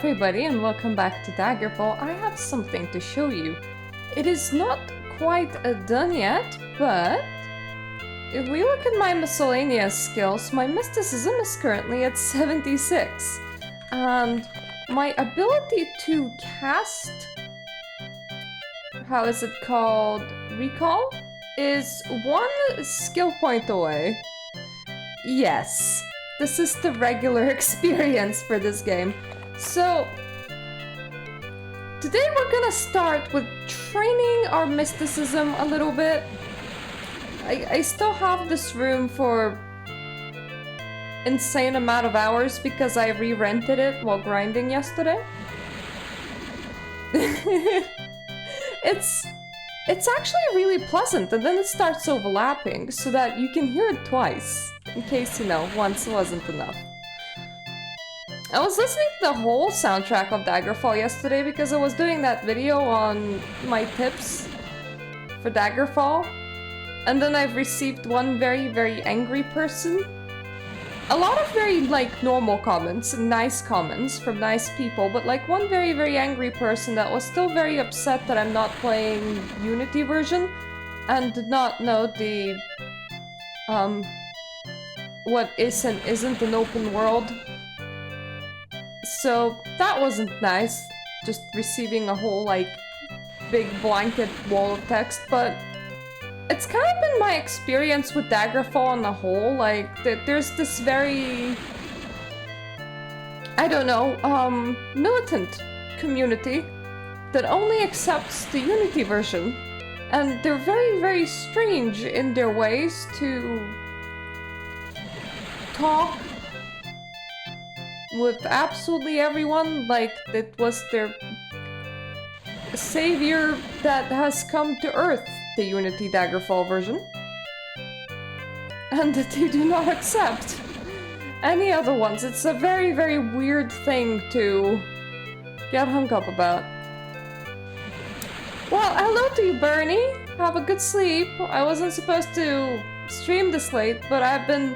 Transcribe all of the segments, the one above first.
everybody and welcome back to Daggerfall. I have something to show you. It is not quite done yet, but if we look at my miscellaneous skills, my mysticism is currently at 76. And my ability to cast, how is it called, recall, is 1 skill point away. Yes, this is the regular experience for this game. So, today we're gonna start with training our mysticism a little bit. I still have this room for insane amount of hours because I re-rented it while grinding yesterday. It's actually really pleasant, and then it starts overlapping so that you can hear it twice, in case, you know, once wasn't enough. I was listening to the whole soundtrack of Daggerfall yesterday because I was doing that video on my tips for Daggerfall, and then I've received one very angry person. A lot of very, normal comments and nice comments from nice people, but, one very angry person that was still very upset that I'm not playing Unity version and did not know the, what is and isn't an open world. So, that wasn't nice, just receiving a whole, big blanket wall of text, but it's kind of been my experience with Daggerfall on the whole, there's this very, I don't know, militant community that only accepts the Unity version. And they're very strange in their ways to talk with absolutely everyone, like it was their savior that has come to Earth, the Unity Daggerfall version, and that they do not accept any other ones. It's a very weird thing to get hung up about. Well, hello to you, Bernie. Have a good sleep. I wasn't supposed to stream this late, but I've been...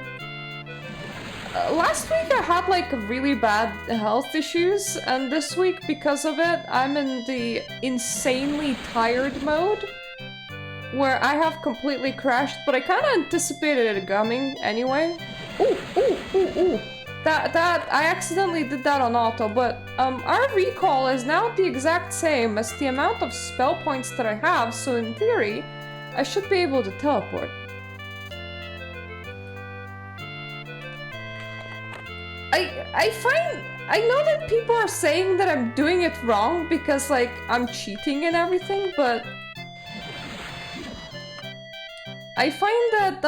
last week I had really bad health issues, and this week because of it I'm in the insanely tired mode where I have completely crashed, but I kind of anticipated it coming anyway. Ooh. That I accidentally did that on auto, but our recall is now the exact same as the amount of spell points that I have, so in theory I should be able to teleport. I know that people are saying that I'm doing it wrong because, I'm cheating and everything, but I find that,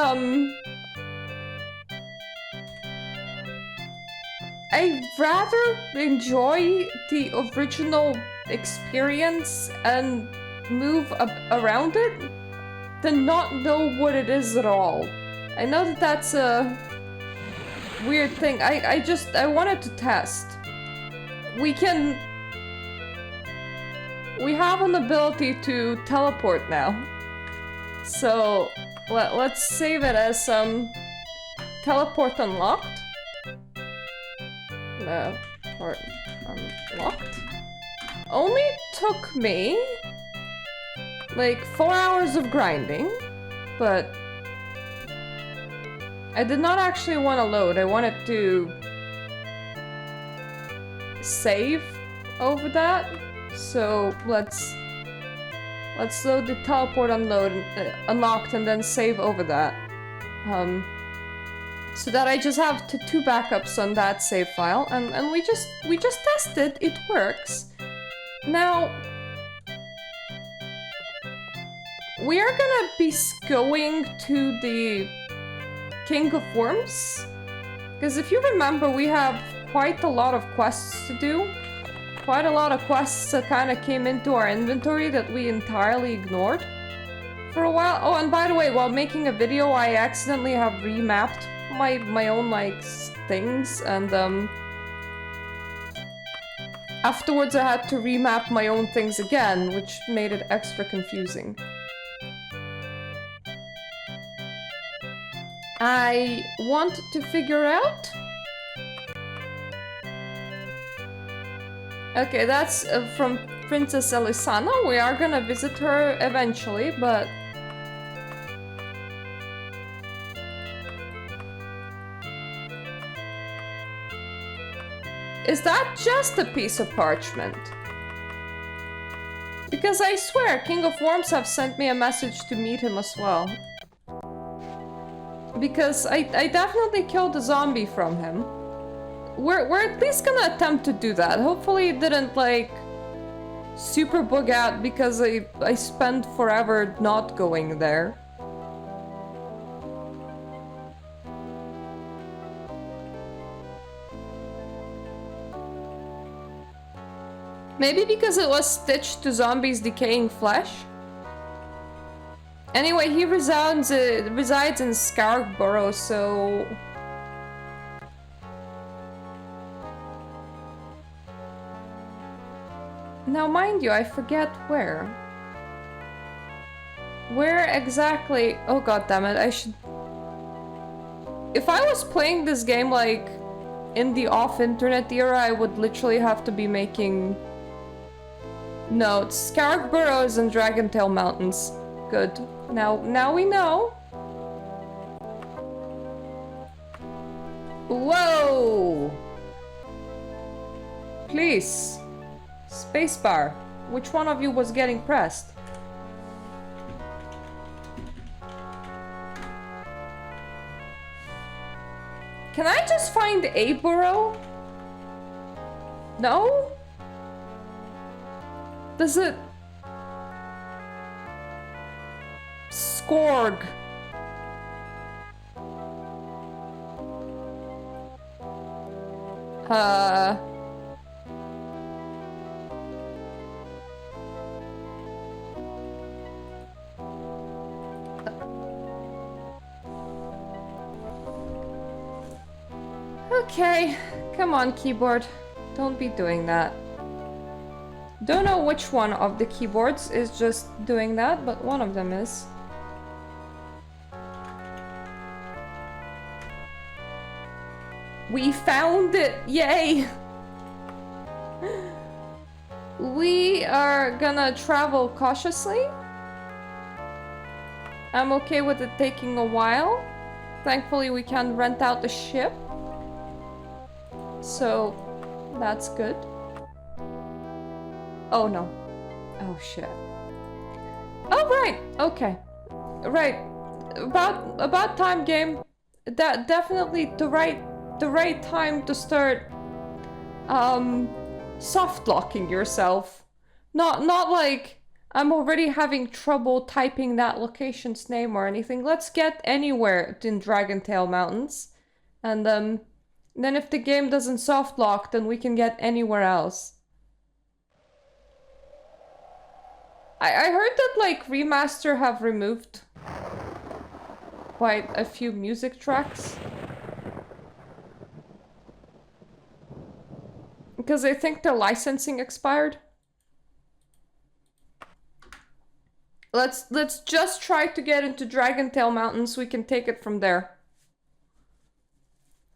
I rather enjoy the original experience and move around it than not know what it is at all. I know that that's a weird thing. I wanted to test. We have an ability to teleport now. So let's save it as teleport unlocked. Teleport unlocked. Only took me 4 hours of grinding, but I did not actually want to load. I wanted to save over that. So let's load the teleport unlocked and then save over that. So that I just have 2 backups on that save file, and we just tested. It works. Now we are gonna be going to the King of Worms, because if you remember, we have quite a lot of quests to do. Quite a lot of quests that kind of came into our inventory that we entirely ignored for a while. Oh, and by the way, while making a video, I accidentally have remapped my own things, and afterwards I had to remap my own things again, which made it extra confusing. I want to figure out Okay, that's from Princess Elisana. We are gonna visit her eventually, but... Is that just a piece of parchment? Because I swear, King of Worms have sent me a message to meet him as well. Because I definitely killed a zombie from him. We're at least gonna attempt to do that. Hopefully it didn't, like, super bug out because I spent forever not going there. Maybe because it was stitched to zombies' decaying flesh? Anyway, he resides in Scourg Barrow, so... Now, mind you, I forget where. Where exactly... Oh, goddammit, I should... If I was playing this game, like, in the off-internet era, I would literally have to be making... notes. Scourg Barrows and Dragontail Mountains. Good. Now we know. Whoa! Please. Spacebar. Which one of you was getting pressed? Can I just find a burrow? No? Does it... Scourg. Okay, come on, keyboard. Don't be doing that. Don't know which one of the keyboards is just doing that, but one of them is. We found it! Yay! We are gonna travel cautiously. I'm okay with it taking a while. Thankfully, we can rent out the ship. So, that's good. Oh no. Oh shit. Oh right, okay. Right. About time, game. That definitely the right time to start soft locking yourself. Not like I'm already having trouble typing that location's name or anything. Let's get anywhere in Dragontail Mountains. And then if the game doesn't soft lock, then we can get anywhere else. I heard that, like, Remaster have removed quite a few music tracks. Because I think the licensing expired. Let's just try to get into Dragontail Mountains, we can take it from there.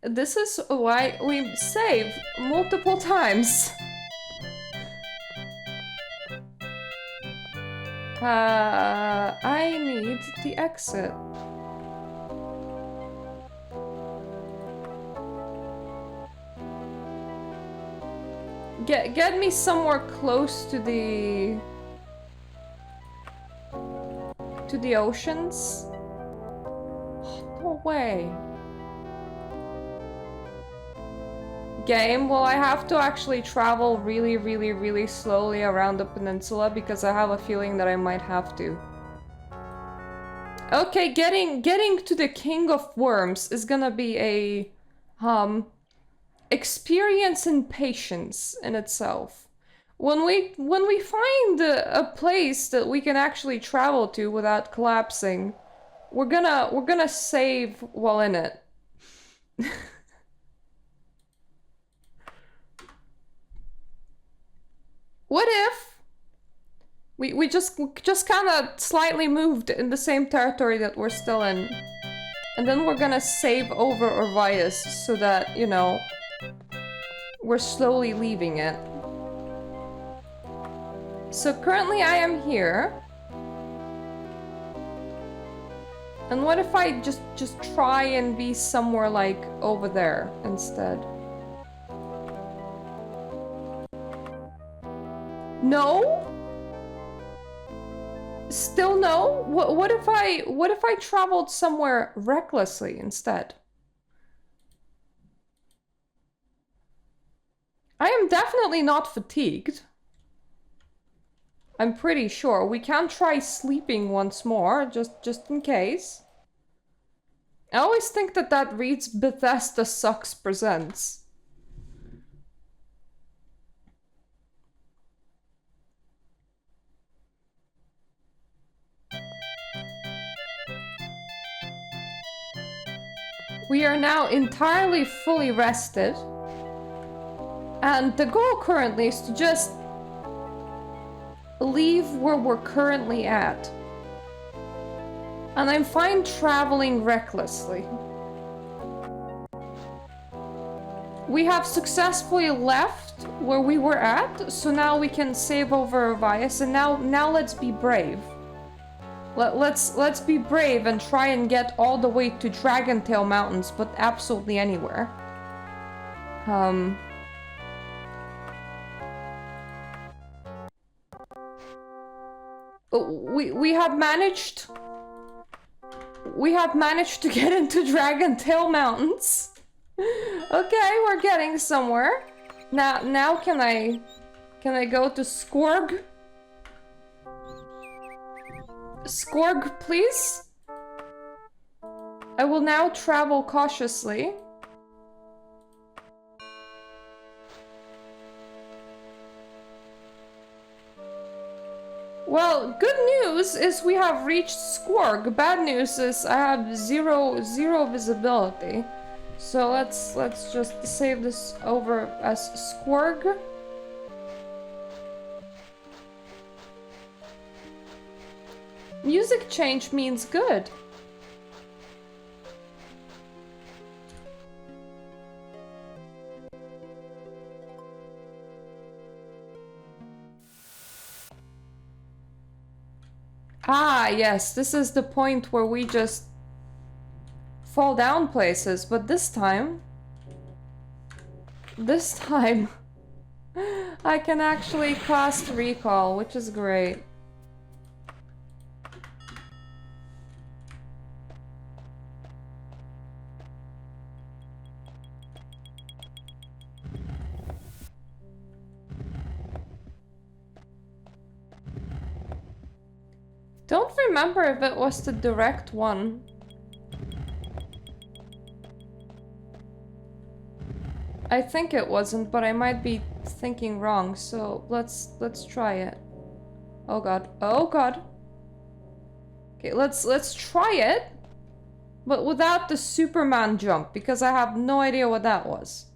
This is why we save multiple times. I need the exit. Get me somewhere close to the oceans. Oh, no way. Game, well, I have to actually travel really slowly around the peninsula because I have a feeling that I might have to. Okay, getting to the King of Worms is gonna be a experience and patience in itself. When we find a place that we can actually travel to without collapsing, we're gonna save while in it. What if we just kind of slightly moved in the same territory that we're still in, and then we're gonna save over Orvias so that, you know, we're slowly leaving it. So currently I am here. And what if I just try and be somewhere like over there instead? No? Still no? What if I traveled somewhere recklessly instead? I am definitely not fatigued. I'm pretty sure. We can try sleeping once more, just in case. I always think that that reads Bethesda Sucks Presents. We are now entirely fully rested. And the goal currently is to just leave where we're currently at. And I'm fine traveling recklessly. We have successfully left where we were at, so now we can save over Vias, and now let's be brave. Let's be brave and try and get all the way to Dragontail Mountains, but absolutely anywhere. We have managed to get into Dragontail Mountains. Okay, we're getting somewhere. Now can I go to Scourg? Scourg, please? I will now travel cautiously. Well, good news is we have reached Scourg. Bad news is I have zero visibility. So let's just save this over as Scourg. Music change means good. Ah, yes, this is the point where we just fall down places, but this time I can actually cast recall, which is great. Don't remember if it was the direct one. I think it wasn't, but I might be thinking wrong, so let's try it. Oh god. Oh god. Okay, let's try it, but without the Superman jump, because I have no idea what that was.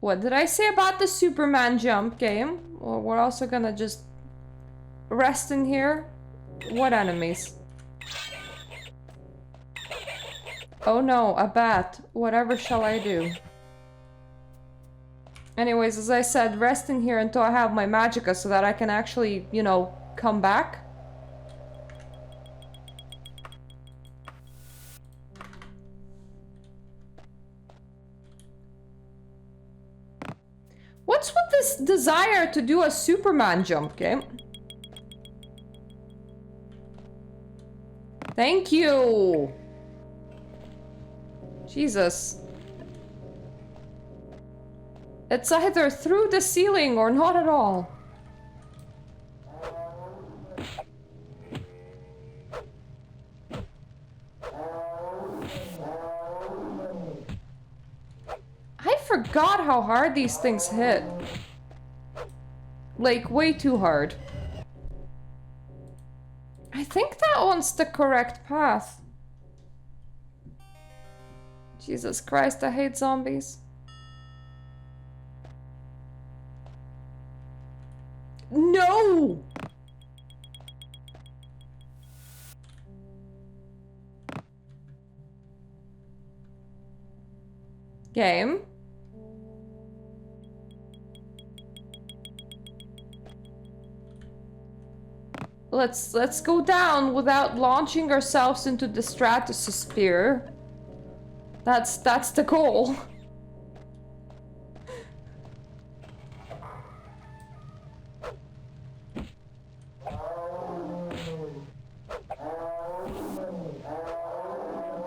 What did I say about the Superman jump game? Well, we're also gonna just rest in here. What enemies? Oh no, a bat. Whatever shall I do? Anyways, as I said, rest in here until I have my magicka so that I can actually, you know, come back. What's with this desire to do a Superman jump game? Thank you! Jesus. It's either through the ceiling or not at all. I forgot how hard these things hit. Like, way too hard. I think that one's the correct path. Jesus Christ, I hate zombies. No! Game. let's go down without launching ourselves into the stratosphere. That's the goal.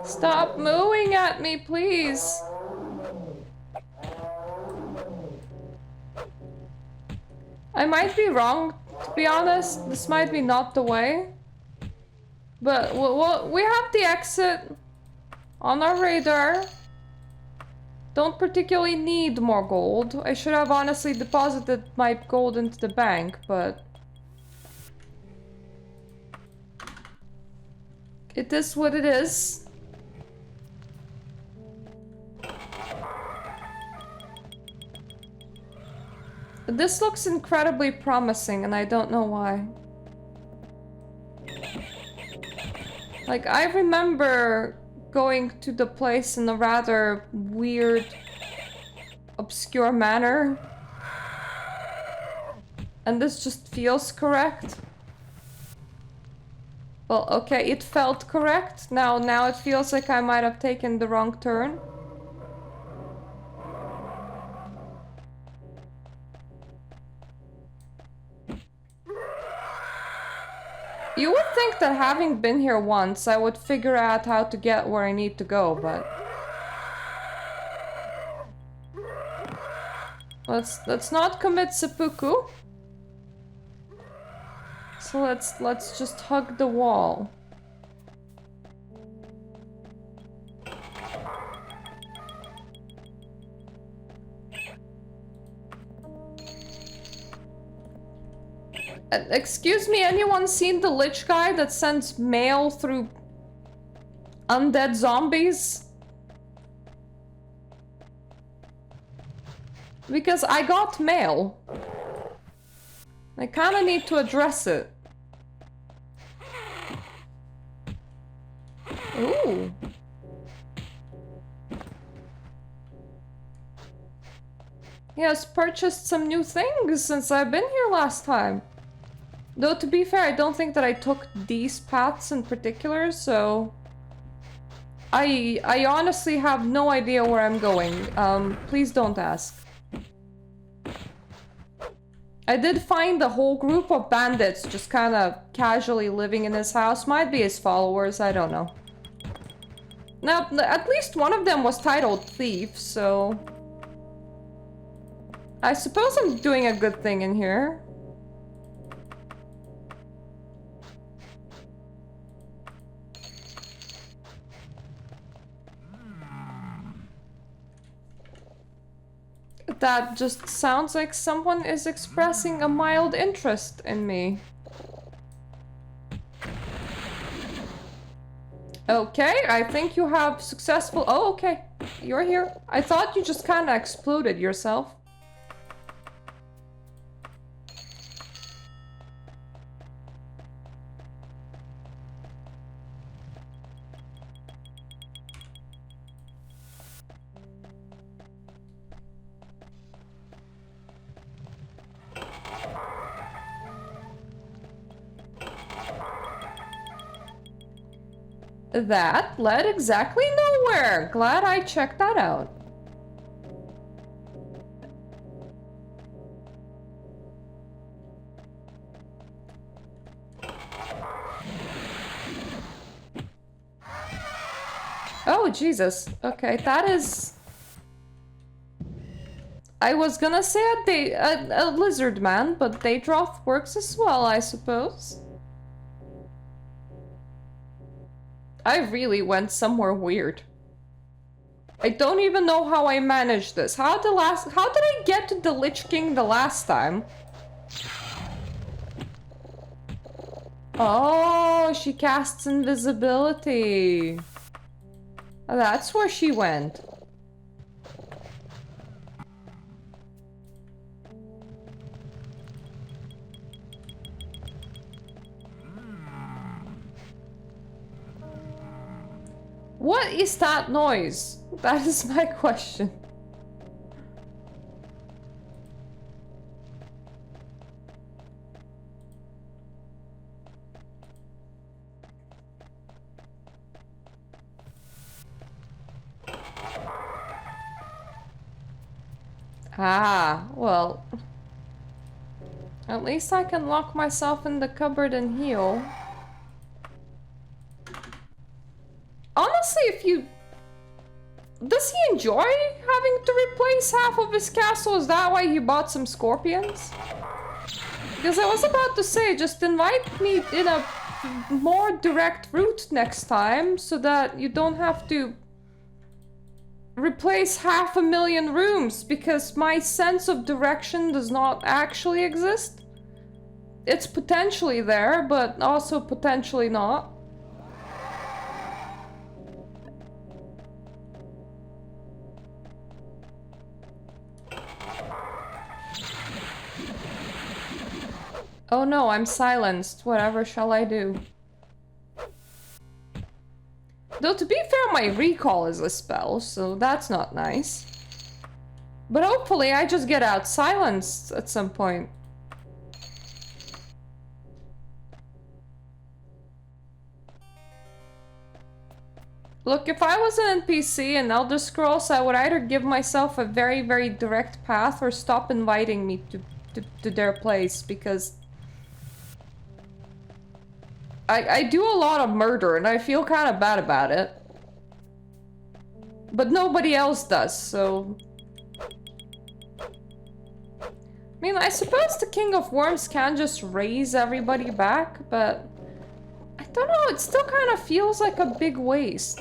Stop mooing at me, please. I might be wrong, to be honest. This might be not the way. But we have the exit on our radar. Don't particularly need more gold. I should have honestly deposited my gold into the bank, but... it is what it is. This looks incredibly promising, and I don't know why. Like, I remember going to the place in a rather weird, obscure manner. And this just feels correct. Well, okay, it felt correct. Now it feels like I might have taken the wrong turn. You would think that having been here once, I would figure out how to get where I need to go, but... Let's not commit seppuku. So let's just hug the wall. Excuse me, anyone seen the Lich guy that sends mail through undead zombies? Because I got mail. I kinda need to address it. Ooh. He has purchased some new things since I've been here last time. Though, to be fair, I don't think that I took these paths in particular, so... I honestly have no idea where I'm going. Please don't ask. I did find a whole group of bandits just kind of casually living in his house. Might be his followers, I don't know. Now, at least one of them was titled Thief, so... I suppose I'm doing a good thing in here. That just sounds like someone is expressing a mild interest in me. Okay, I think you have successful... Oh, okay. You're here. I thought you just kind of exploded yourself. That led exactly nowhere. Glad I checked that out. Oh, Jesus. Okay, that is... I was gonna say a lizard man, but Daedroth works as well, I suppose. I really went somewhere weird. I don't even know how I managed this. How did I get to the Lich King the last time? Oh, she casts invisibility. That's where she went. What is that noise? That is my question. Ah, well. At least I can lock myself in the cupboard and heal. Honestly, if you... Does he enjoy having to replace half of his castle? Is that why he bought some scorpions? Because I was about to say, just invite me in a more direct route next time, so that you don't have to replace 500,000 rooms, because my sense of direction does not actually exist. It's potentially there, but also potentially not. Oh no, I'm silenced. Whatever shall I do? Though to be fair, my recall is a spell, so that's not nice. But hopefully I just get out silenced at some point. Look, if I was an NPC in Elder Scrolls, I would either give myself a very, very direct path or stop inviting me to their place, because I do a lot of murder and I feel kind of bad about it. But nobody else does, so... I mean, I suppose the King of Worms can just raise everybody back, but... I don't know, it still kind of feels like a big waste.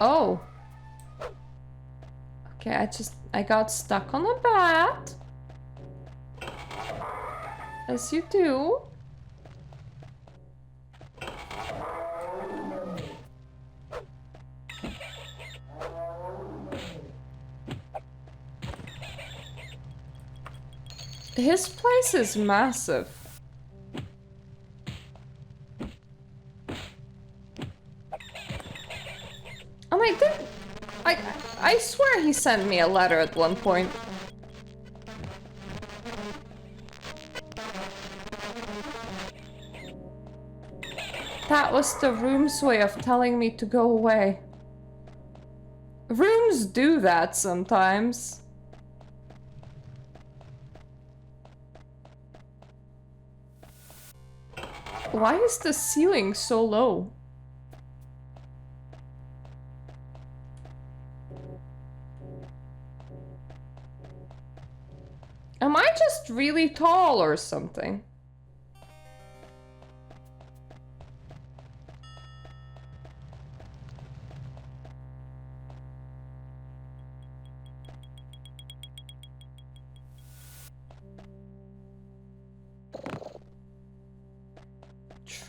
Oh. Okay, I got stuck on a bat. As you do. His place is massive. I swear he sent me a letter at one point. That was the room's way of telling me to go away. Rooms do that sometimes. Why is the ceiling so low? Am I just really tall or something?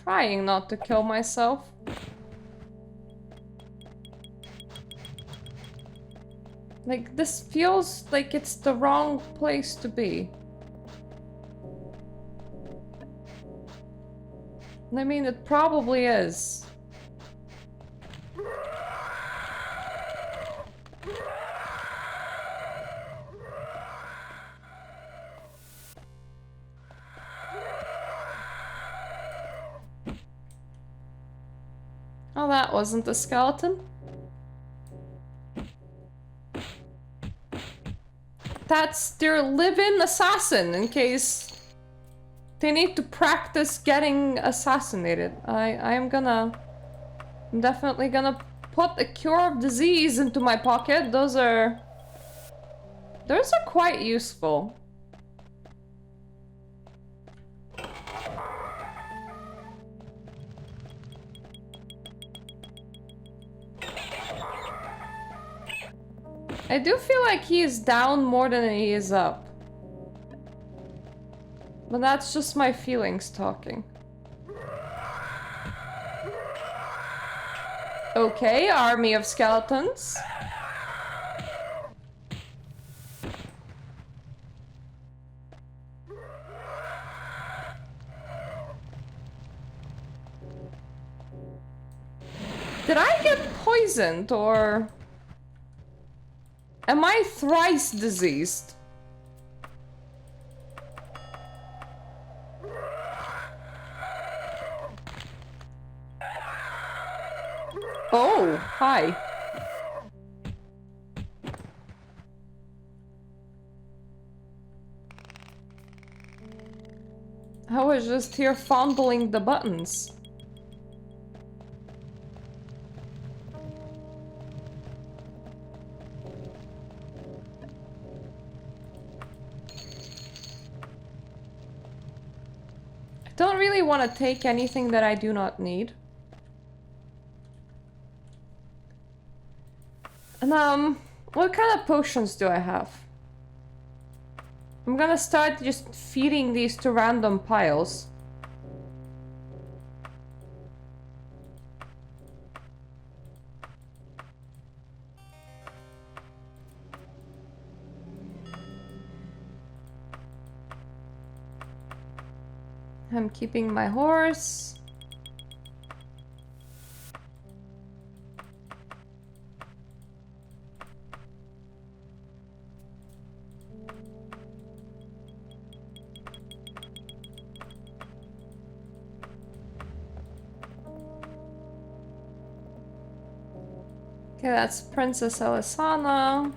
Trying not to kill myself. Like, this feels like it's the wrong place to be. I mean, it probably is. Oh, that wasn't a skeleton. That's their live-in assassin, in case they need to practice getting assassinated. I'm definitely gonna put a cure of disease into my pocket. Those are quite useful. I do feel like he is down more than he is up. But that's just my feelings talking. Okay, army of skeletons. Did I get poisoned, or... am I thrice diseased? Oh, hi. I was just here fondling the buttons. I don't really want to take anything that I do not need. And what kind of potions do I have? I'm gonna start just feeding these to random piles. I'm keeping my horse. Okay, that's Princess Elisana.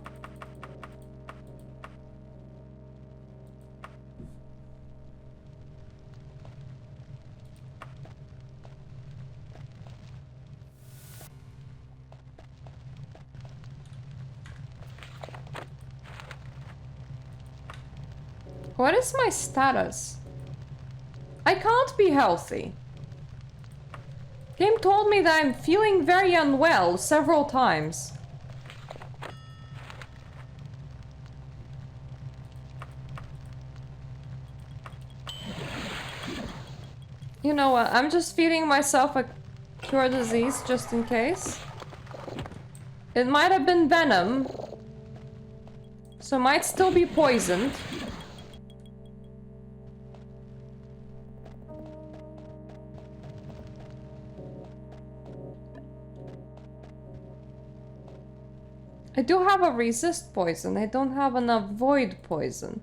What is my status? I can't be healthy. Game told me that I'm feeling very unwell several times. You know what? I'm just feeding myself a cure disease just in case. It might have been venom, so it might still be poisoned. I do have a resist poison. I don't have an avoid poison.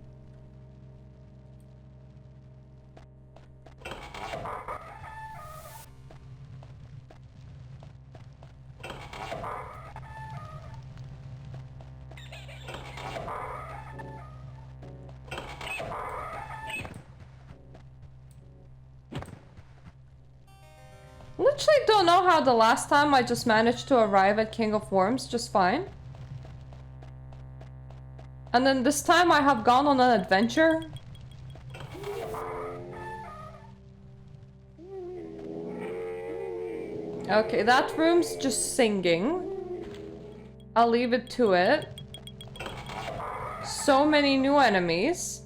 Literally don't know how the last time I just managed to arrive at King of Worms just fine. And then this time I have gone on an adventure. Okay, that room's just singing. I'll leave it to it. So many new enemies.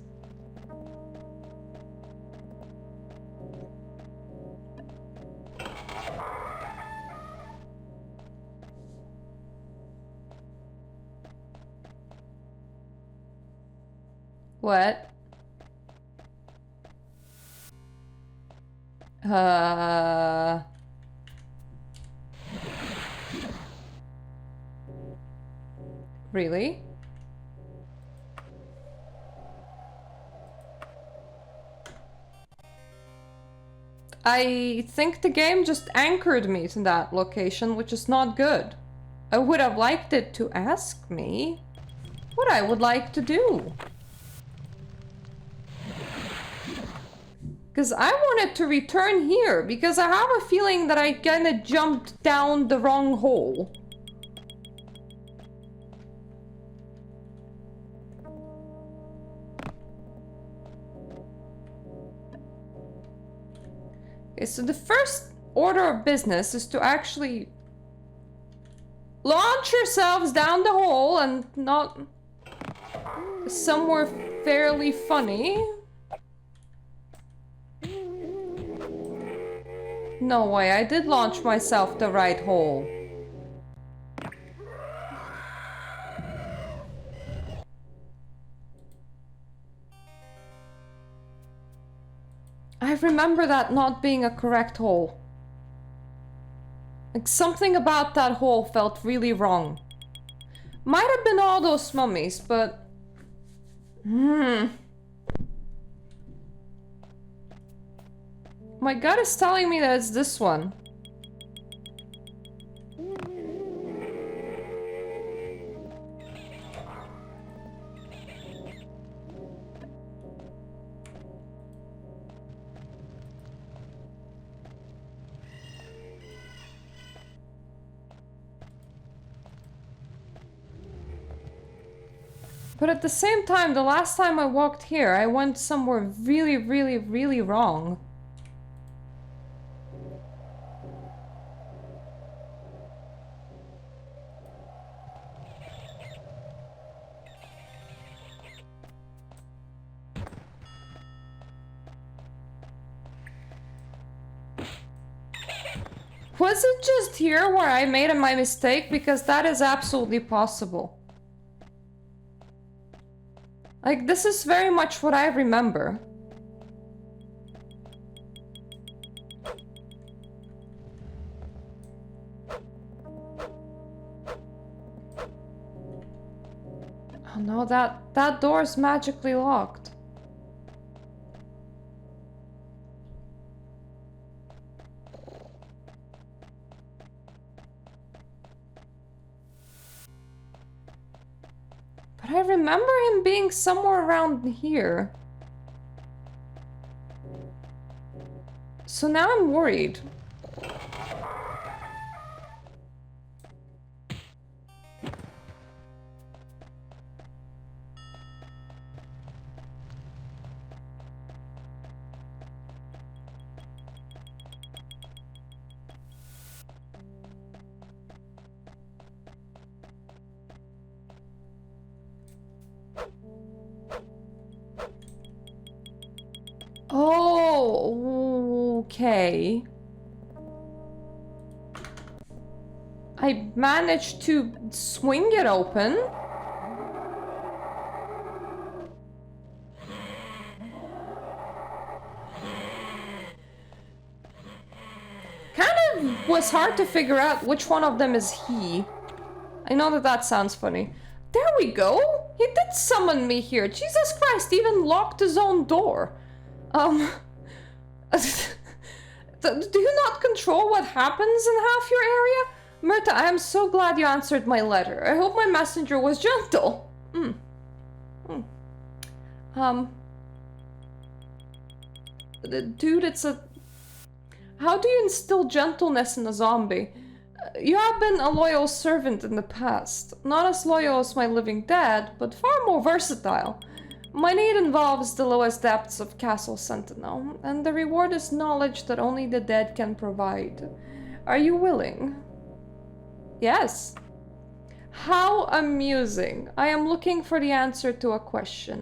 What? Really? I think the game just anchored me to that location, which is not good. I would have liked it to ask me what I would like to do. Because I wanted to return here, because I have a feeling that I kinda jumped down the wrong hole. Okay, so the first order of business is to actually launch yourselves down the hole and not somewhere fairly funny. No way, I did launch myself the right hole. I remember that not being a correct hole. Like, something about that hole felt really wrong. Might have been all those mummies, but... My gut is telling me that it's this one. But at the same time, the last time I walked here, I went somewhere really, really, really wrong. Was it just here where I made my mistake? Because that is absolutely possible. Like, this is very much what I remember. Oh no, that door's magically locked. But I remember him being somewhere around here. So now I'm worried. Oh, okay. I managed to swing it open. Kind of was hard to figure out which one of them is he. I know that sounds funny. There we go! He did summon me here. Jesus Christ, he even locked his own door. Do you not control what happens in half your area? Myrta, I am so glad you answered my letter. I hope my messenger was gentle. Dude, it's a... How do you instill gentleness in a zombie? You have been a loyal servant in the past. Not as loyal as my living dad, but far more versatile. My need involves the lowest depths of Castle Sentinel, and the reward is knowledge that only the dead can provide. Are you willing? Yes. How amusing. I am looking for the answer to a question.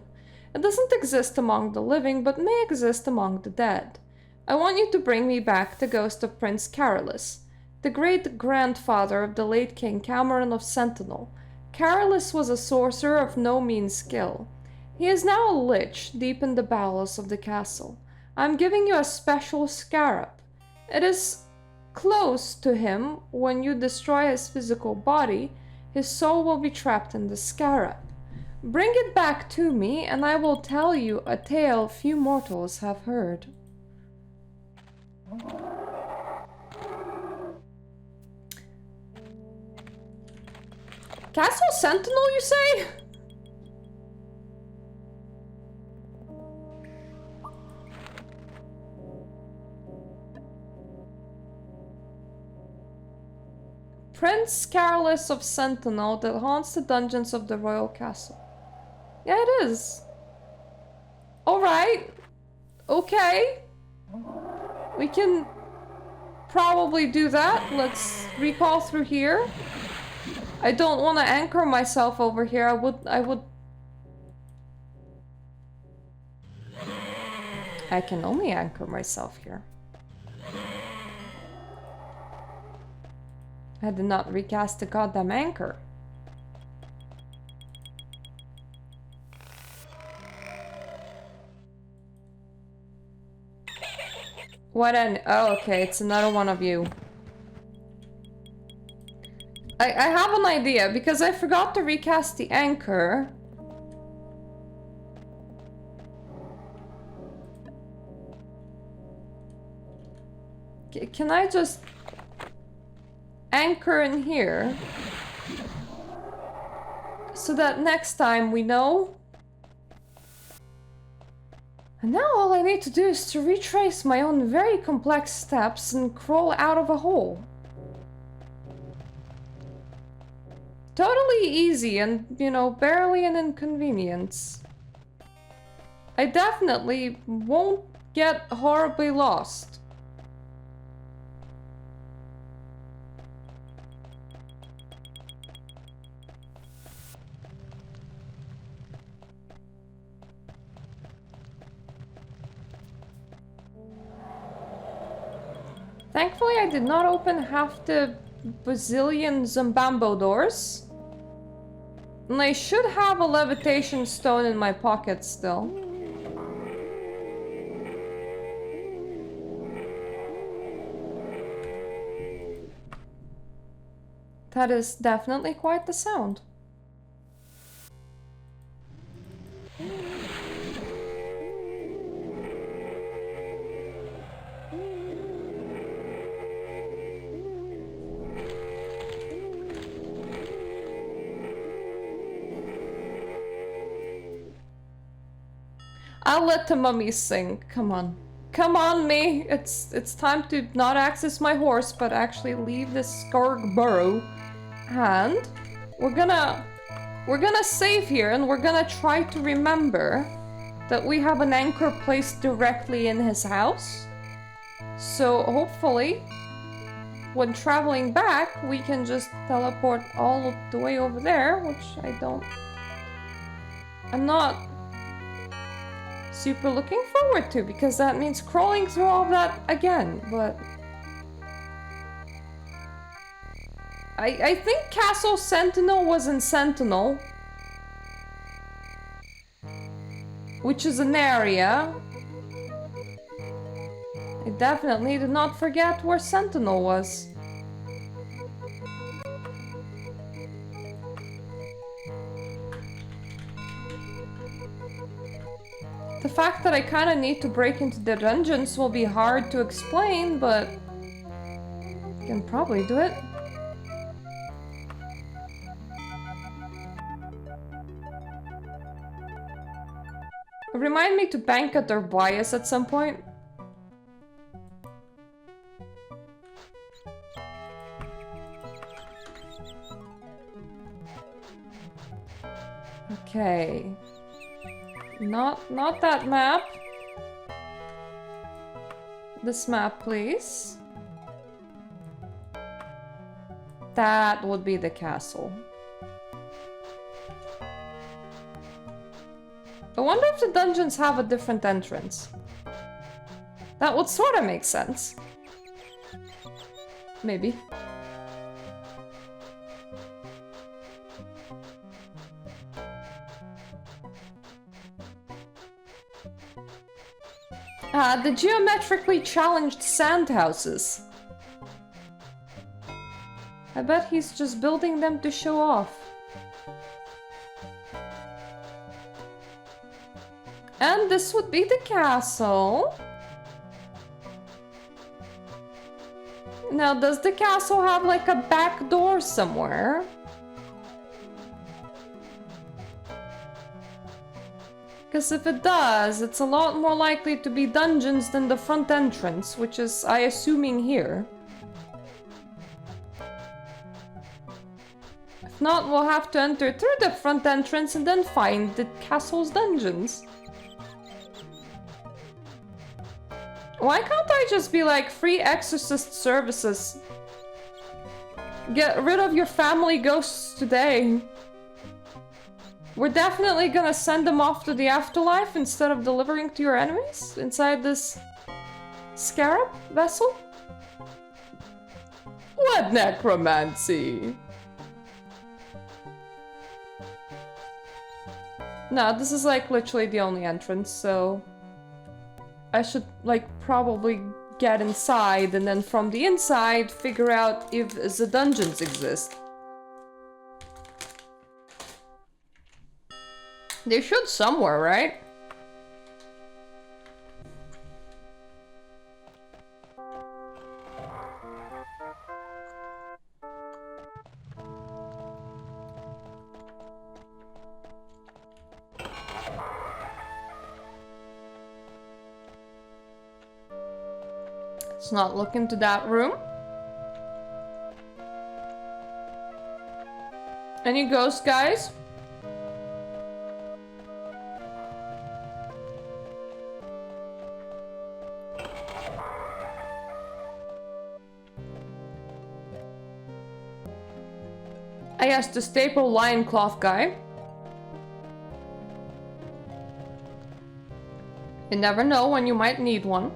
It doesn't exist among the living, but may exist among the dead. I want you to bring me back the ghost of Prince Carolus, the great-grandfather of the late King Cameron of Sentinel. Carolus was a sorcerer of no mean skill. He is now a lich deep in the bowels of the castle. I am giving you a special scarab. It is close to him. When you destroy his physical body, his soul will be trapped in the scarab. Bring it back to me, and I will tell you a tale few mortals have heard. Castle Sentinel, you say? Prince Carolus of Sentinel that haunts the dungeons of the royal castle. Yeah, it is. Alright. Okay. We can probably do that. Let's recall through here. I don't want to anchor myself over here. I can only anchor myself here. I did not recast the goddamn anchor. What an... Oh, okay, it's another one of you. I have an idea, because I forgot to recast the anchor. Can I just anchor in here? So that next time we know. And now all I need to do is to retrace my own very complex steps and crawl out of a hole. totally easy and, you know, barely an inconvenience. I definitely won't get horribly lost. Thankfully, I did not open half the bazillion Zumbambo doors. And I should have a levitation stone in my pocket still. That is definitely quite the sound. I'll let the mummies sing. Come on. Come on, me. It's time to not access my horse, but actually leave this Scourg Barrow. And we're gonna save here, and we're gonna try to remember that we have an anchor placed directly in his house. So hopefully, when traveling back, we can just teleport all the way over there, which I'm not super looking forward to, because that means crawling through all of that again, but I think Castle Sentinel was in Sentinel, which is an area. I definitely did not forget where Sentinel was. The fact that I kind of need to break into the dungeons will be hard to explain, but I can probably do it. Remind me to bank at their bias at some point. Okay. Not that map. This map, please. That would be the castle. I wonder if the dungeons have a different entrance. That would sort of make sense. Maybe. The geometrically challenged sand houses. I bet he's just building them to show off. And this would be the castle. Now, does the castle have like a back door somewhere? Because if it does, it's a lot more likely to be dungeons than the front entrance, which is, I assuming, here. If not, we'll have to enter through the front entrance and then find the castle's dungeons. Why can't I just be like, free exorcist services? Get rid of your family ghosts today. We're definitely gonna send them off to the afterlife instead of delivering to your enemies inside this scarab vessel? What necromancy? No, this is like literally the only entrance, so I should like probably get inside and then from the inside figure out if the dungeons exist. They should somewhere, right? Let's not look into that room. Any ghosts, guys? I asked the staple lion cloth guy. You never know when you might need one.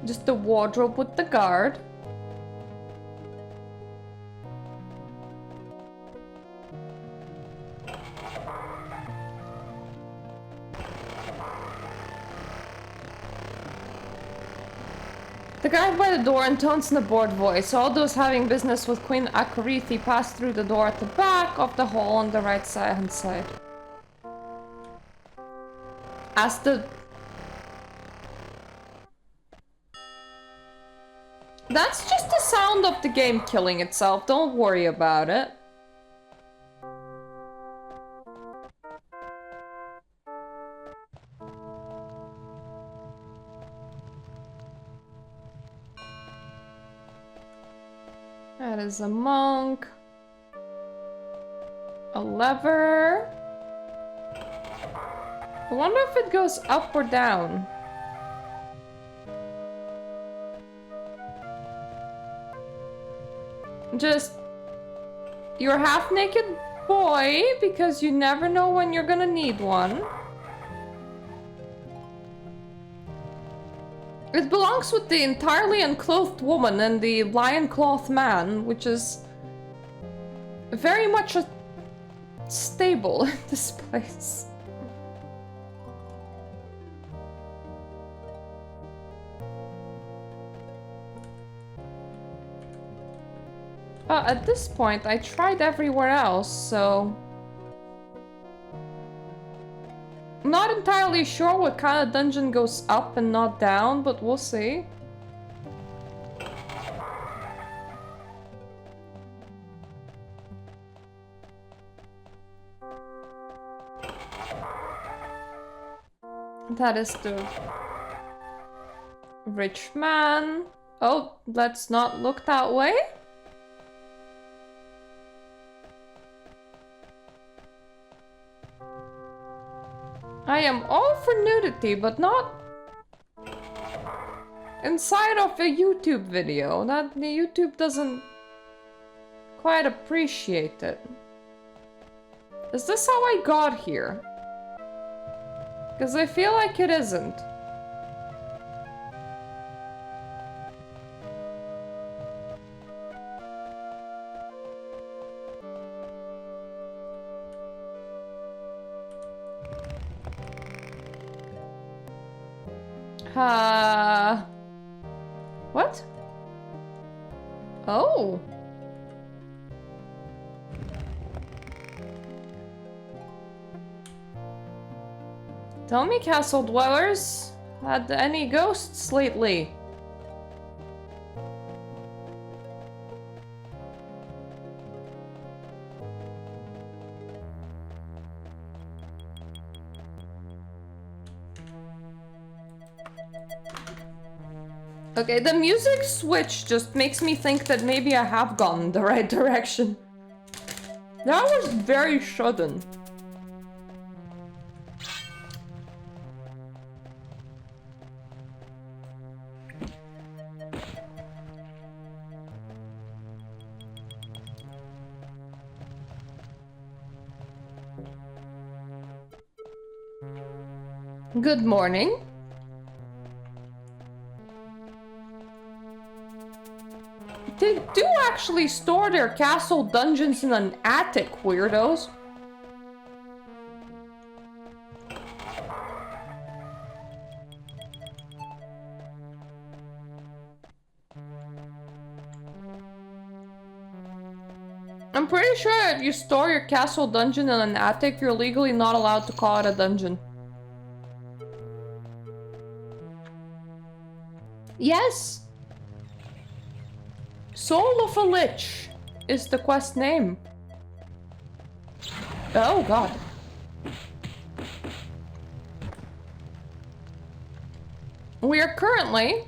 Just the wardrobe with the guard. The guard by the door intones in a bored voice. All those having business with Queen Akarithi pass through the door at the back of the hall on the right hand side. As the... That's just the sound of the game killing itself. Don't worry about it. That is a monk. A lever. I wonder if it goes up or down. Just... You're half-naked boy, because you never know when you're gonna need one. It belongs with the entirely unclothed woman and the lion cloth man, which is very much a stable in this place. At this point, I tried everywhere else, so... Not entirely sure what kind of dungeon goes up and not down, but we'll see. That is the rich man. Oh, let's not look that way. I am all for nudity, but not inside of a YouTube video. That the YouTube doesn't quite appreciate it. Is this how I got here? Because I feel like it isn't. What? Oh. Tell me, castle dwellers, had any ghosts lately? Okay, the music switch just makes me think that maybe I have gone in the right direction. That was very sudden. Good morning. They do actually store their castle dungeons in an attic, weirdos. I'm pretty sure if you store your castle dungeon in an attic, you're legally not allowed to call it a dungeon. Yes! Soul of a Lich is the quest name. Oh god. We are currently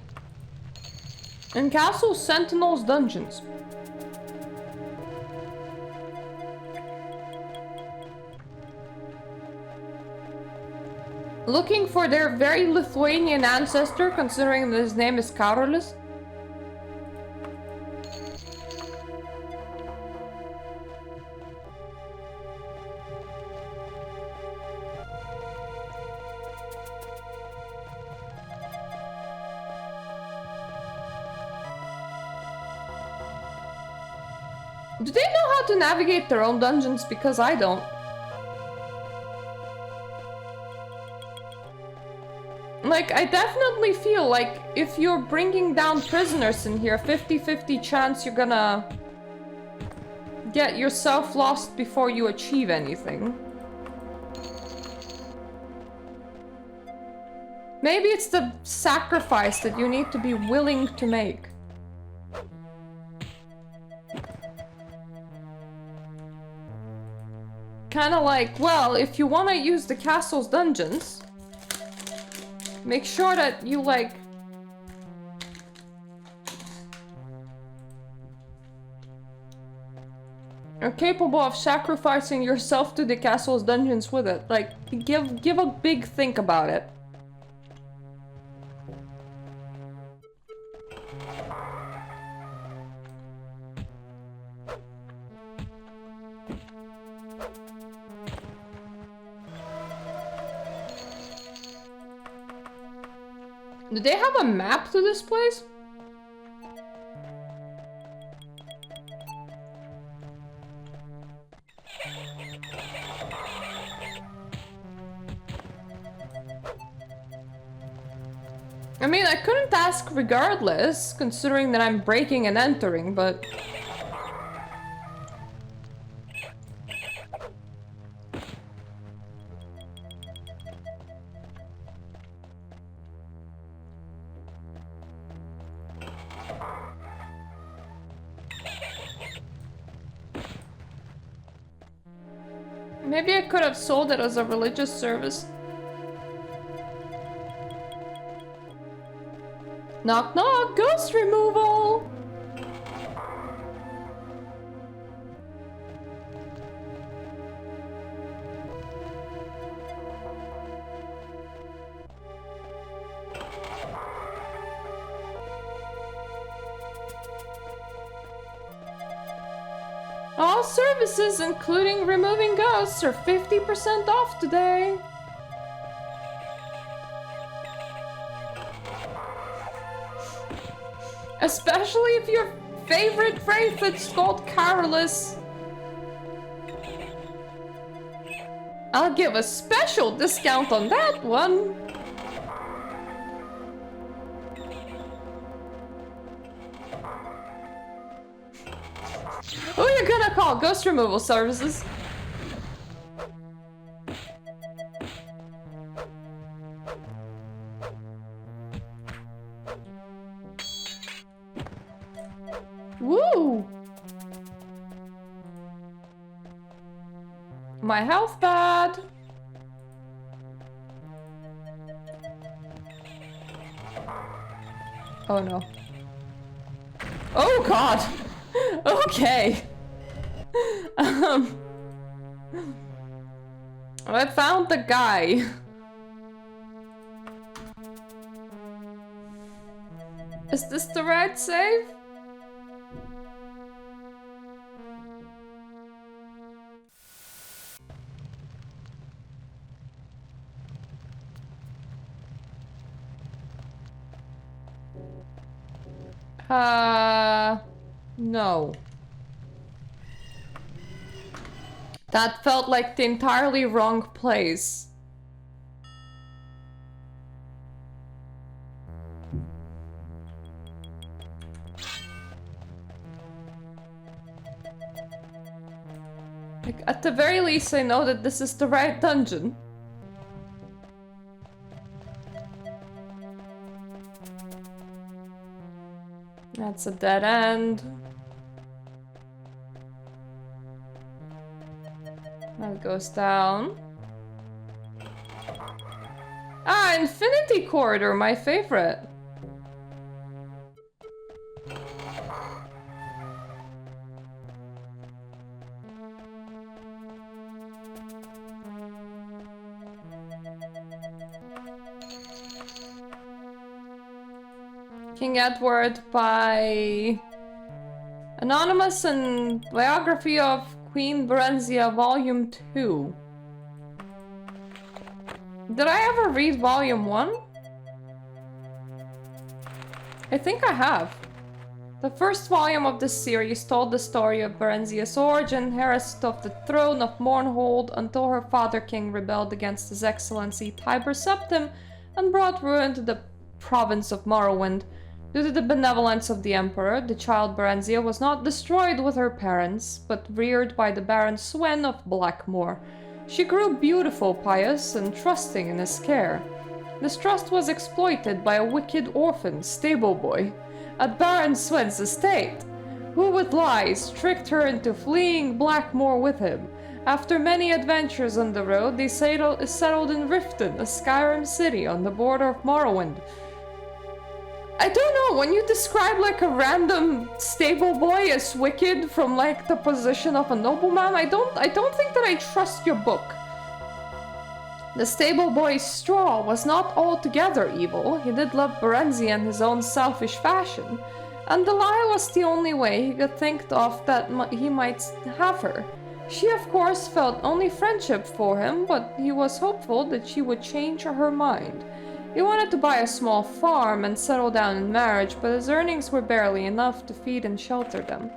in Castle Sentinel's dungeons. Looking for their very Lithuanian ancestor, considering that his name is Clueless. Do they know how to navigate their own dungeons? Because I don't. Like, I definitely feel like if you're bringing down prisoners in here, 50-50 chance you're gonna get yourself lost before you achieve anything. Maybe it's the sacrifice that you need to be willing to make. Kinda like, well, if you wanna use the castle's dungeons, make sure that you, like... are capable of sacrificing yourself to the castle's dungeons with it. Like, give a big think about it. Do they have a map to this place? I mean, I couldn't ask regardless, considering that I'm breaking and entering, but... maybe I could have sold it as a religious service. Knock knock, ghost removal! All services, including removing ghosts, are 50% off today. Especially if your favorite faith is called Clueless. I'll give a special discount on that one. Who are you gonna call? Ghost removal services? Woo! My health bad. Oh no. Oh god! Okay. I found the guy. Is this the right save? No. That felt like the entirely wrong place. Like, at the very least, I know that this is the right dungeon. That's a dead end. That goes down. Ah, Yeah, Infinity Corridor, my favorite. King Edward by Anonymous and Biography of Queen Berenzia, Volume 2. Did I ever read Volume 1? I think I have. The first volume of this series told the story of Berenzia's origin, heiress of the throne of Mournhold, until her father king rebelled against His Excellency Tiber Septim and brought ruin to the province of Morrowind. Due to the benevolence of the Emperor, the child Berenzia was not destroyed with her parents, but reared by the Baron Swen of Blackmoor. She grew beautiful, pious, and trusting in his care. This trust was exploited by a wicked orphan, stable boy, at Baron Swen's estate, who with lies tricked her into fleeing Blackmoor with him. After many adventures on the road, they settled in Riften, a Skyrim city on the border of Morrowind. I don't know, when you describe like a random stable boy as wicked from like the position of a nobleman, I don't think that I trust your book. The stable boy's straw was not altogether evil. He did love Berenzia in his own selfish fashion, and the lie was the only way he could think of that he might have her. She of course felt only friendship for him, but he was hopeful that she would change her mind. He wanted to buy a small farm and settle down in marriage, but his earnings were barely enough to feed and shelter them.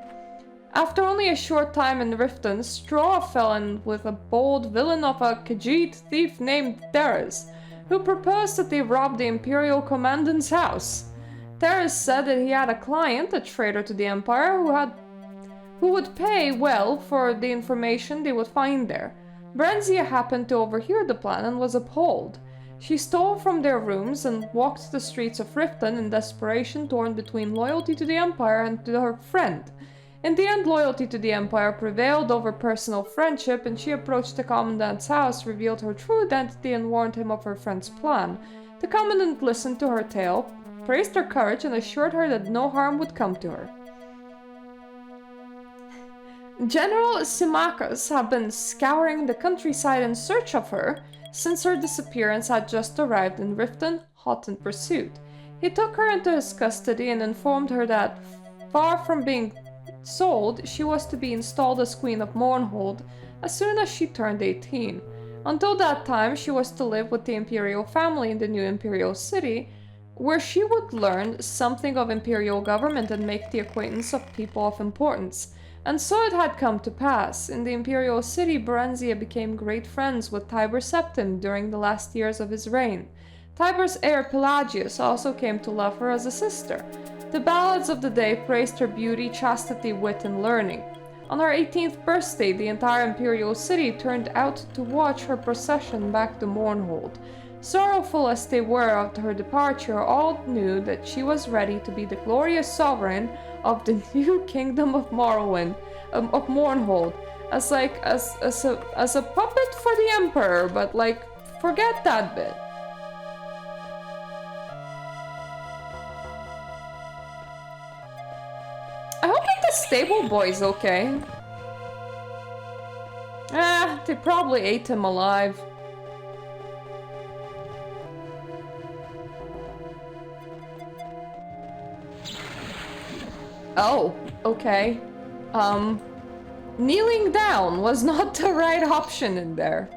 After only a short time in Riften, Straw fell in with a bold villain of a Khajiit thief named Teres, who proposed that they rob the Imperial Commandant's house. Teres said that he had a client, a traitor to the Empire, who would pay well for the information they would find there. Berenzia happened to overhear the plan and was appalled. She stole from their rooms and walked the streets of Riften in desperation, torn between loyalty to the Empire and to her friend. In the end, loyalty to the Empire prevailed over personal friendship, and she approached the Commandant's house, revealed her true identity, and warned him of her friend's plan. The Commandant listened to her tale, praised her courage, and assured her that no harm would come to her. General Symmachus had been scouring the countryside in search of her, since her disappearance had just arrived in Riften, hot in pursuit. He took her into his custody and informed her that, far from being sold, she was to be installed as Queen of Mournhold as soon as she turned 18. Until that time, she was to live with the imperial family in the new imperial city, where she would learn something of imperial government and make the acquaintance of people of importance. And so it had come to pass. In the imperial city, Berenzia became great friends with Tiber Septim during the last years of his reign. Tiber's heir Pelagius also came to love her as a sister. The ballads of the day praised her beauty, chastity, wit, and learning. On her 18th birthday, the entire imperial city turned out to watch her procession back to Mournhold. Sorrowful as they were of her departure, all knew that she was ready to be the glorious sovereign of the new kingdom of Morrowind, of Mournhold, as a puppet for the Emperor, but like, forget that bit. I hope that the stable boy's okay. They probably ate him alive. Oh, okay. Kneeling down was not the right option in there.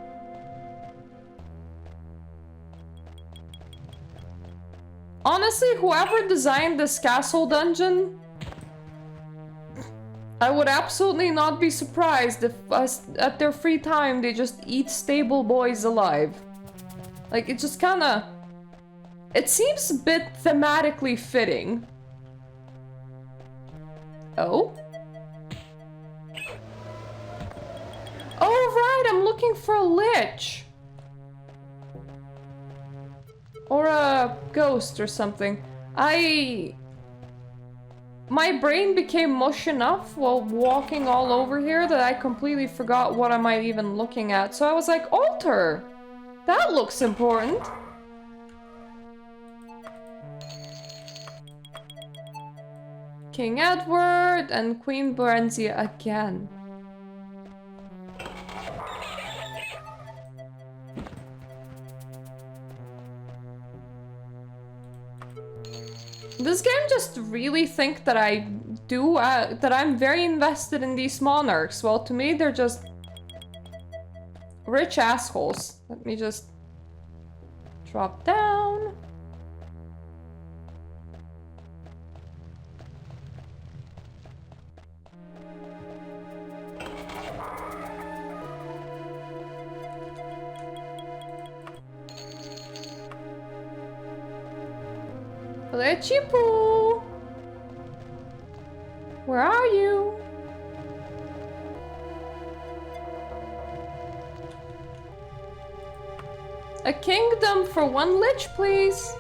Honestly, whoever designed this castle dungeon, I would absolutely not be surprised if at their free time they just eat stable boys alive. Like, it just kinda... It seems a bit thematically fitting. Oh? Oh, right, I'm looking for a Lich. Or a ghost or something. My brain became mush enough while walking all over here that I completely forgot what am I even looking at. So I was like, altar! That looks important. King Edward and Queen Brenzia again. This game just really think that that I'm very invested in these monarchs. Well, to me, they're just rich assholes. Let me just drop down. Lechipu! Where are you? A kingdom for one lich, please.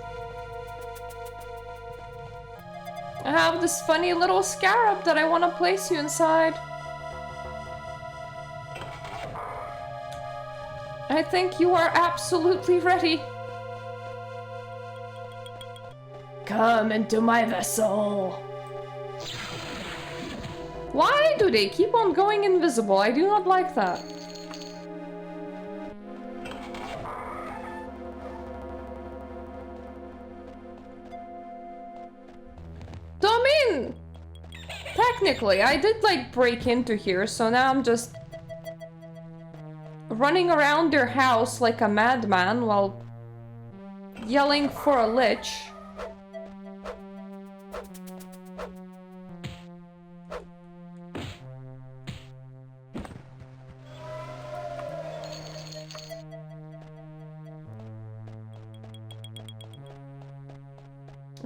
I have this funny little scarab that I want to place you inside. I think you are absolutely ready. Come into my vessel. Why do they keep on going invisible? I do not like that. So I mean, technically, I did like break into here, so now I'm just running around their house like a madman while yelling for a lich.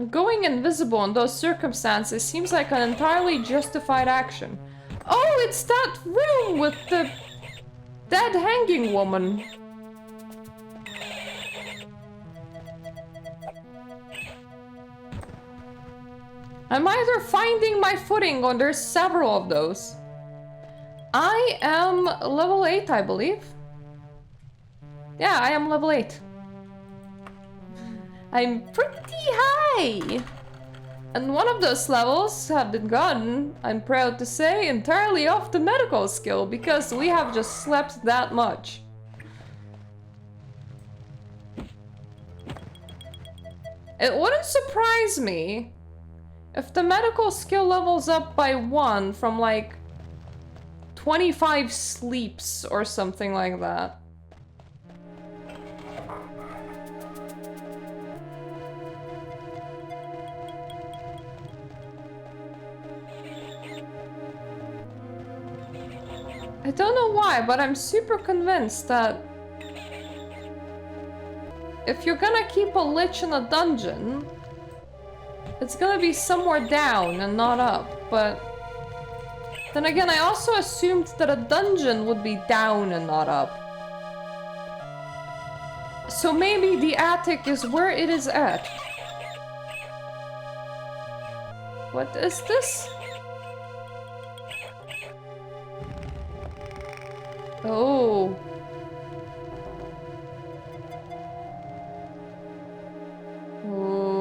Going invisible in those circumstances seems like an entirely justified action. Oh, it's that room with the dead hanging woman. I'm either finding my footing or there's several of those. I am level 8, I believe. Yeah, I am level 8. I'm pretty high! And one of those levels have been gotten, I'm proud to say, entirely off the medical skill because we have just slept that much. It wouldn't surprise me if the medical skill levels up by 1 from like 25 sleeps or something like that. I don't know why, but I'm super convinced that if you're gonna keep a lich in a dungeon, it's gonna be somewhere down and not up, but then again, I also assumed that a dungeon would be down and not up. So maybe the attic is where it is at. What is this? Oh. Oh.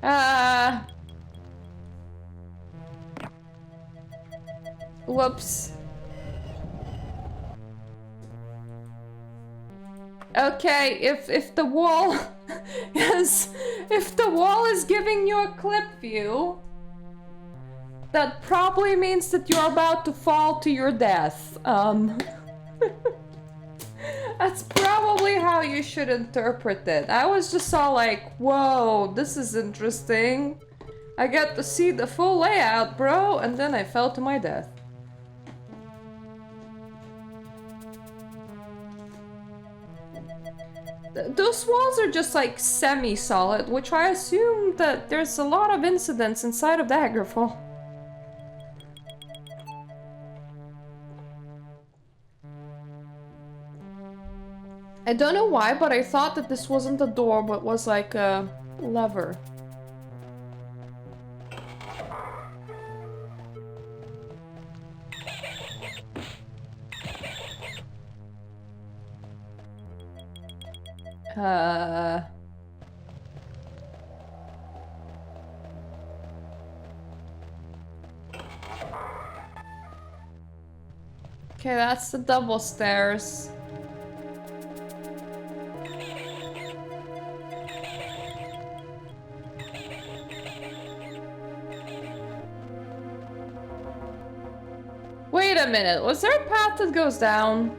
Ah. Whoops. Okay, if the wall if the wall is giving you a clip view, that probably means that you're about to fall to your death. That's probably how you should interpret it. I was just all like, whoa, this is interesting. I get to see the full layout, bro, and then I fell to my death. Those walls are just like semi-solid, which I assume that there's a lot of incidents inside of Daggerfall. I don't know why, but I thought that this wasn't a door, but was like a lever. Uh... Okay, that's the double stairs. Wait a minute, was there a path that goes down?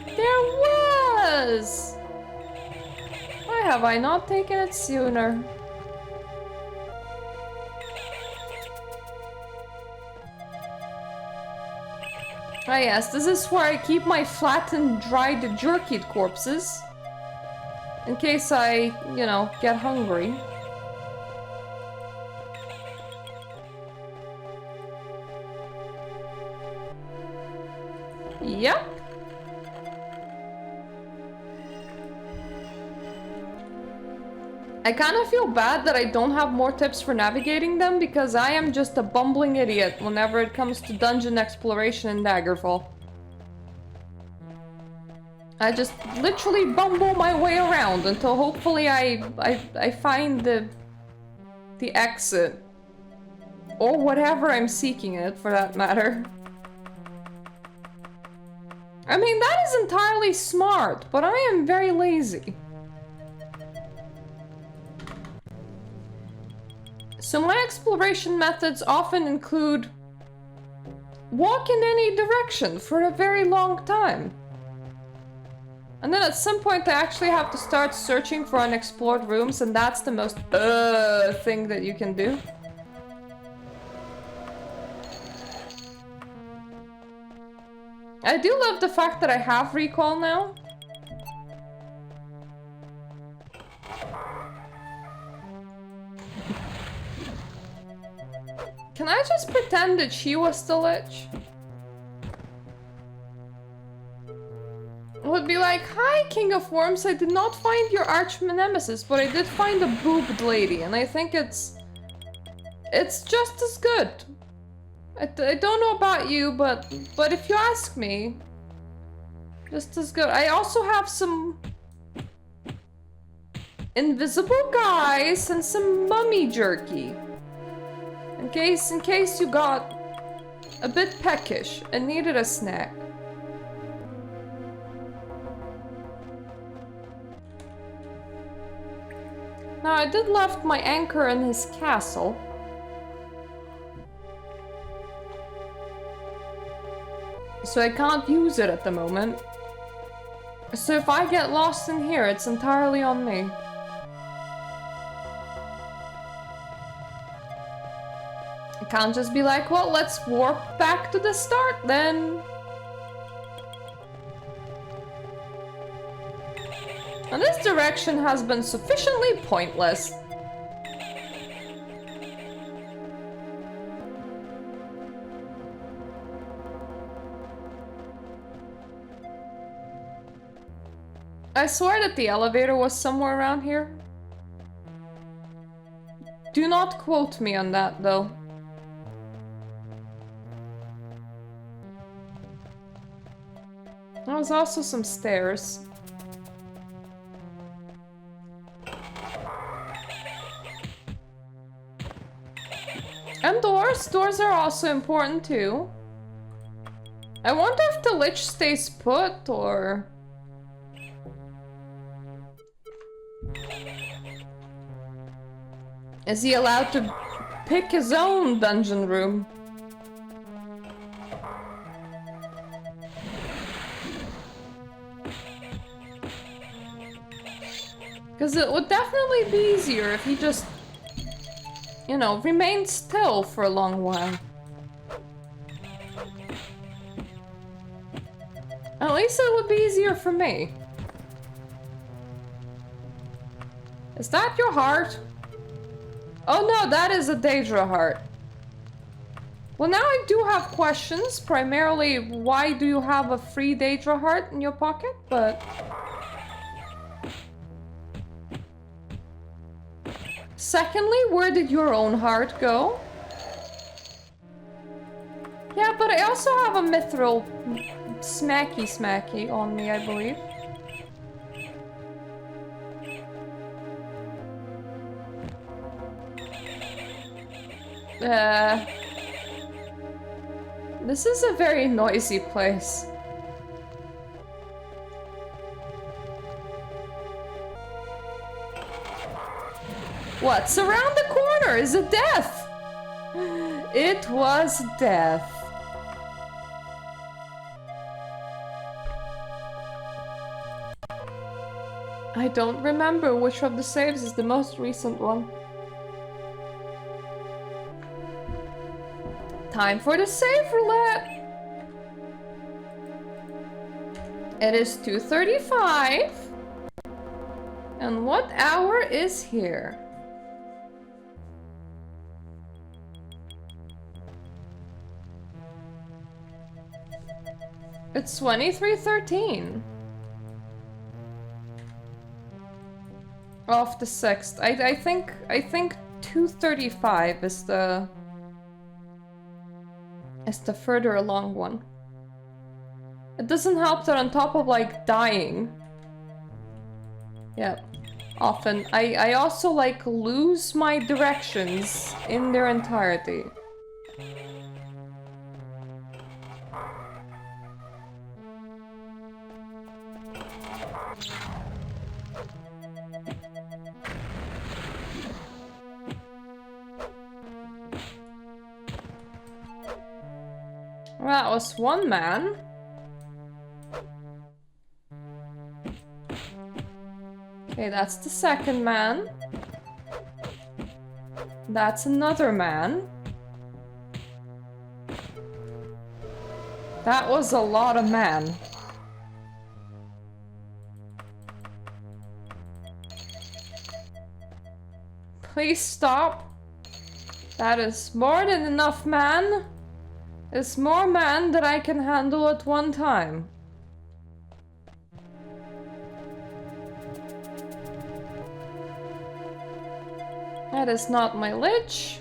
There was! Why have I not taken it sooner? Ah yes, this is where I keep my flattened, dried, jerkied corpses. In case I, you know, get hungry. Yep. I kind of feel bad that I don't have more tips for navigating them because I am just a bumbling idiot whenever it comes to dungeon exploration in Daggerfall. I just literally bumble my way around until hopefully I find the exit. Or whatever I'm seeking it, for that matter. I mean, that is entirely smart, but I am very lazy. So my exploration methods often include walk in any direction for a very long time. And then at some point I actually have to start searching for unexplored rooms, and that's the most thing that you can do. I do love the fact that I have recall now. Can I just pretend that she was the Lich? It would be like, hi, King of Worms, I did not find your arch nemesis, but I did find a boobed lady, and I think it's just as good. I don't know about you, but if you ask me, just as good. I also have some invisible guys and some mummy jerky. In case you got a bit peckish and needed a snack. Now, I did left my anchor in his castle. So I can't use it at the moment. So if I get lost in here, it's entirely on me. I can't just be like, well, let's warp back to the start then. And this direction has been sufficiently pointless. I swear that the elevator was somewhere around here. Do not quote me on that, though. There was also some stairs. And doors. Doors are also important, too. I wonder if the Lich stays put, or... is he allowed to pick his own dungeon room? Because it would definitely be easier if he just, you know, remained still for a long while. At least it would be easier for me. Is that your heart? Oh no, that is a Daedra heart. Well, now I do have questions. Primarily, why do you have a free Daedra heart in your pocket? But... secondly, where did your own heart go? Yeah, but I also have a mithril smacky on me, I believe. This is a very noisy place. What's around the corner? Is it death? It was death. I don't remember which of the saves is the most recent one. Time for the save roulette. It is 2:35. And what hour is here? It's 23:13. Off the 6th. I think 2:35 is the further along one. It doesn't help that on top of like dying. Yeah, often. I also like lose my directions in their entirety. That was one man. Okay, that's the second man. That's another man. That was a lot of man. Please stop. That is more than enough man. It's more man that I can handle at one time. That is not my Lich.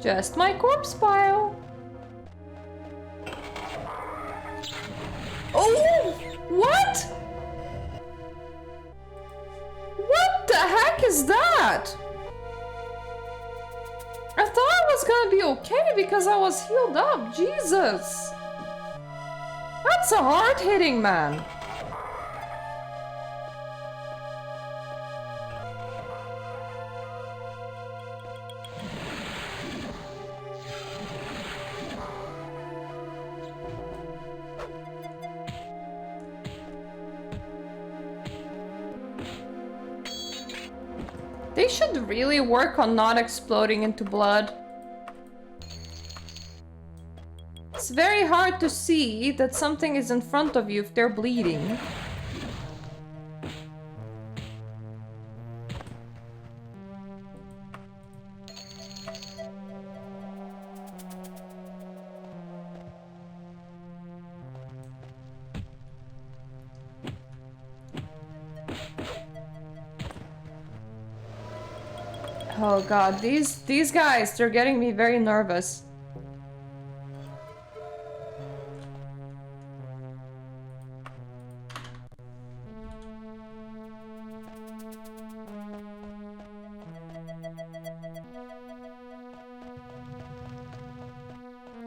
Just my corpse pile. Oh! What? What the heck is that? I thought I was gonna be okay because I was healed up. Jesus. That's a hard-hitting man. They should really work on not exploding into blood. It's very hard to see that something is in front of you if they're bleeding. Oh god, these guys, they're getting me very nervous.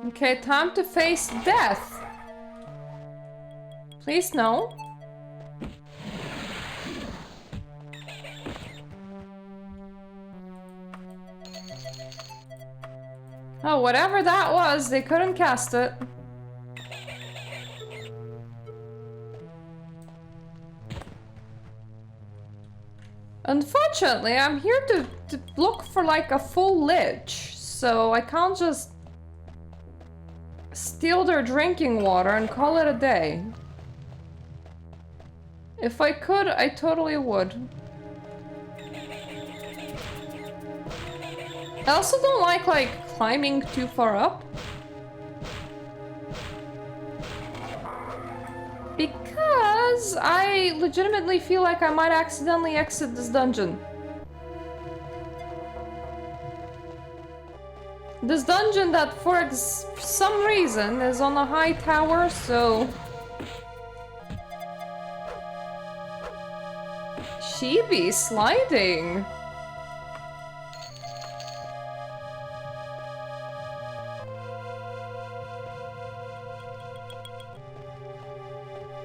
Okay, time to face death. Please no. Oh, whatever that was, they couldn't cast it. Unfortunately, I'm here to look for like a full Lich, so I can't just steal their drinking water and call it a day. If I could, I totally would. I also don't like climbing too far up. Because I legitimately feel like I might accidentally exit this dungeon. This dungeon that for some reason is on a high tower, so... She be sliding.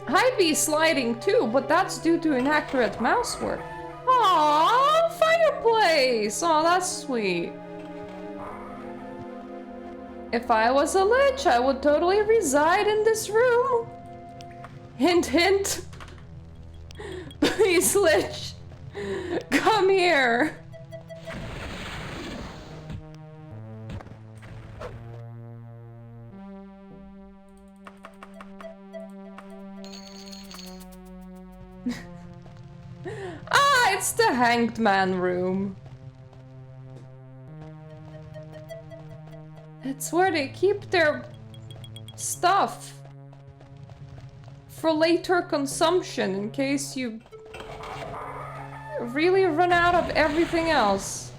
I'd be sliding too, but that's due to inaccurate mouse work. Aww, fireplace! Aw, that's sweet. If I was a lich, I would totally reside in this room. Hint, hint. Please, lich, come here. Ah, it's the hanged man room. It's where they keep their stuff for later consumption in case you really run out of everything else.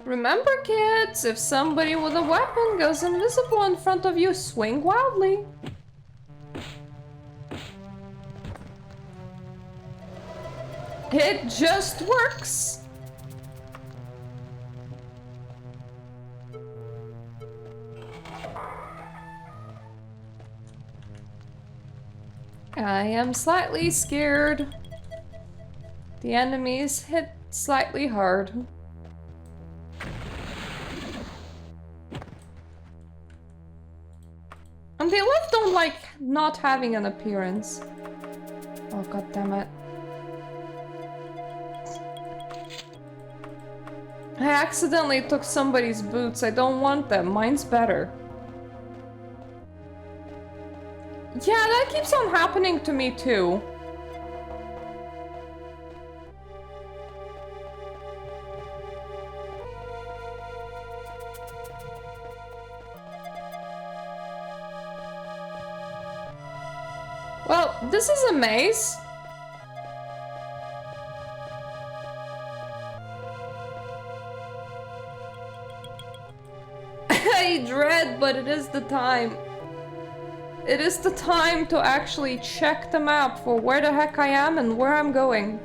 Remember, kids, if somebody with a weapon goes invisible in front of you, swing wildly. It just works. I am slightly scared. The enemies hit slightly hard. And they don't like not having an appearance. Oh, god damn it. I accidentally took somebody's boots. I don't want them. Mine's better. Yeah, that keeps on happening to me too. Well, this is a maze. I dread, but it is the time. It is the time to actually check the map for where the heck I am and where I'm going.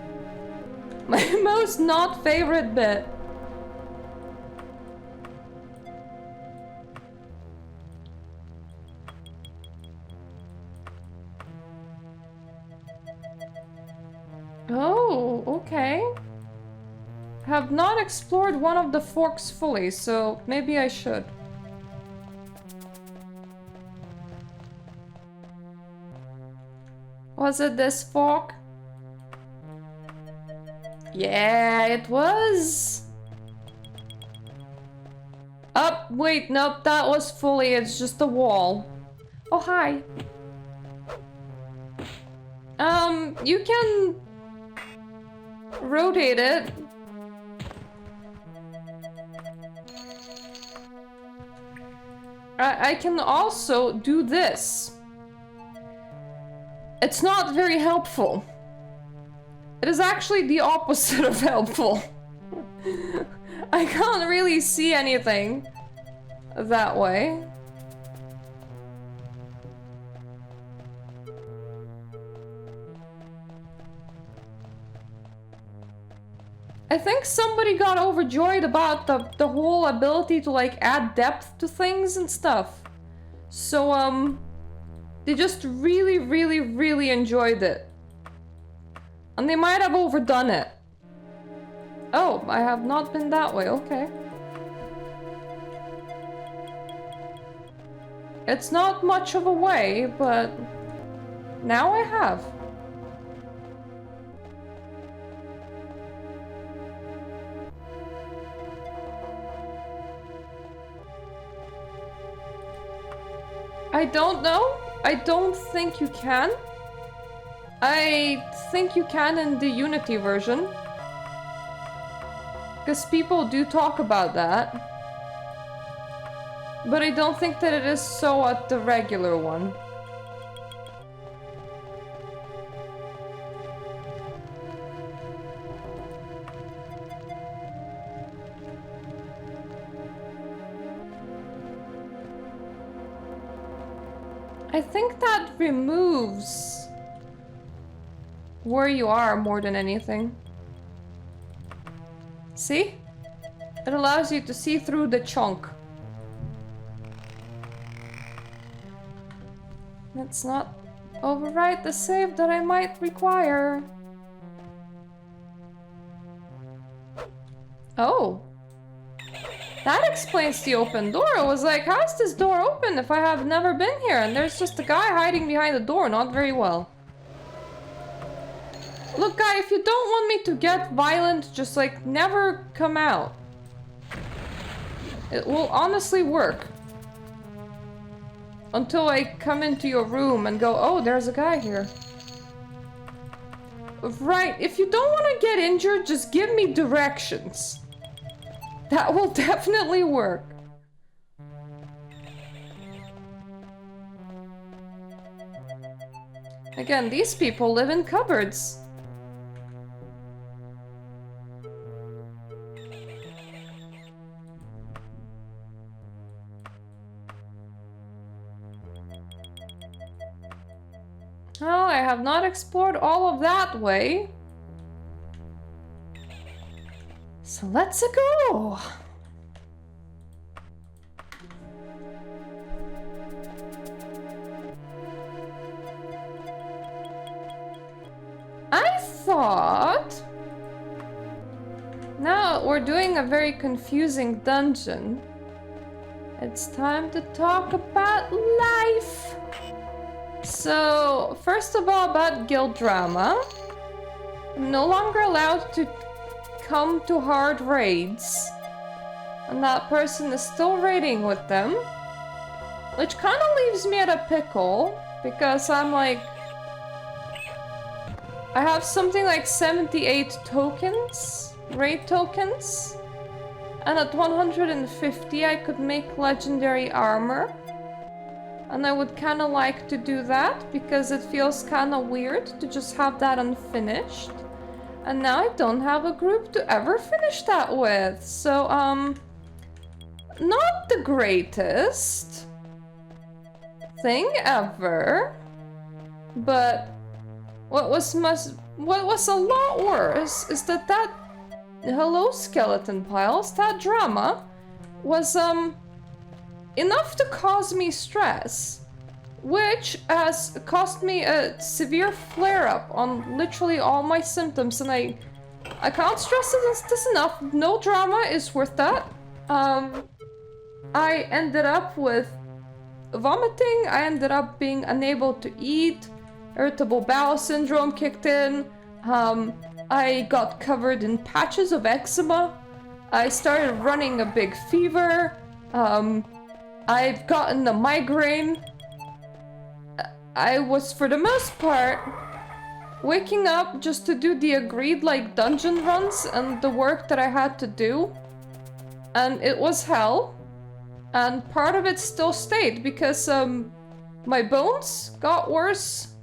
My most not favorite bit. Oh, okay. Have not explored one of the forks fully, so maybe I should. Was it this fork? Yeah, it was. Oh, wait, nope, that was fully, it's just a wall. Oh, hi. You can rotate it. I can also do this. It's not very helpful. It is actually the opposite of helpful. I can't really see anything that way. I think somebody got overjoyed about the whole ability to like add depth to things and stuff. So they just really enjoyed it. And they might have overdone it. Oh, I have not been that way, okay. It's not much of a way, but now I have. I don't know. I don't think you can. I think you can in the Unity version. Because people do talk about that. But I don't think that it is so at the regular one. I think that removes where you are more than anything. See? It allows you to see through the chunk. Let's not overwrite the save that I might require. Oh. That explains the open door. I was like, how is this door open if I have never been here? And there's just a guy hiding behind the door. Not very well. Look, guy, if you don't want me to get violent, just like never come out. It will honestly work. Until I come into your room and go, oh, there's a guy here. Right, if you don't want to get injured, just give me directions. That will definitely work. Again, these people live in cupboards. Oh, I have not explored all of that way. So let's go. I thought... Now we're doing a very confusing dungeon. It's time to talk about life. So, first of all, about guild drama. I'm no longer allowed to come to hard raids. And that person is still raiding with them. Which kind of leaves me at a pickle. Because I'm like... I have something like 78 tokens. Raid tokens. And at 150 I could make legendary armor. And I would kind of like to do that, because it feels kind of weird to just have that unfinished. And now I don't have a group to ever finish that with. So, not the greatest thing ever. But what was a lot worse is that hello skeleton piles, that drama was, enough to cause me stress, which has cost me a severe flare-up on literally all my symptoms, and I can't stress this enough. No drama is worth that. I ended up with vomiting, I ended up being unable to eat, irritable bowel syndrome kicked in, I got covered in patches of eczema, I started running a big fever, I've gotten a migraine. I was, for the most part, waking up just to do the agreed, like, dungeon runs and the work that I had to do. And it was hell. And part of it still stayed because, my bones got worse.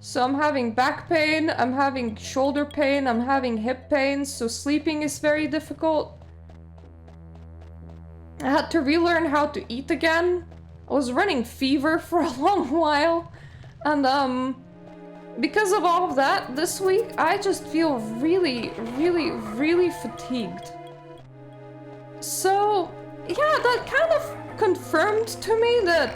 So I'm having back pain, I'm having shoulder pain, I'm having hip pain, so sleeping is very difficult. I had to relearn how to eat again. I was running fever for a long while. And because of all of that, this week I just feel really, really, really fatigued. So, yeah, that kind of confirmed to me that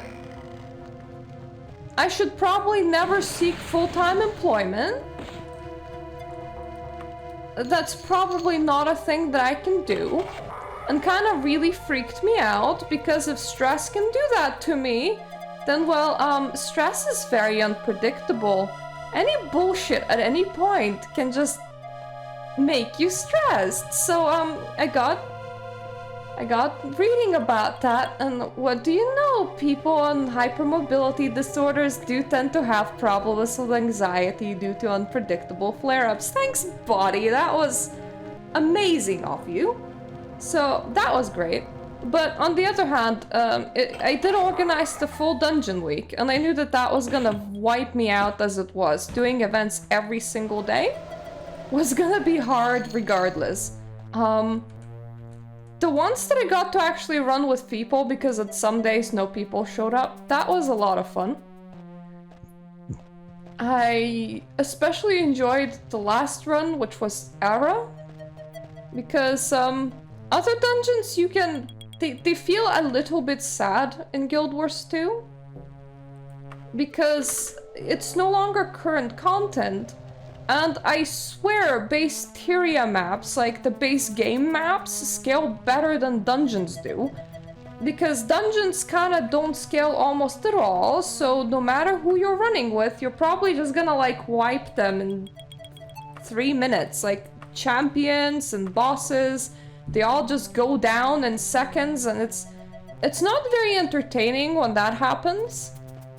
I should probably never seek full-time employment. That's probably not a thing that I can do. And kind of really freaked me out, because if stress can do that to me, then, well, stress is very unpredictable. Any bullshit at any point can just make you stressed. So, I got reading about that, and what do you know? People on hypermobility disorders do tend to have problems with anxiety due to unpredictable flare-ups. Thanks, body, that was amazing of you. So that was great. But on the other hand, I did organize the full dungeon week, and I knew that that was gonna wipe me out as it was. Doing events every single day was gonna be hard regardless. The ones that I got to actually run with people, because at some days no people showed up, that was a lot of fun. I especially enjoyed the last run, which was Ara. Because other dungeons you can... They feel a little bit sad in Guild Wars 2. Because it's no longer current content. And I swear base Tyria maps, like the base game maps, scale better than dungeons do. Because dungeons kinda don't scale almost at all, so no matter who you're running with, you're probably just gonna like wipe them in 3 minutes. Like champions and bosses, they all just go down in seconds, and it's not very entertaining when that happens.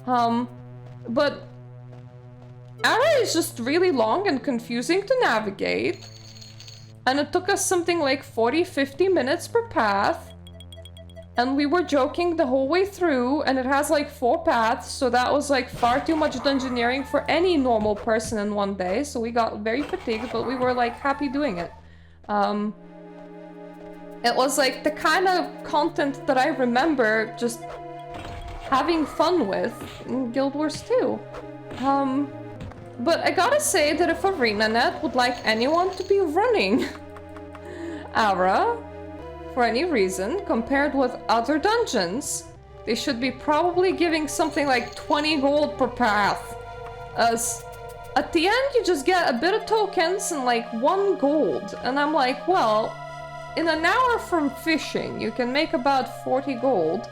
But Ara is just really long and confusing to navigate. And it took us something like 40-50 minutes per path. And we were joking the whole way through, and it has like 4 paths, so that was like far too much dungeoneering for any normal person in one day, so we got very fatigued, but we were like happy doing it. It was like the kind of content that I remember just having fun with in Guild Wars 2. But I gotta say that if ArenaNet would like anyone to be running Ara for any reason, compared with other dungeons, they should be probably giving something like 20 gold per path. As at the end you just get a bit of tokens and like 1 gold. And I'm like, well, in an hour from fishing you can make about 40 gold.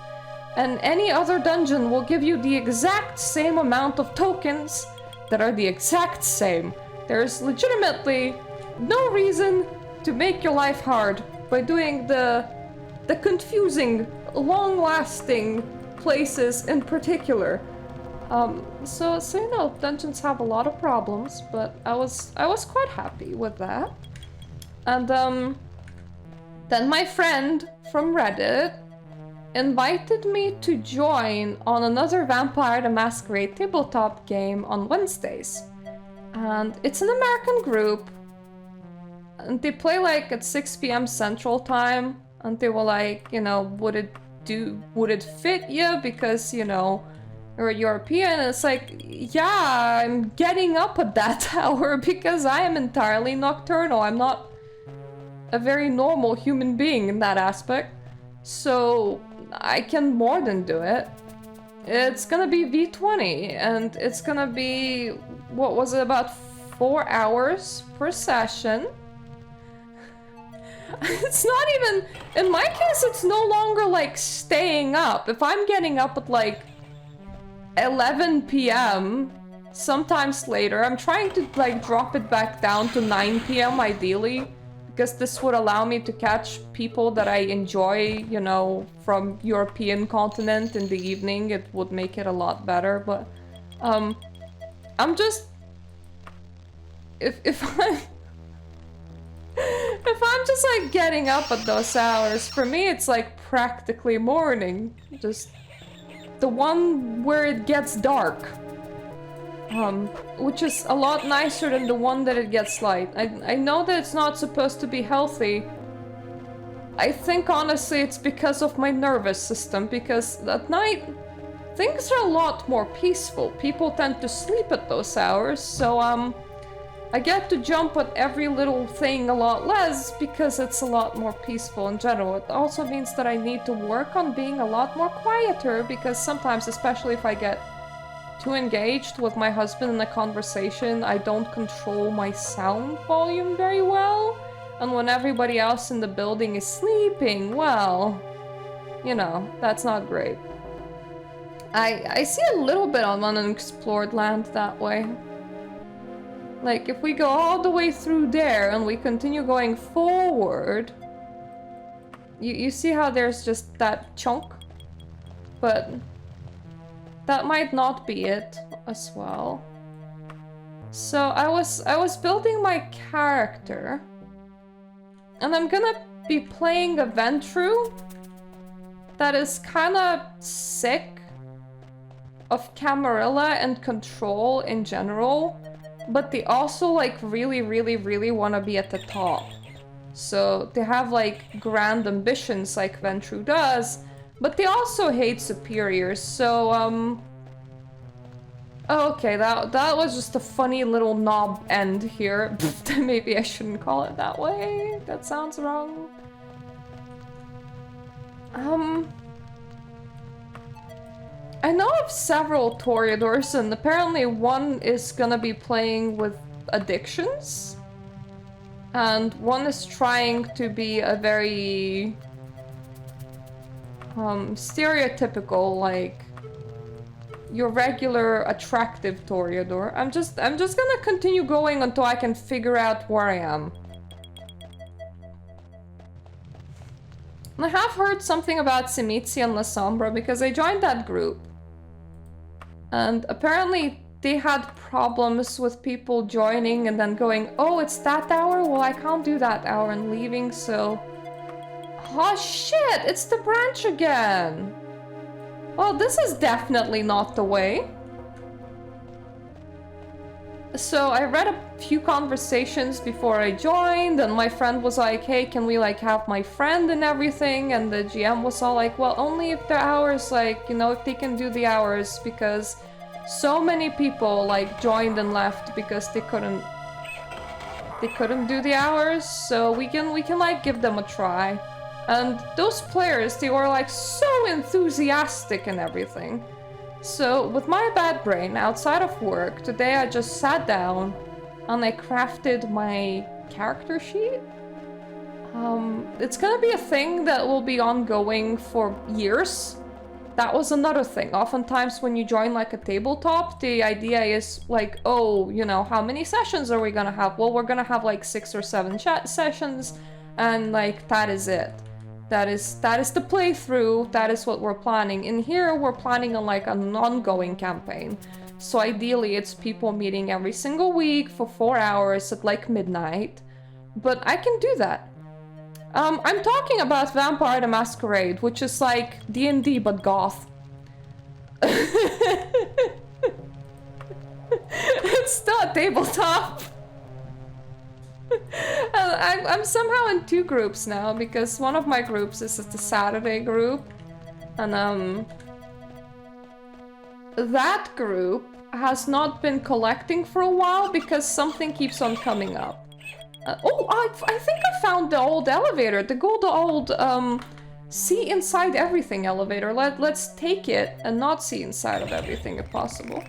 And any other dungeon will give you the exact same amount of tokens that are the exact same. There's legitimately no reason to make your life hard by doing the confusing, long-lasting places in particular. So you know, dungeons have a lot of problems, but I was quite happy with that. And then my friend from Reddit invited me to join on another Vampire the Masquerade tabletop game on Wednesdays. And it's an American group. And they play like at 6 p.m. Central Time, and they were like, you know, would it fit you because, you know, you're European? And it's like, yeah, I'm getting up at that hour because I am entirely nocturnal. I'm not a very normal human being in that aspect, so I can more than do it. It's gonna be V20, and it's gonna be, what was it, about 4 hours per session. It's not even, in my case, it's no longer like staying up. If I'm getting up at like 11 p.m, sometimes later, I'm trying to like drop it back down to 9 p.m. ideally, because this would allow me to catch people that I enjoy, you know, from European continent in the evening. It would make it a lot better, but I'm just, if I'm just like getting up at those hours, for me it's like practically morning. Just the one where it gets dark. Which is a lot nicer than the one that it gets light. I know that it's not supposed to be healthy. I think honestly it's because of my nervous system, because at night things are a lot more peaceful. People tend to sleep at those hours, so I get to jump at every little thing a lot less because it's a lot more peaceful in general. It also means that I need to work on being a lot more quieter, because sometimes, especially if I get too engaged with my husband in a conversation, I don't control my sound volume very well. And when everybody else in the building is sleeping, well, you know, that's not great. I see a little bit of unexplored land that way. Like, if we go all the way through there and we continue going forward, you see how there's just that chunk? But that might not be it as well. So I was building my character, and I'm gonna be playing a Ventru that is kinda sick of Camarilla and control in general, but they also like really want to be at the top. So they have like grand ambitions like Ventru does, but they also hate superiors. So Oh, okay, that was just a funny little knob end here. Maybe I shouldn't call it that way. That sounds wrong. I know of several Toreadors, and apparently one is gonna be playing with addictions. And one is trying to be a very stereotypical, like, your regular attractive Toreador. I'm just gonna continue going until I can figure out where I am. And I have heard something about Simitsi and La Sombra because I joined that group. And apparently they had problems with people joining and then going, oh, it's that hour? Well, I can't do that hour, and leaving, so... Oh shit, it's the branch again! Well, this is definitely not the way. So I read a few conversations before I joined, and my friend was like, hey, can we like have my friend and everything? And the GM was all like, well, only if the hours, like, you know, if they can do the hours, because so many people like joined and left because they couldn't do the hours, so we can like give them a try. And those players, they were like so enthusiastic and everything. So with my bad brain outside of work, today I just sat down and I crafted my character sheet. It's gonna be a thing that will be ongoing for years. That was another thing. Oftentimes when you join like a tabletop, the idea is like, oh, you know, how many sessions are we gonna have? Well, we're gonna have like 6 or 7 chat sessions, and like that is it. That is the playthrough, that is what we're planning. In here, we're planning on like an ongoing campaign. So ideally, it's people meeting every single week for 4 hours at like midnight. But I can do that. I'm talking about Vampire the Masquerade, which is like D&D but goth. It's still a tabletop. I'm somehow in 2 groups now, because one of my groups is the Saturday group, and that group has not been collecting for a while because something keeps on coming up. Oh, I think I found the old elevator, the old see inside everything elevator. Let's take it and not see inside of everything if possible.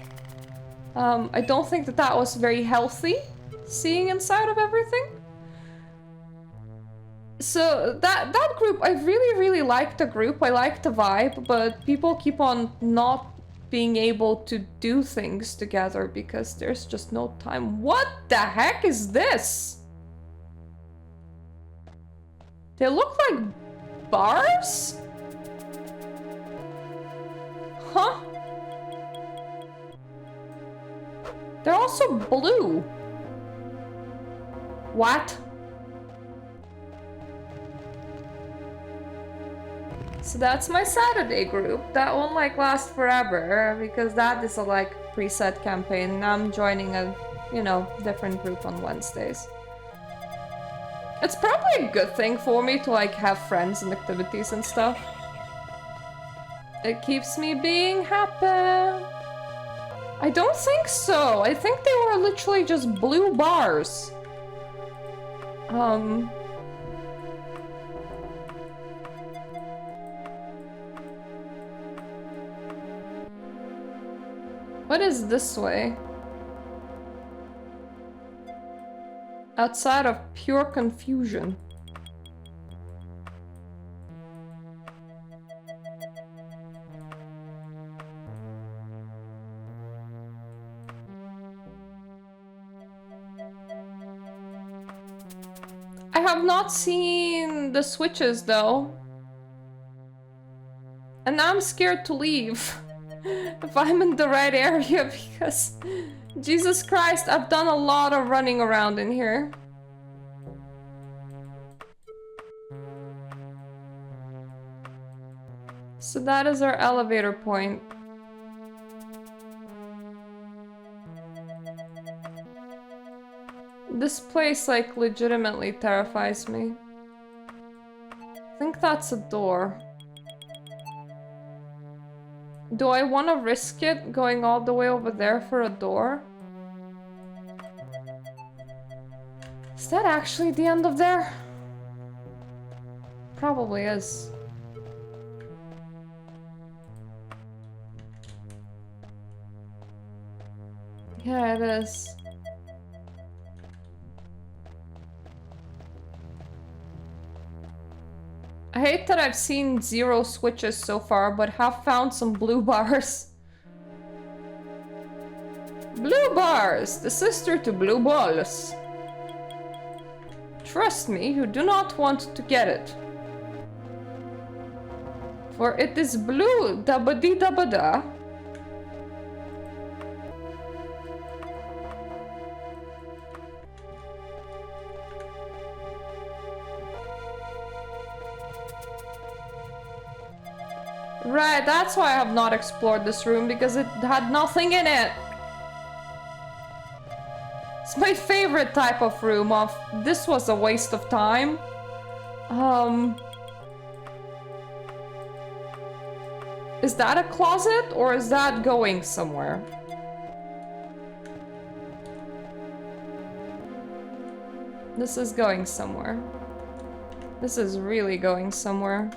I don't think that was very healthy, seeing inside of everything. So that group, I really liked the group. I liked the vibe, but people keep on not being able to do things together because there's just no time. What the heck is this? They look like bars? Huh? They're also blue. What? So that's my Saturday group. That won't like last forever because that is a like preset campaign. I'm joining a, you know, different group on Wednesdays. It's probably a good thing for me to like have friends and activities and stuff. It keeps me being happy. I don't think so. I think they were literally just blue bars. What is this way? Outside of pure confusion. I have not seen the switches though. And now I'm scared to leave. If I'm in the right area, because Jesus Christ, I've done a lot of running around in here. So that is our elevator point. This place, like, legitimately terrifies me. I think that's a door. Do I want to risk it going all the way over there for a door? Is that actually the end of there? Probably is. Yeah, it is. I hate that I've seen 0 switches so far, but have found some blue bars. Blue bars! The sister to blue balls. Trust me, you do not want to get it. For it is blue dabba-dee-dabba-da. Right, that's why I have not explored this room, because it had nothing in it. It's my favorite type of room of this was a waste of time. Is that a closet or is that going somewhere? This is going somewhere. This is really going somewhere.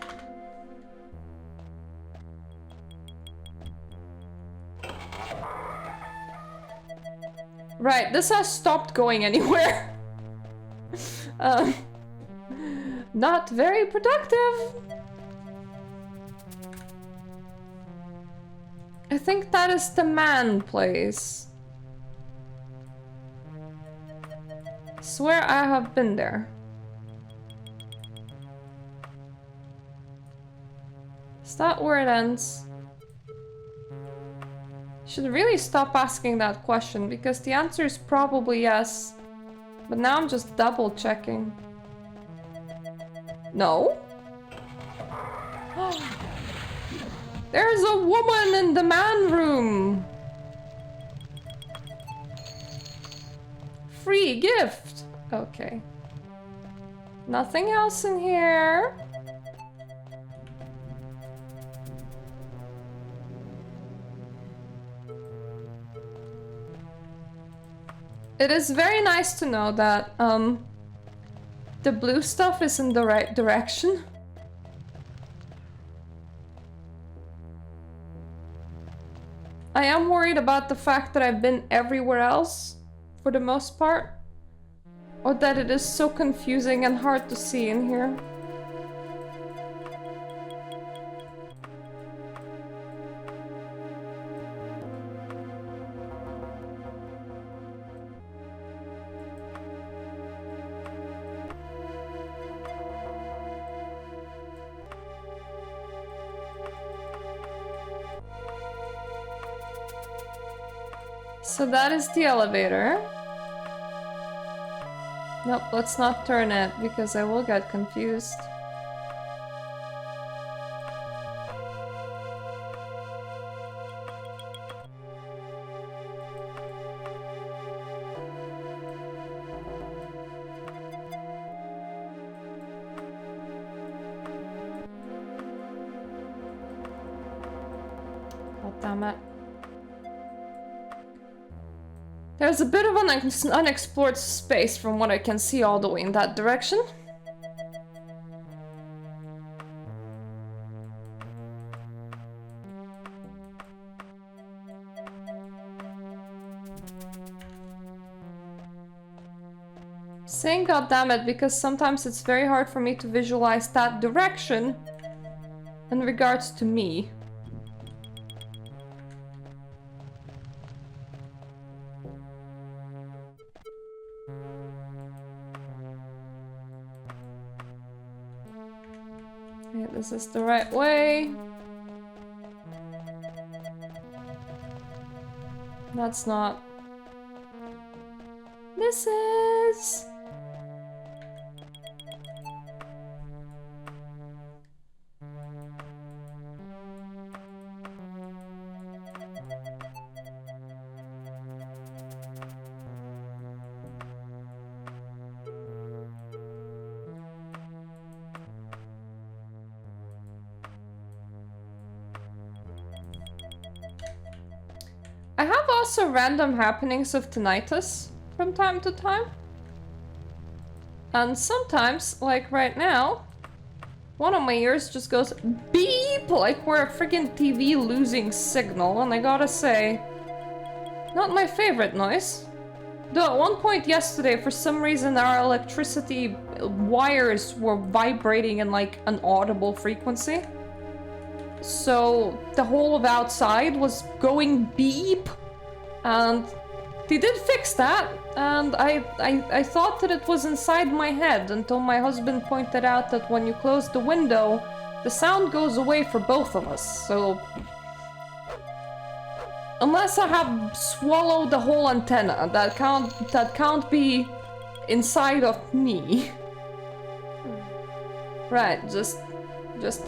Right, this has stopped going anywhere. Not very productive. I think that is the man place. Swear I have been there. Is that where it ends? Should really stop asking that question because the answer is probably yes. But now I'm just double checking. No? There's a woman in the man room! Free gift! Okay. Nothing else in here. It is very nice to know that the blue stuff is in the right direction. I am worried about the fact that I've been everywhere else for the most part, or that it is so confusing and hard to see in here. So that is the elevator. Nope, let's not turn it because I will get confused. God damn it. There's a bit of an unexplored space from what I can see all the way in that direction. Saying goddammit because sometimes it's very hard for me to visualize that direction in regards to me. This is the right way. That's not. This is. I have also random happenings of tinnitus from time to time. And sometimes, like right now, one of my ears just goes beep, like we're a freaking TV losing signal, and I gotta say, not my favorite noise. Though at one point yesterday, for some reason, our electricity wires were vibrating in like an audible frequency. So the whole of outside was going beep, and they did fix that, and I thought that it was inside my head until my husband pointed out that when you close the window, the sound goes away for both of us, so... Unless I have swallowed the whole antenna, that can't be inside of me. Right, just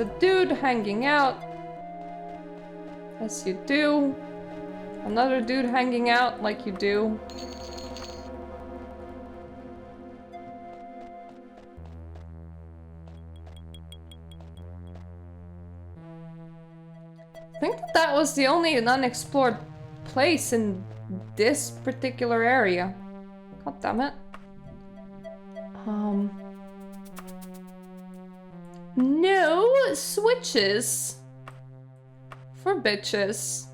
a dude hanging out. As you do. Another dude hanging out like you do. I think that was the only unexplored place in this particular area. God damn it. No switches for bitches.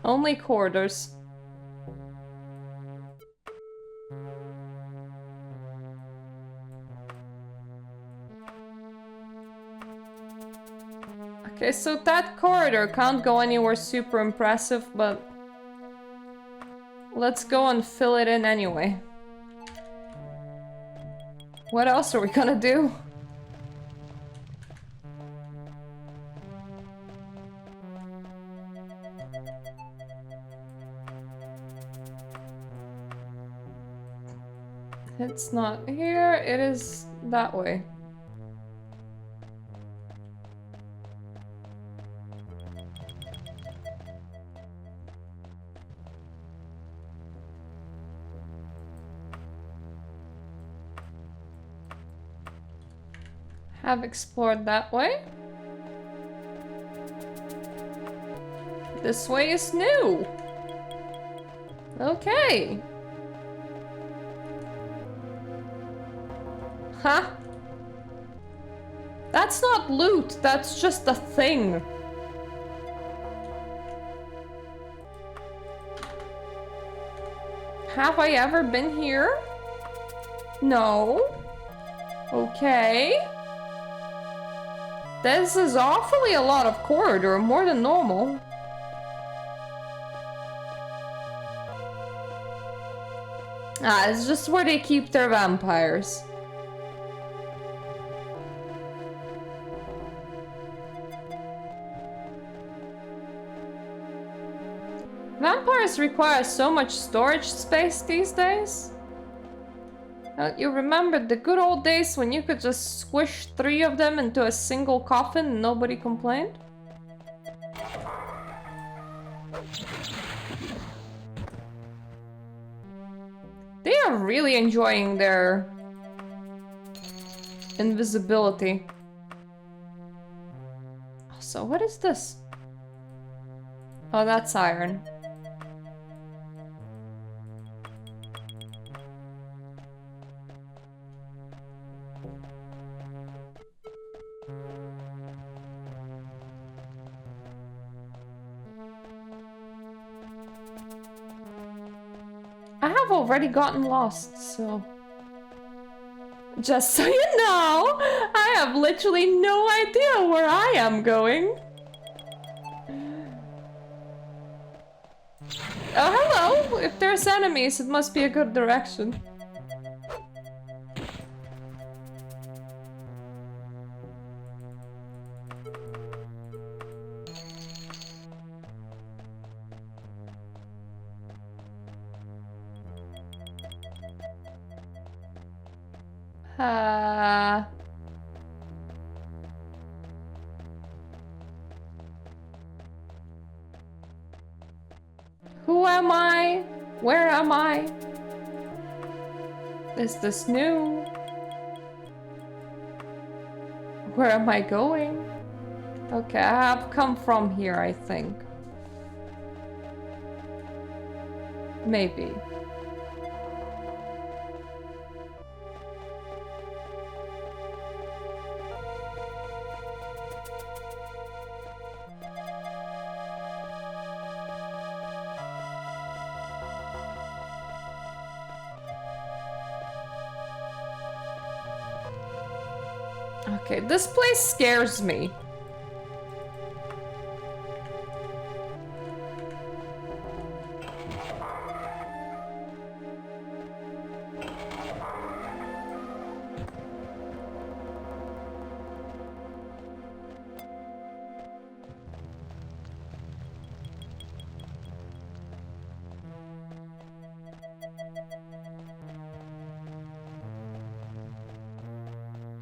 Only corridors. Okay, so that corridor can't go anywhere super impressive, but let's go and fill it in anyway. What else are we gonna do? It's not here, it is that way. Have explored that way. This way is new. Okay. Huh? That's not loot, that's just a thing. Have I ever been here? No. Okay. This is awfully a lot of corridor, more than normal. Ah, it's just where they keep their vampires. Vampires require so much storage space these days. Don't you remember the good old days when you could just squish 3 of them into a single coffin and nobody complained? They are really enjoying their invisibility. So what is this? Oh, that's iron. I have already gotten lost, so... Just so you know, I have literally no idea where I am going. Oh, hello! If there's enemies, it must be a good direction. Who am I? Where am I? Is this new? Where am I going? Okay, I have come from here, I think. Maybe. Okay, this place scares me.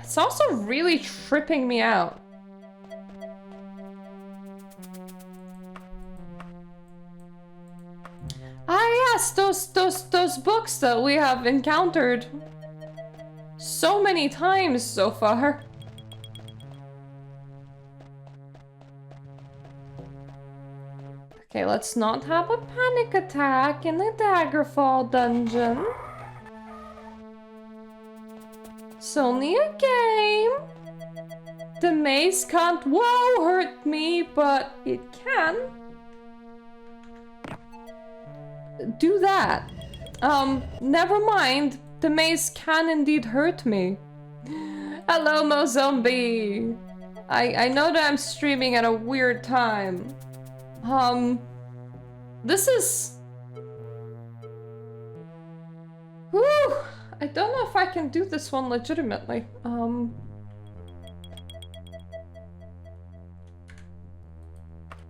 It's also really tripping me out. Ah yes, those books that we have encountered so many times so far. Okay, let's not have a panic attack in the Daggerfall dungeon. It's only a game. The mace can't, whoa, hurt me, but it can do that. Never mind. The mace can indeed hurt me. Hello, Mo Zombie. I know that I'm streaming at a weird time. This is... Whew. I don't know if I can do this one legitimately.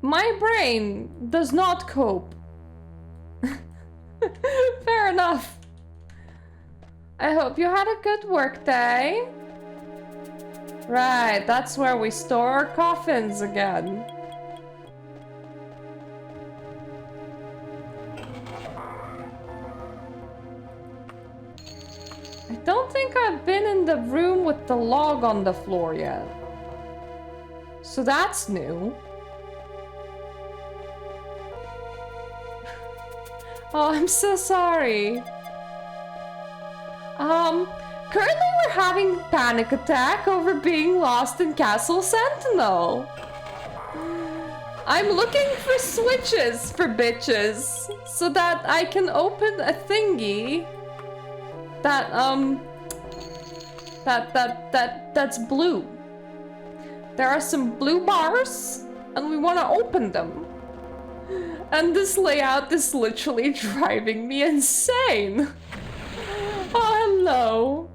My brain does not cope. Fair enough. I hope you had a good work day. Right, that's where we store our coffins again. I don't think I've been in the room with the log on the floor yet. So that's new. Oh, I'm so sorry. Currently we're having panic attack over being lost in Castle Sentinel. I'm looking for switches for bitches so that I can open a thingy that's blue. There are some blue bars and we want to open them. And this layout is literally driving me insane. Oh, hello.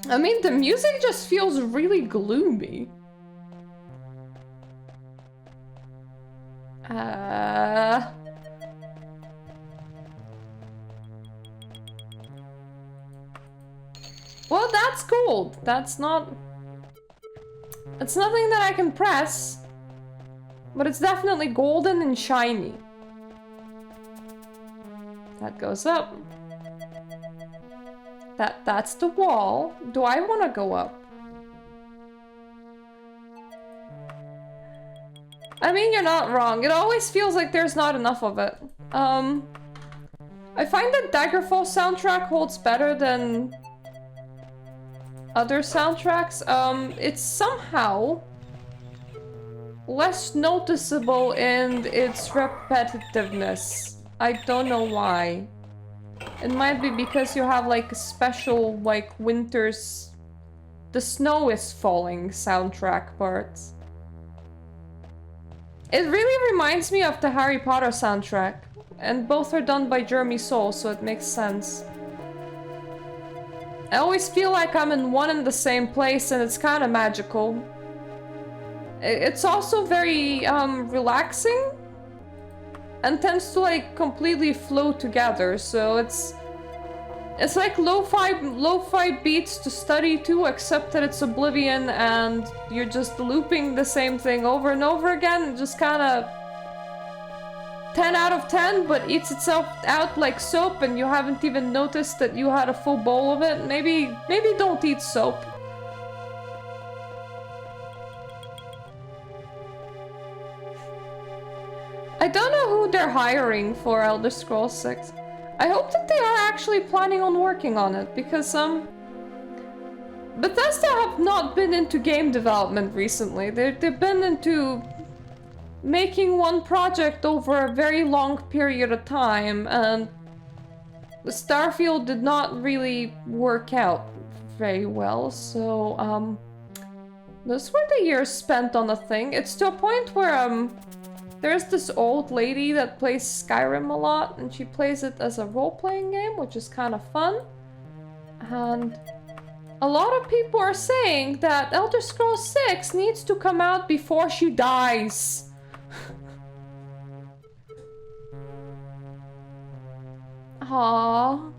I mean, the music just feels really gloomy. Well, that's gold. That's not... It's nothing that I can press. But it's definitely golden and shiny. That goes up. That's the wall. Do I want to go up? I mean, you're not wrong. It always feels like there's not enough of it. I find that Daggerfall soundtrack holds better than other soundtracks. It's somehow less noticeable in its repetitiveness. I don't know why. It might be because you have like a special, like, winter's... The snow is falling soundtrack parts. It really reminds me of the Harry Potter soundtrack. And both are done by Jeremy Soule, so it makes sense. I always feel like I'm in one and the same place and it's kind of magical. It's also very relaxing. And tends to like completely flow together, so it's like lo-fi beats to study to, except that it's Oblivion and you're just looping the same thing over and over again. It just kind of 10 out of 10, but eats itself out like soap and you haven't even noticed that you had a full bowl of it, maybe don't eat soap. I don't know who they're hiring for Elder Scrolls 6. I hope that they are actually planning on working on it, because Bethesda have not been into game development recently. They've been into making one project over a very long period of time, and Starfield did not really work out very well, so those were the years spent on a thing. It's to a point where there's this old lady that plays Skyrim a lot, and she plays it as a role-playing game, which is kind of fun. And a lot of people are saying that Elder Scrolls 6 needs to come out before she dies. Aww.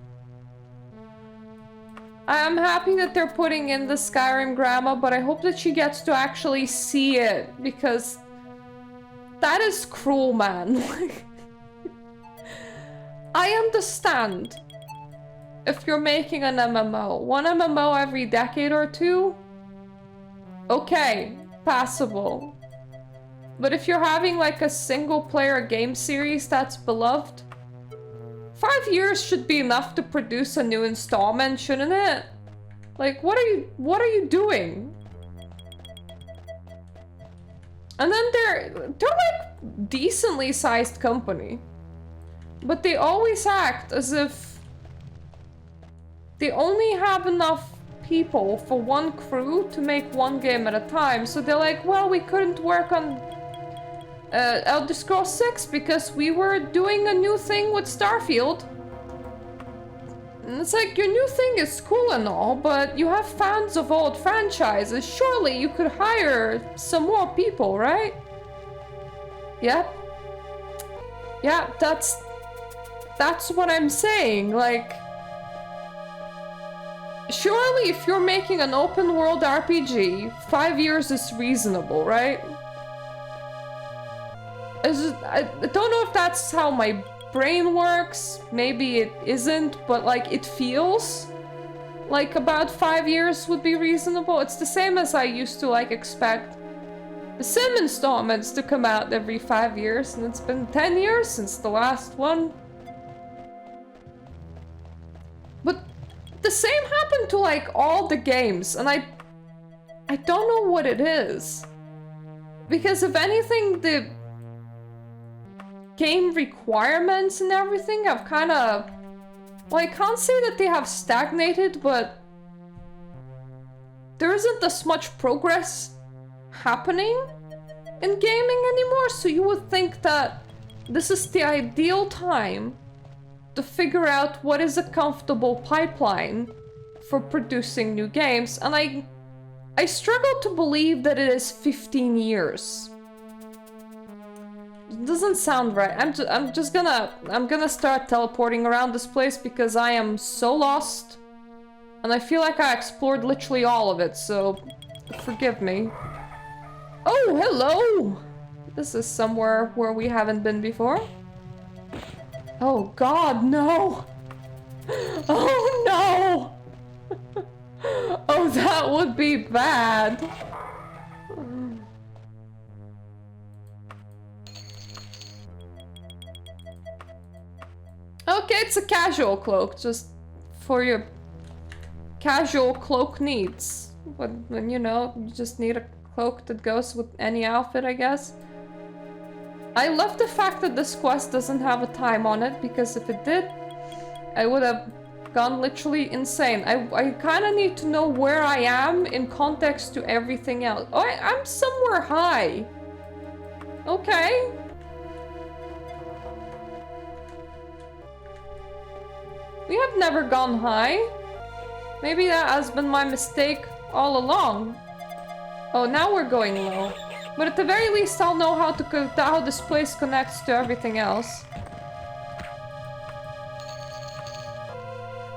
I am happy that they're putting in the Skyrim grandma, but I hope that she gets to actually see it, because that is cruel, man. I understand if you're making an MMO. One MMO every decade or two, okay, passable. But if you're having like a single player game series that's beloved, 5 years should be enough to produce a new installment, shouldn't it? Like, what are you doing? And then they're like decently sized company, but they always act as if they only have enough people for one crew to make one game at a time. So they're like, well, we couldn't work on Elder Scrolls 6 because we were doing a new thing with Starfield. And it's like, your new thing is cool and all, but you have fans of old franchises. Surely you could hire some more people, right? Yep. Yeah, that's what I'm saying. Like, surely if you're making an open world RPG, 5 years is reasonable, right? I don't know if that's how my brain works. Maybe it isn't, but like, it feels like about 5 years would be reasonable. It's the same as I used to like expect the Sim installments to come out every 5 years, and it's been 10 years since the last one. But the same happened to like all the games, and I don't know what it is. Because if anything, the game requirements and everything have kind of, well, I can't say that they have stagnated, but there isn't as much progress happening in gaming anymore. So you would think that this is the ideal time to figure out what is a comfortable pipeline for producing new games, and I struggle to believe that it is 15 years. It doesn't sound right. I'm gonna start teleporting around this place because I am so lost. And I feel like I explored literally all of it, so forgive me. Oh, hello! This is somewhere where we haven't been before. Oh god, no! Oh no! Oh, that would be bad. Okay, it's a casual cloak, just for your casual cloak needs. When you know, you just need a cloak that goes with any outfit, I guess. I love the fact that this quest doesn't have a time on it, because if it did, I would have gone literally insane. I kind of need to know where I am in context to everything else. Oh, I'm somewhere high. Okay. We have never gone high. Maybe that has been my mistake all along. Oh, now we're going low. But at the very least, I'll know how this place connects to everything else.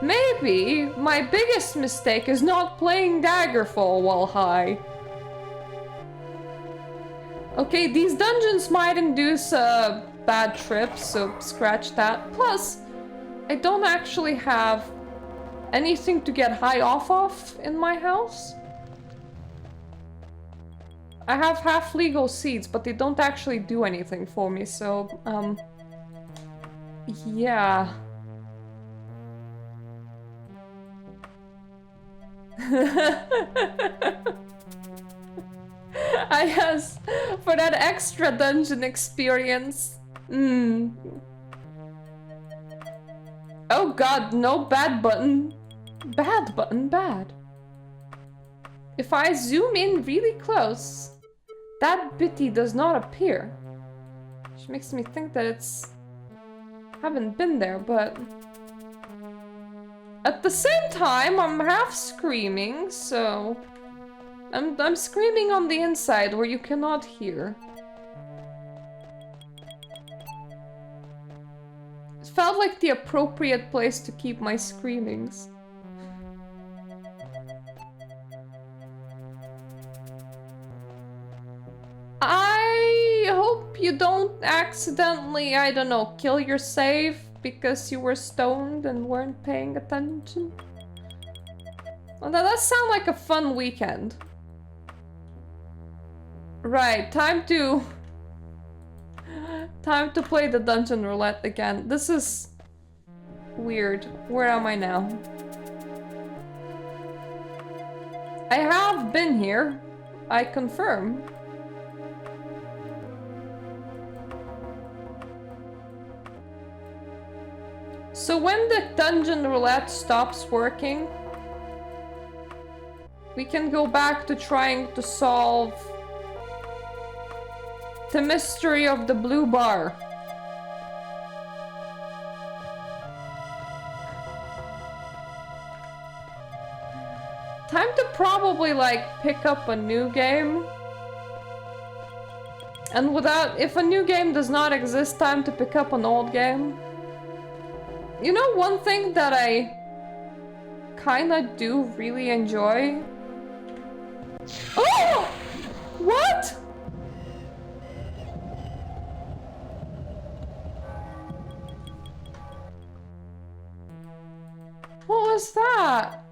Maybe my biggest mistake is not playing Daggerfall while high. Okay, these dungeons might induce a bad trip, so scratch that. Plus, I don't actually have anything to get high off of in my house. I have half legal seeds, but they don't actually do anything for me, so, yeah. I guess for that extra dungeon experience. Oh god, no bad button. Bad button, bad. If I zoom in really close, that bitty does not appear. Which makes me think that it's... haven't been there, but... At the same time, I'm half screaming, so... I'm screaming on the inside where you cannot hear. It felt like the appropriate place to keep my screamings. I hope you don't accidentally, I don't know, kill your save because you were stoned and weren't paying attention. Well, that does sound like a fun weekend. Right, time to play the dungeon roulette again. This is weird. Where am I now? I have been here. I confirm. So when the dungeon roulette stops working, we can go back to trying to solve the mystery of the blue bar. Time to probably like pick up a new game. And if a new game does not exist, time to pick up an old game. You know, one thing that I kinda do really enjoy? Oh! What? What was that?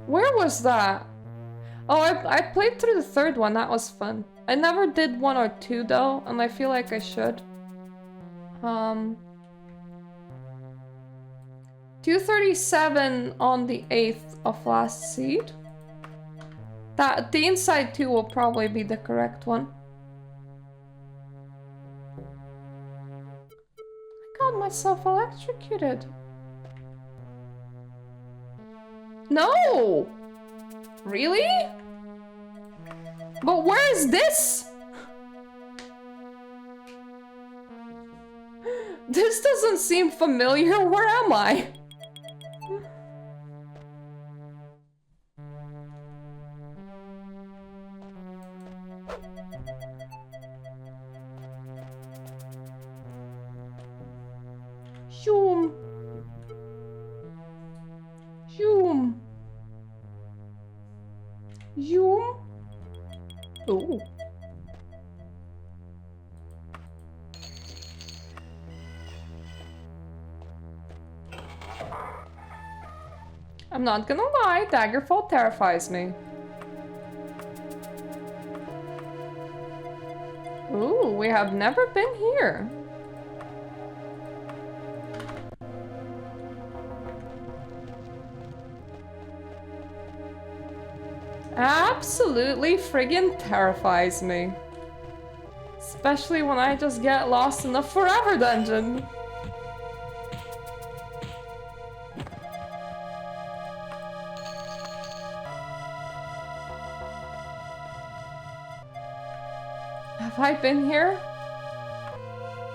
Where was that? Oh, I played through the third one. That was fun. I never did 1 or 2 though, and I feel like I should. 237 on the 8th of last seed. The inside 2 will probably be the correct one. I got myself electrocuted. No! Really? But where is this? This doesn't seem familiar. Where am I? Zoom. Zoom. Zoom. Oh. I'm not gonna lie, Daggerfall terrifies me. Ooh, we have never been here. Absolutely friggin' terrifies me. Especially when I just get lost in the forever dungeon. Have I been here?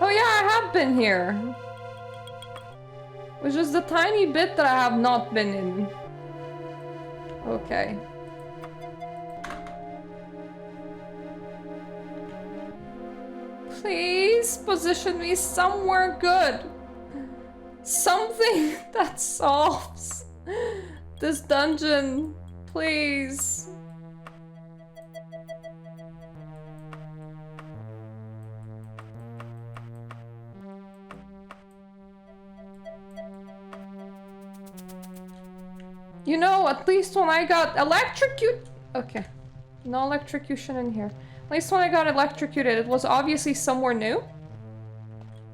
Oh yeah, I have been here. Which is the tiny bit that I have not been in. Okay. Please position me somewhere good. Something that solves this dungeon. Please. You know, at least when I got electrocuted... Okay. No electrocution in here. At least when I got electrocuted, it was obviously somewhere new.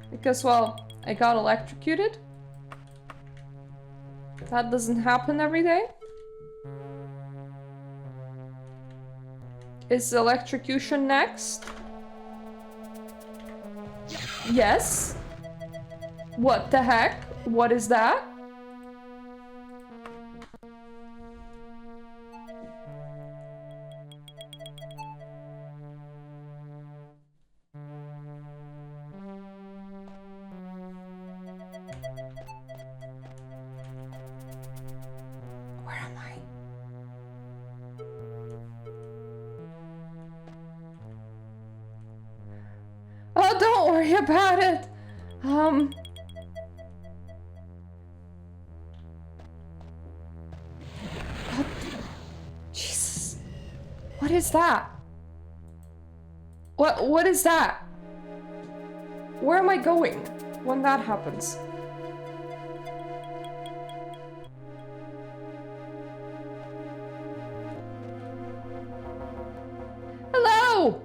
Because, well, I got electrocuted. That doesn't happen every day. Is electrocution next? Yes. What the heck? What is that? Where am I? Oh, don't worry about it. God. Jesus. What is that? What is that? Where am I going when that happens? Hello!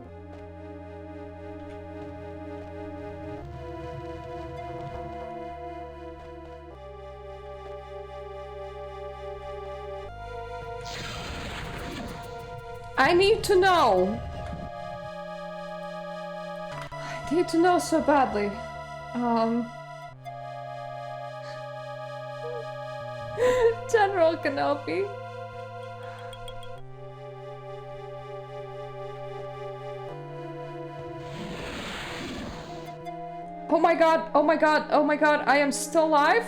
I need to know. I need to know so badly. General Kenobi. Oh my god, oh my god, oh my god, I am still alive?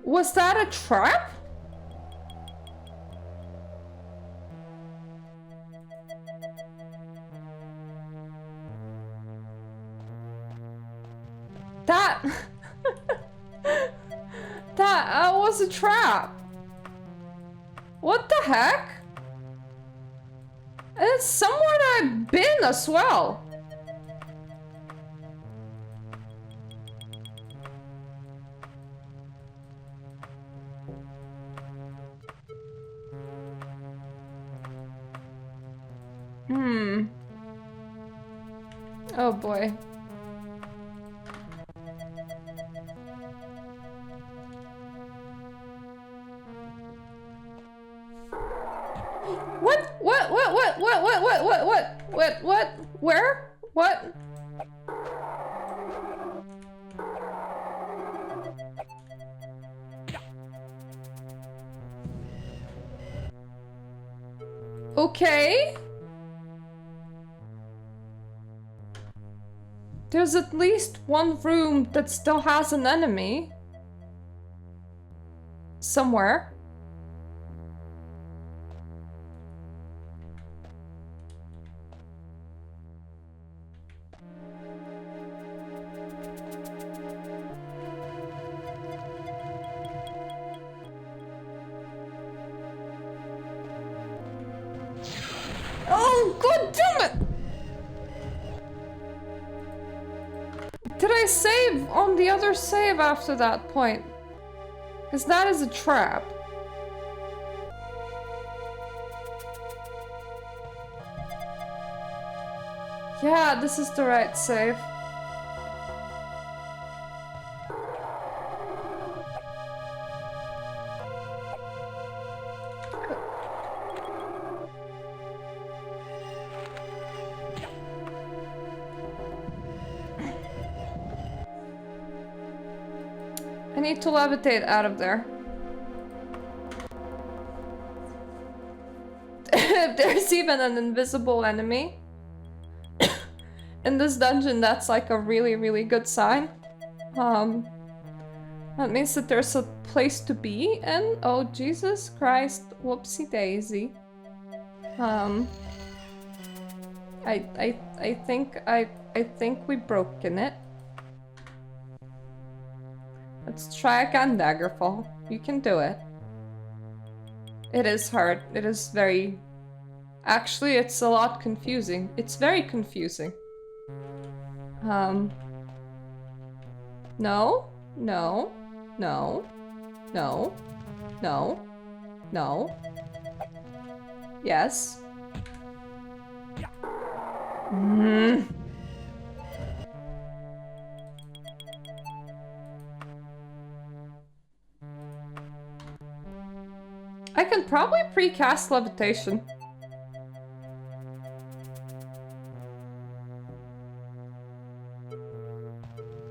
Was that a trap? That... that was a trap. What the heck? It's somewhere that I've been as well. Oh boy. What? Where? What? Okay. There's at least one room that still has an enemy. Somewhere. Oh, god damn it! Did I save on the other save after that point? Because that is a trap. Yeah, this is the right save. I need to levitate out of there. If there's even an invisible enemy in this dungeon, that's like a really good sign. That means that there's a place to be, and oh Jesus Christ, whoopsie daisy. I think we've broken it. Let's try again, Daggerfall. You can do it. It is hard. It is very... Actually, it's a lot confusing. It's very confusing. No, no, no, no, no, no. Yes. I can probably precast levitation.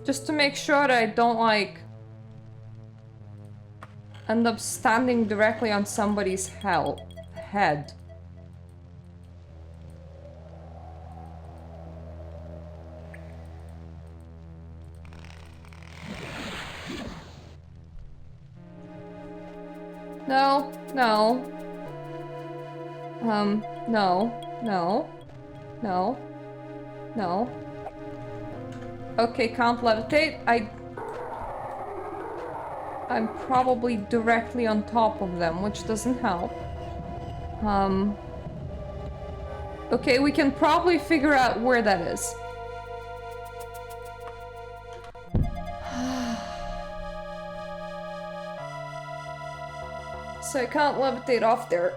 Just to make sure that I don't, like, end up standing directly on somebody's head. No, no. No, no, no, no. Okay, can't levitate. I'm probably directly on top of them, which doesn't help. Okay, we can probably figure out where that is. So I can't levitate off there.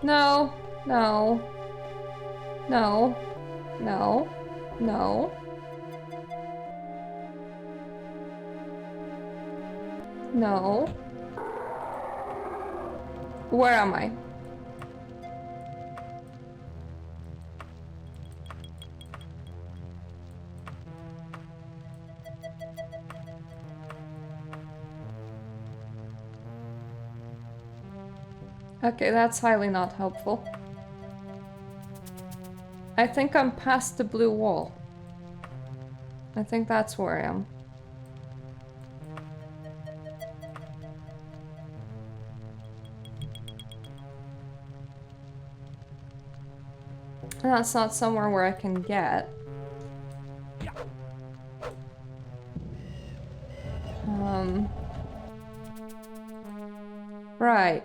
No, no, no, no, no. No. Where am I? Okay, that's highly not helpful. I think I'm past the blue wall. I think that's where I am. And that's not somewhere where I can get. Right.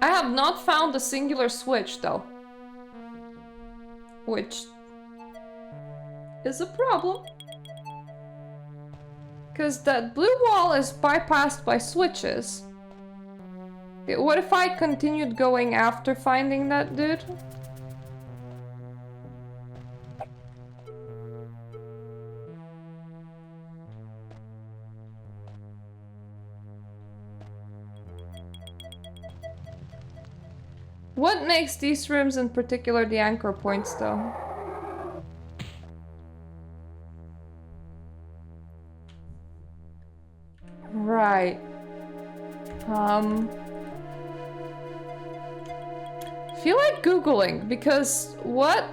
I have not found a singular switch, though. Which is a problem. Because that blue wall is bypassed by switches. What if I continued going after finding that dude? What makes these rooms in particular the anchor points, though? Right. Feel like Googling, because what?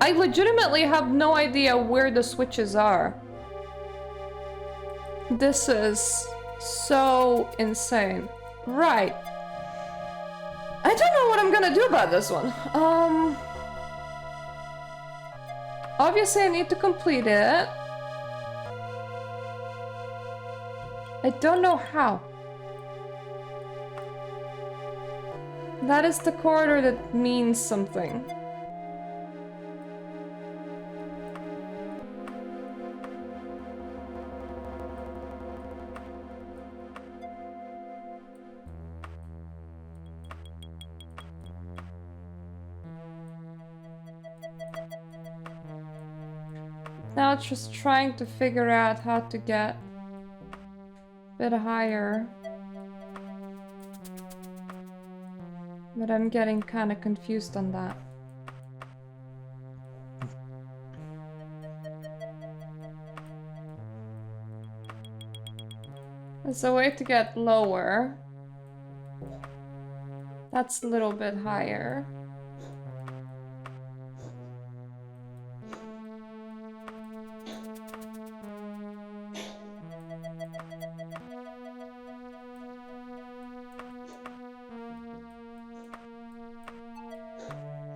I legitimately have no idea where the switches are. This is so insane. Right. I don't know what I'm gonna do about this one. Obviously I need to complete it. I don't know how. That is the corridor that means something. Now it's just trying to figure out how to get a bit higher. But I'm getting kind of confused on that. There's a way to get lower. That's a little bit higher.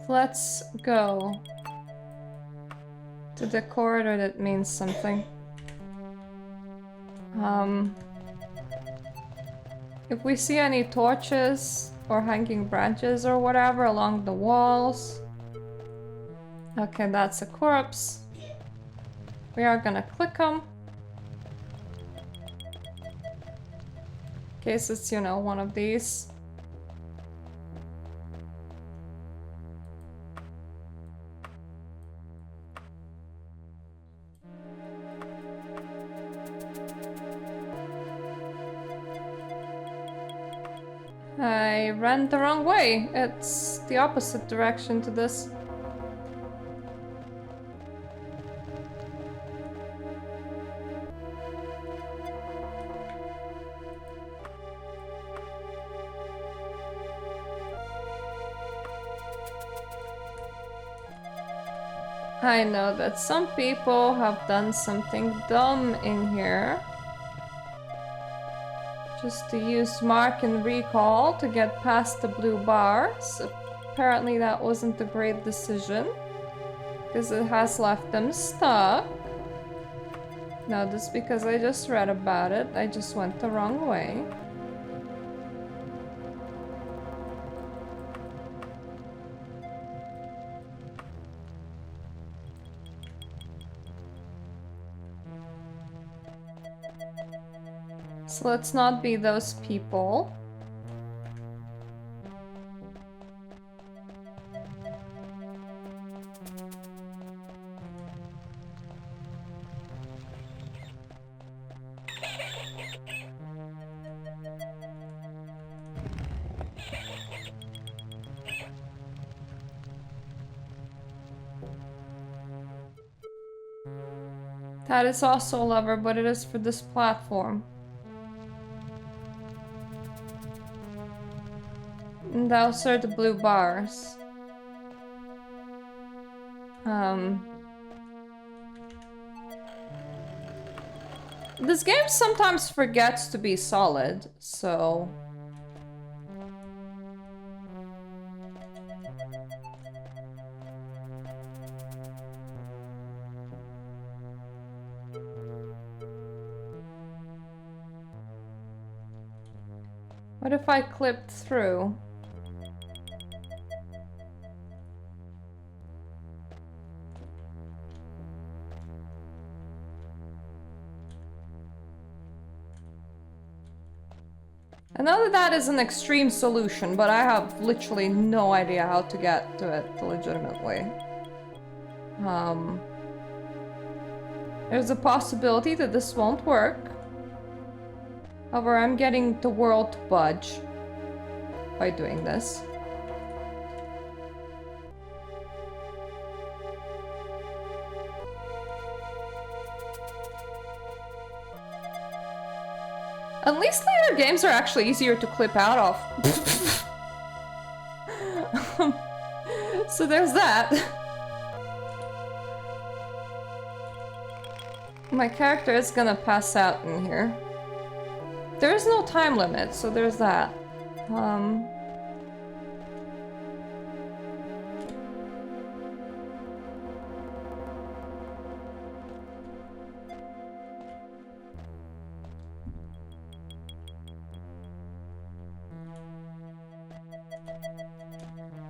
Let's go to the corridor that means something. If we see any torches, or hanging branches or whatever along the walls. Okay, that's a corpse. We are gonna click them. In case it's, you know, one of these. I ran the wrong way. It's the opposite direction to this. I know that some people have done something dumb in here. Just to use mark and recall to get past the blue bars. Apparently that wasn't a great decision, because it has left them stuck. No, just because I just read about it, I just went the wrong way. So let's not be those people. That is also a lever, but it is for this platform. And those are the blue bars. This game sometimes forgets to be solid, so... What if I clipped through? I know that that is an extreme solution, but I have literally no idea how to get to it the legitimate way. There's a possibility that this won't work. However, I'm getting the world to budge by doing this. At least later games are actually easier to clip out of. So there's that. My character is gonna pass out in here. There is no time limit, so there's that.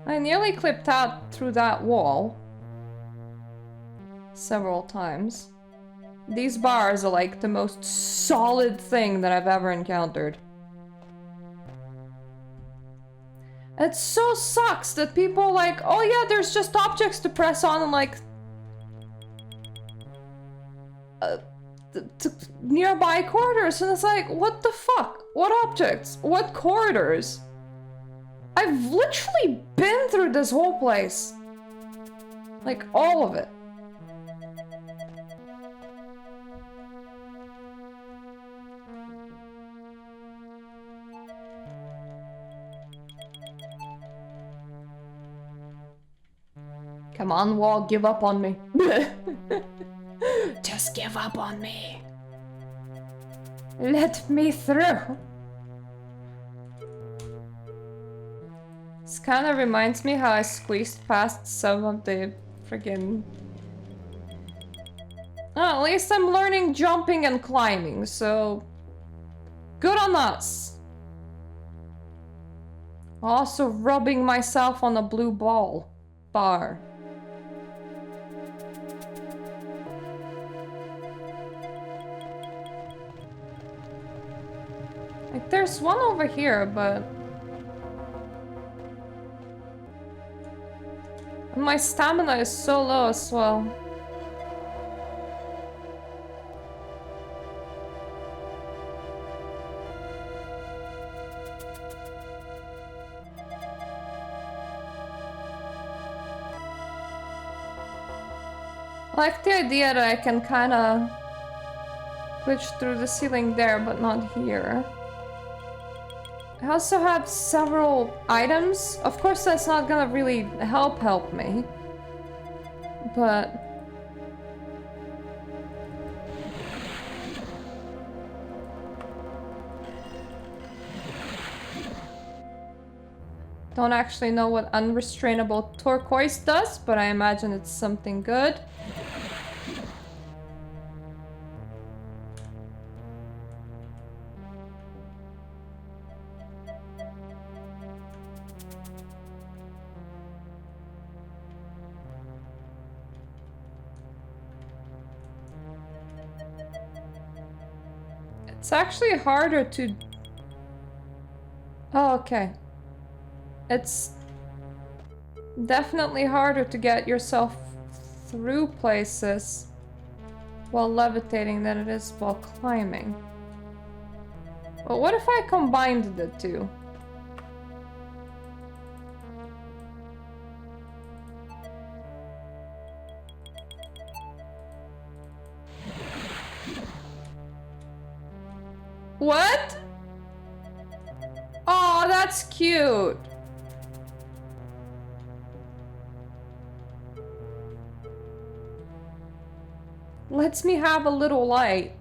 I nearly clipped out through that wall several times. These bars are like the most solid thing that I've ever encountered. It so sucks that people like, oh yeah, there's just objects to press on and like... nearby corridors, and it's like, what the fuck? What objects? What corridors? I've literally been through this whole place. Like, all of it. Come on, wall, give up on me. Just give up on me. Let me through. This kind of reminds me how I squeezed past some of the friggin... Oh, at least I'm learning jumping and climbing, so... Good on us. Also rubbing myself on a blue bar. Like, there's one over here, but... And my stamina is so low as well. I like the idea that I can kind of glitch through the ceiling there, but not here. I also have several items. Of course, that's not gonna really help me. But... Don't actually know what unrestrainable turquoise does, but I imagine it's something good. It's actually harder to... Oh, okay. It's definitely harder to get yourself through places while levitating than it is while climbing. But what if I combined the two? What? Oh, that's cute. Lets me have a little light.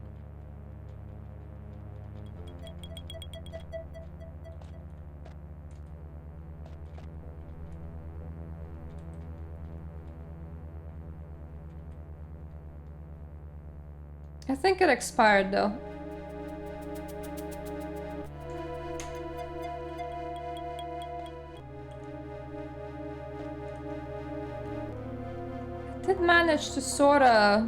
I think it expired though. I did manage to sorta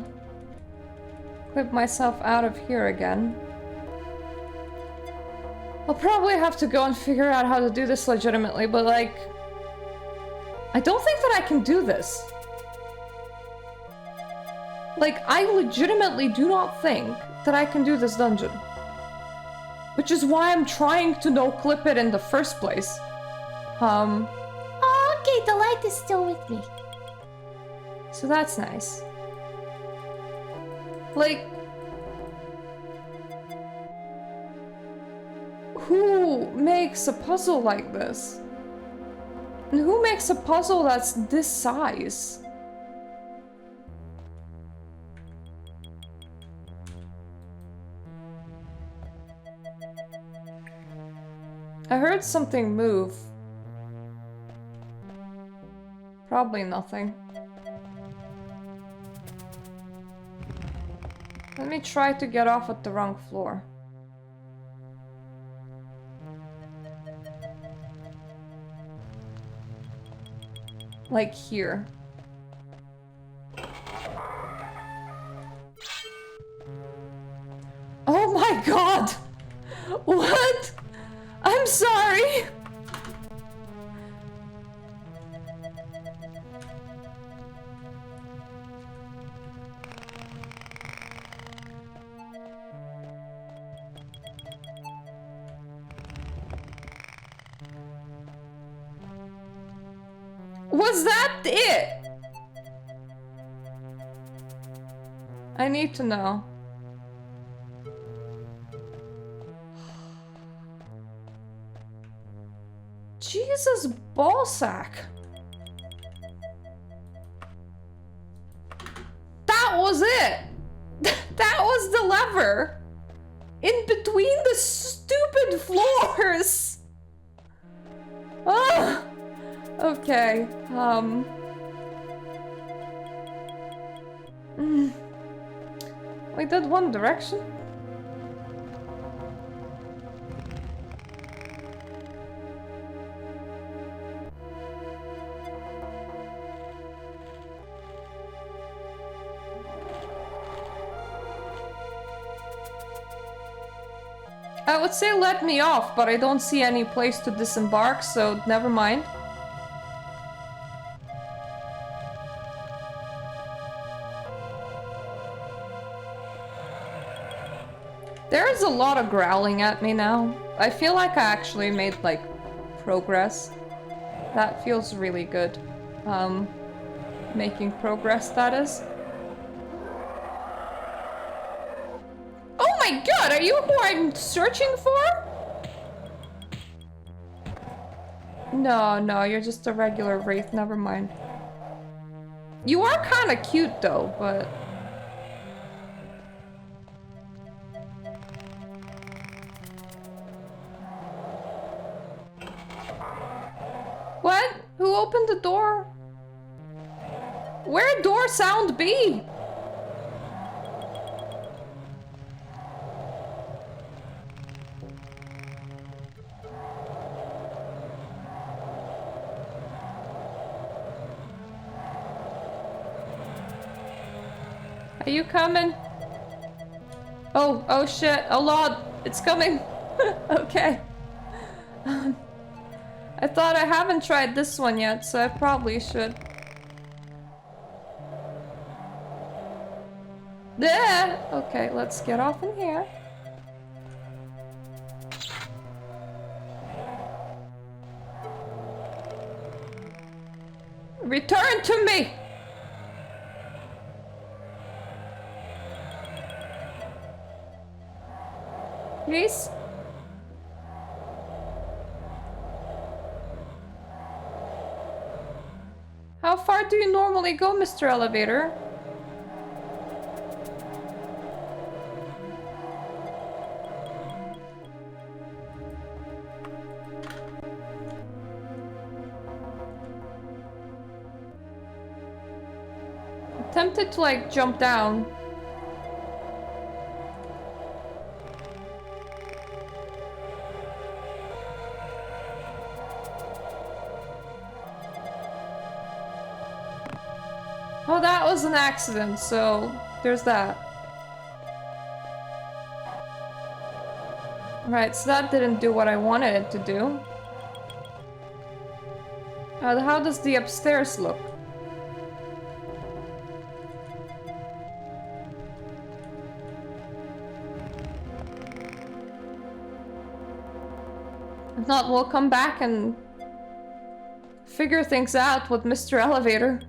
clip myself out of here again. I'll probably have to go and figure out how to do this legitimately, but like... I don't think that I can do this. Like, I legitimately do not think that I can do this dungeon. Which is why I'm trying to no-clip it in the first place. Oh, okay, the light is still with me. So that's nice. Like... Who makes a puzzle like this? And who makes a puzzle that's this size? I heard something move. Probably nothing. Let me try to get off at the wrong floor. Like here. Oh my god! What? I'm sorry! Was that it? I need to know. Jesus ballsack. That was it. That was the lever. In between the stupid floors. Ah. Okay. We did one direction. I would say let me off, but I don't see any place to disembark, so never mind. There's a lot of growling at me now. I feel like I actually made, like, progress. That feels really good. Making progress, that is. Oh my god, are you who I'm searching for? No, no, you're just a regular wraith, never mind. You are kind of cute though, but... What? Who opened the door? Where'd door sound be? Are you coming? Oh, oh shit, oh lord, it's coming. Okay. I thought I haven't tried this one yet, so I probably should. There! Okay, let's get off in here. Return to me! Please? How far do you normally go, Mr. Elevator? I'm tempted to, like, jump down. Oh, that was an accident, so there's that. Right, so that didn't do what I wanted it to do. How does the upstairs look? If not, we'll come back and figure things out with Mr. Elevator.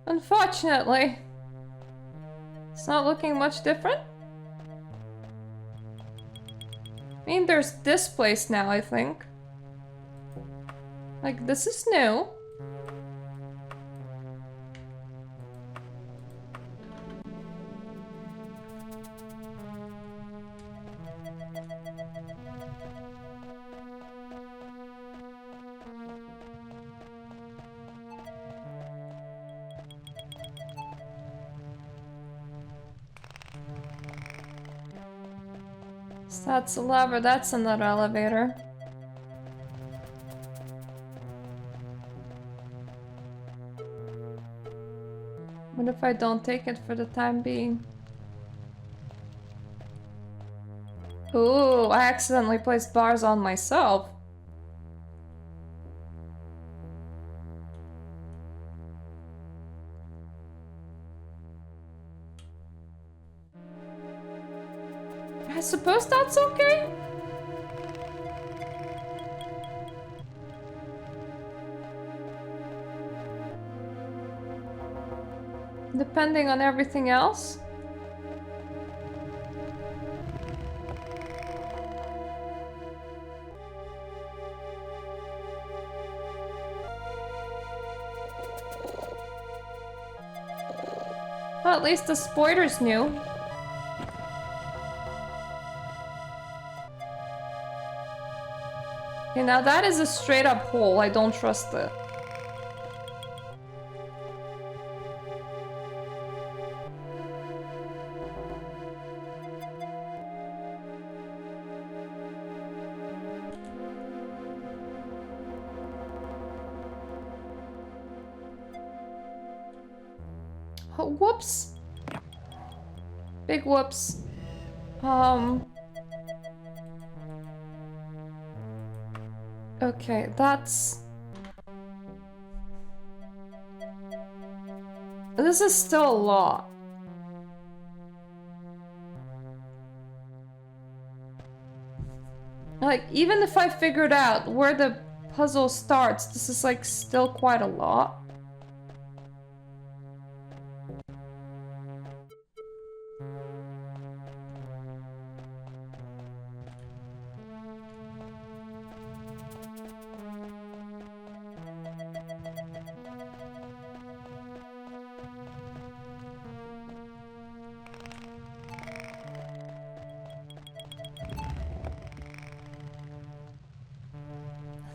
Unfortunately, it's not looking much different. I mean, there's this place now, I think. Like, this is new. So that's a lever, that's another elevator. What if I don't take it for the time being? Ooh, I accidentally placed bars on myself. I suppose that's okay? Depending on everything else? Well, at least the spoiler's new. Okay, now that is a straight up hole. I don't trust it. Oh, whoops. Big whoops. Okay, that's... This is still a lot. Like, even if I figured out where the puzzle starts, this is like still quite a lot.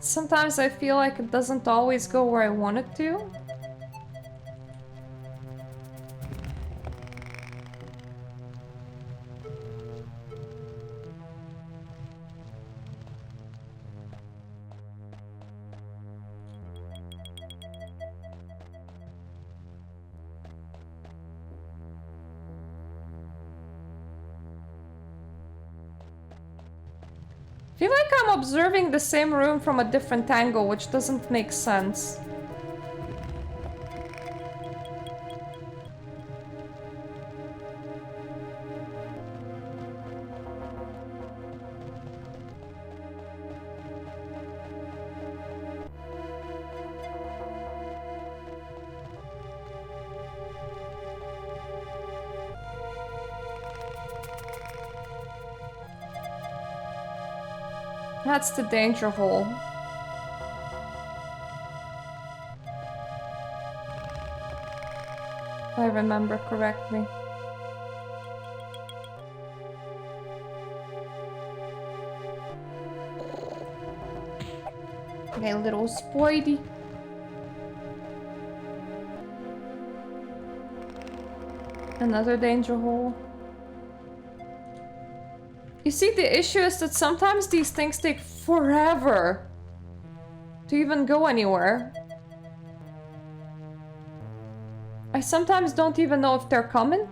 Sometimes I feel like it doesn't always go where I want it to. I feel like I'm observing the same room from a different angle, which doesn't make sense. That's the danger hole. If I remember correctly. Okay, little spoidy. Another danger hole. You see, the issue is that sometimes these things take forever to even go anywhere. I sometimes don't even know if they're coming.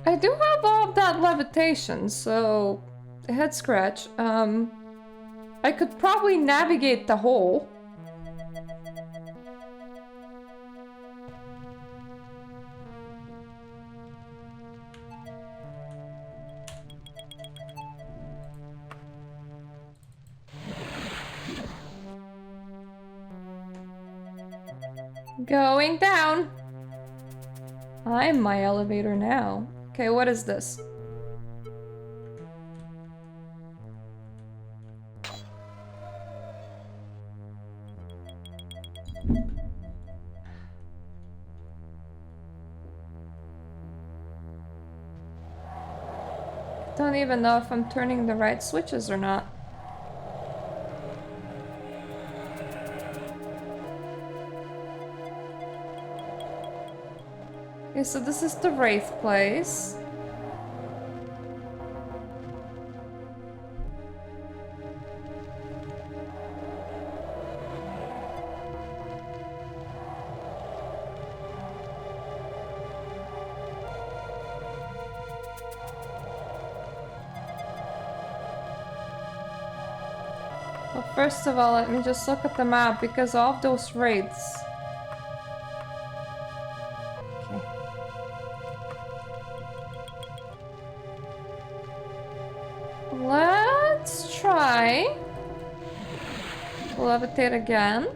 I do have all of that levitation, so a head scratch. I could probably navigate the hole. Going down. I'm my elevator now. Okay, what is this? Don't even know if I'm turning the right switches or not. Okay, so this is the Wraith place. Well, first of all, let me just look at the map because of those wraiths. Okay. Let's try to levitate again.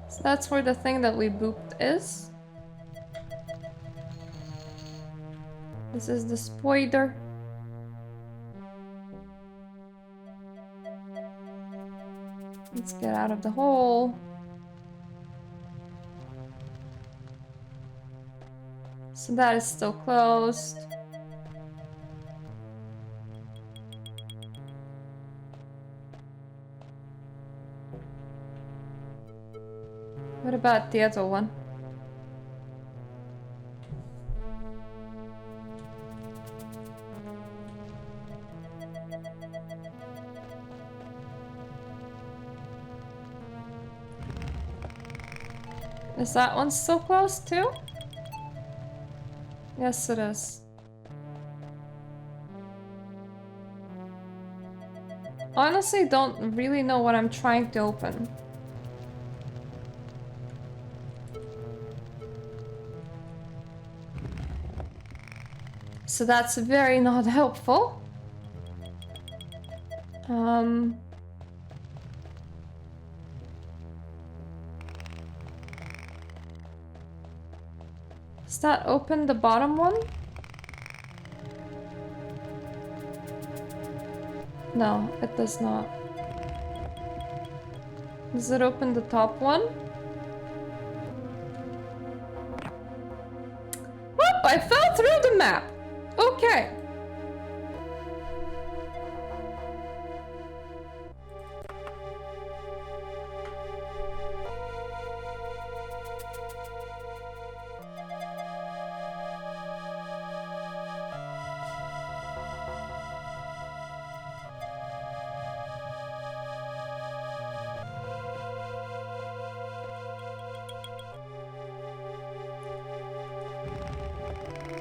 So that's where the thing that we booped is. This is the spoiler. Let's get out of the hole. So that is still closed. What about the other one? Is that one still closed too? Yes, it is. Honestly, don't really know what I'm trying to open. So that's very not helpful. Does that open the bottom one? No, it does not. Does it open the top one? Whoop! I fell through the map! Okay.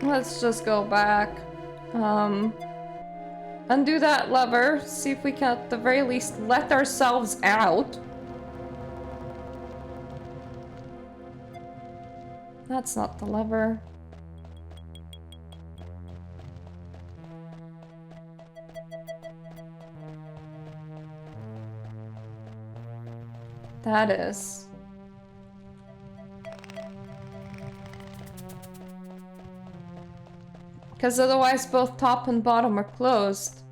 Let's just go back. Undo that lever. See if we can at the very least let ourselves out. That's not the lever. That is. Because otherwise both top and bottom are closed.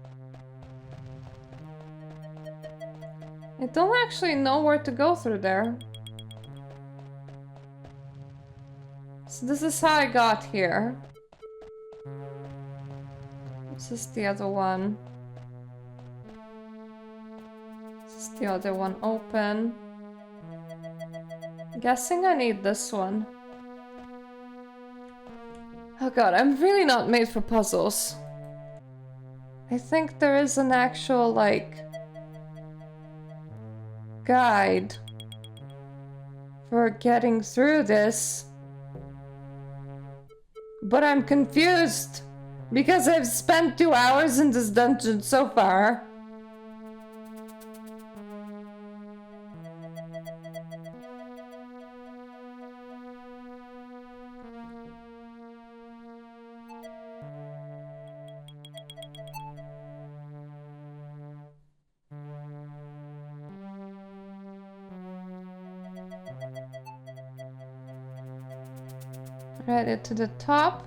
I don't actually know where to go through there. So this is how I got here. This is the other one. This is the other one open. I'm guessing I need this one. Oh god, I'm really not made for puzzles. I think there is an actual, like, guide for getting through this. But I'm confused because I've spent 2 hours in this dungeon so far. Right it to the top.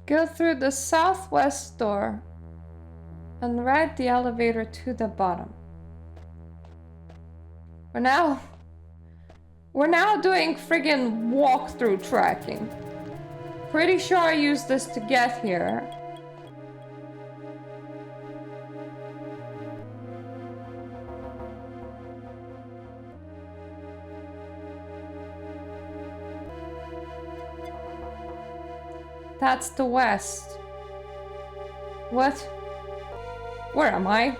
Go through the southwest door and ride the elevator to the bottom. We're now doing friggin' walkthrough tracking. Pretty sure I used this to get here. That's the west. What? Where am I?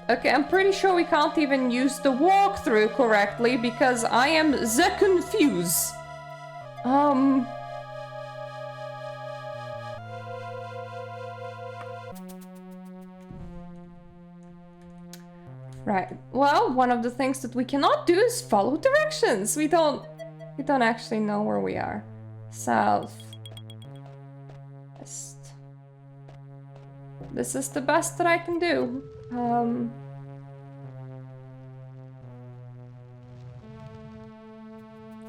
Okay, I'm pretty sure we can't even use the walkthrough correctly because I am the confused. Right. Well, one of the things that we cannot do is follow directions. We don't actually know where we are. South. West. This is the best that I can do.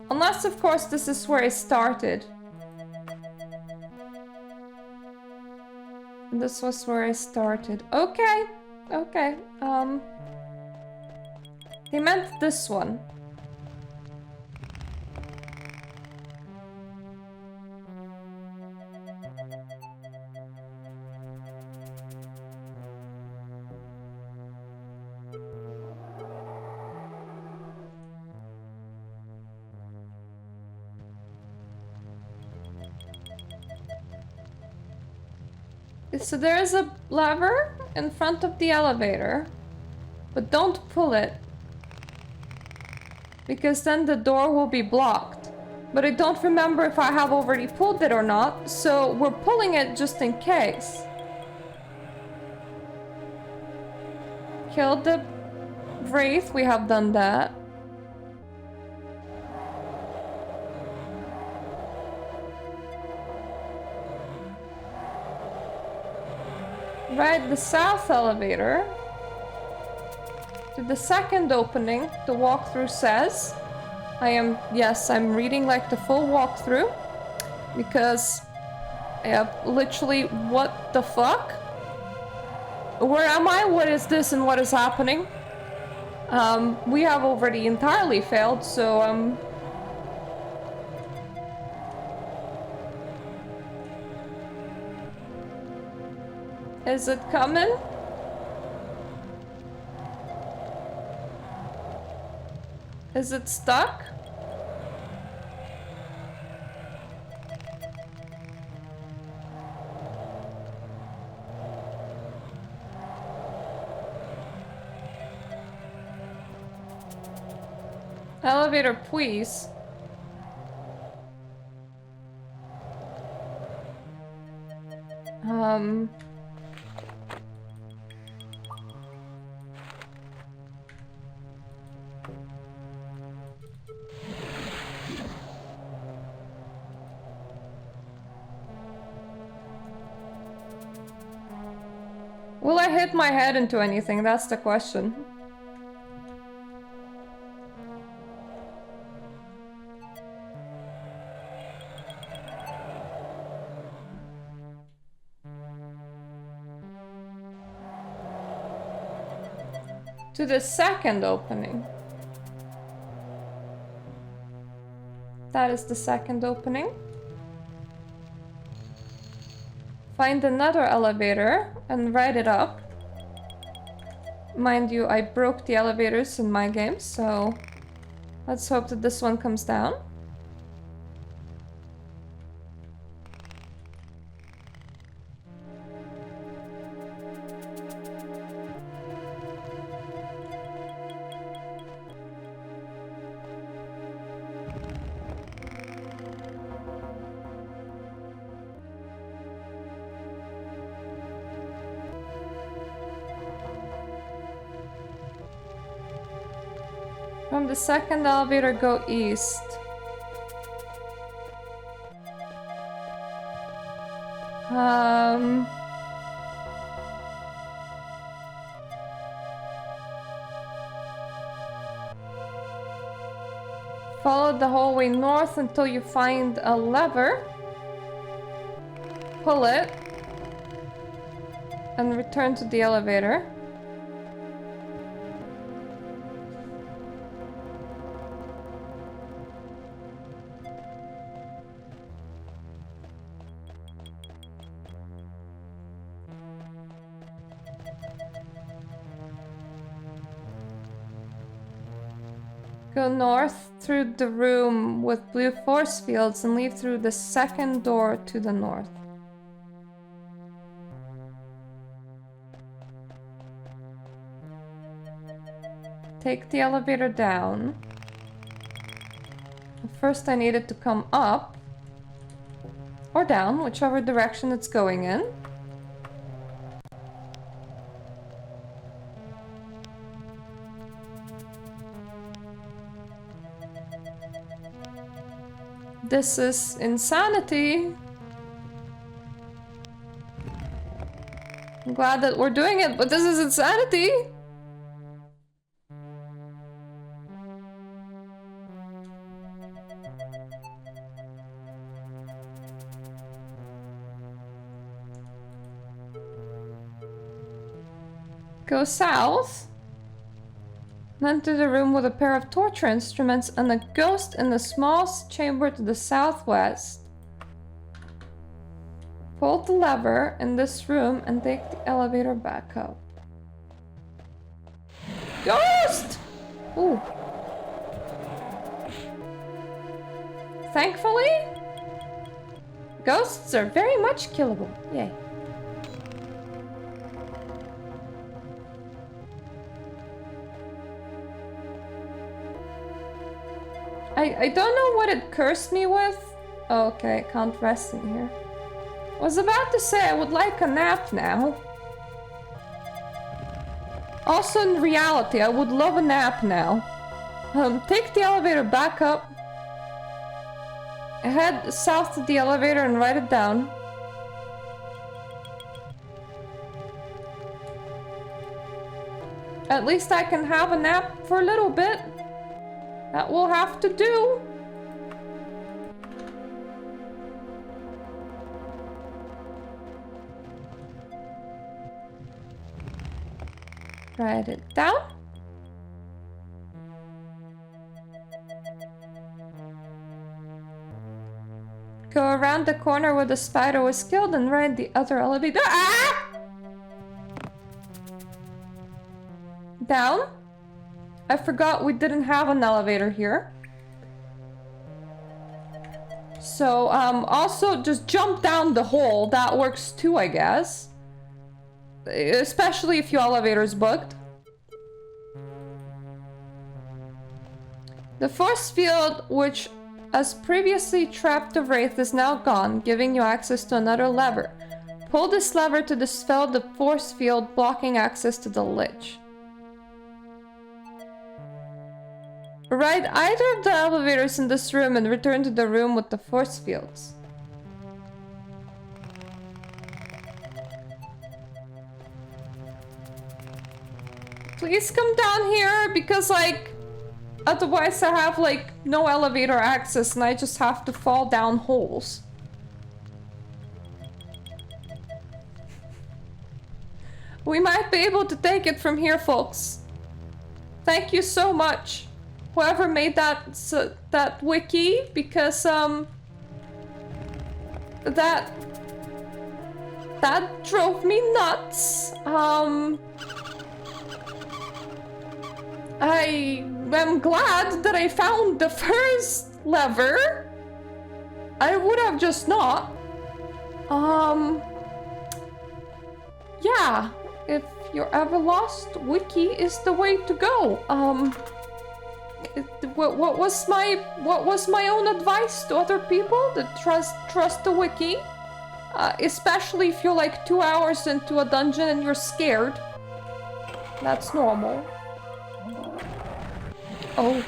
Unless, of course, this is where I started. This was where I started. Okay. Okay. They meant this one. So there is a lever in front of the elevator, but don't pull it, because then the door will be blocked. But I don't remember if I have already pulled it or not, so we're pulling it just in case. Kill the wraith, we have done that. Ride the south elevator to the second opening, the walkthrough says. Yes, I'm reading like the full walkthrough, because literally, what the fuck? Where am I? What is this and what is happening? We have already entirely failed, so is it coming? Is it stuck? Elevator, please. Will I hit my head into anything? That's the question. To the second opening. That is the second opening. Find another elevator and ride it up. Mind you, I broke the elevators in my game, so let's hope that this one comes down. From the second elevator, go east. Follow the hallway north until you find a lever. Pull it. And return to the elevator. Go north through the room with blue force fields and leave through the second door to the north. Take the elevator down. First I need it to come up or down, whichever direction it's going in. This is insanity. I'm glad that we're doing it, but this is insanity. Go south. Enter the room with a pair of torture instruments and a ghost in the small chamber to the southwest. Pull the lever in this room and take the elevator back up. Ghost! Ooh. Thankfully, ghosts are very much killable. Yay. I don't know what it cursed me with. Oh, okay, I can't rest in here. I was about to say I would like a nap now. Also, in reality, I would love a nap now. Take the elevator back up. Head south to the elevator and write it down. At least I can have a nap for a little bit. That will have to do. Write it down. Go around the corner where the spider was killed and ride the other elevator. Ah! Down. I forgot we didn't have an elevator here. So, also just jump down the hole. That works too, I guess. Especially if your elevator's bugged. The force field, which as previously trapped the wraith, is now gone, giving you access to another lever. Pull this lever to dispel the force field, blocking access to the Lich. Ride either of the elevators in this room and return to the room with the force fields. Please come down here, because, like, otherwise I have, like, no elevator access and I just have to fall down holes. We might be able to take it from here, folks. Thank you so much, whoever made that wiki, because, that drove me nuts. I am glad that I found the first lever. I would have just not. Yeah, if you're ever lost, wiki is the way to go. What was my own advice to other people? That trust the wiki, especially if you're like 2 hours into a dungeon and you're scared. That's normal. Oh.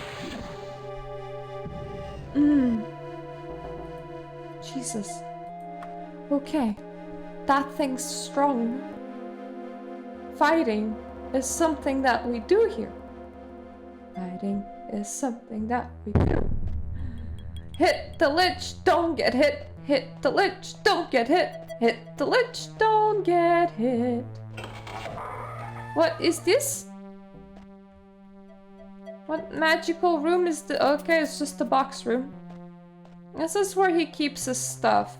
Jesus. Okay. That thing's strong. Fighting is something that we do here. Fighting is something that we do. Hit the Lich, don't get hit. Hit the Lich, don't get hit. Hit the Lich, don't get hit. What is this? What magical room is the— okay, it's just a box room. This is where he keeps his stuff.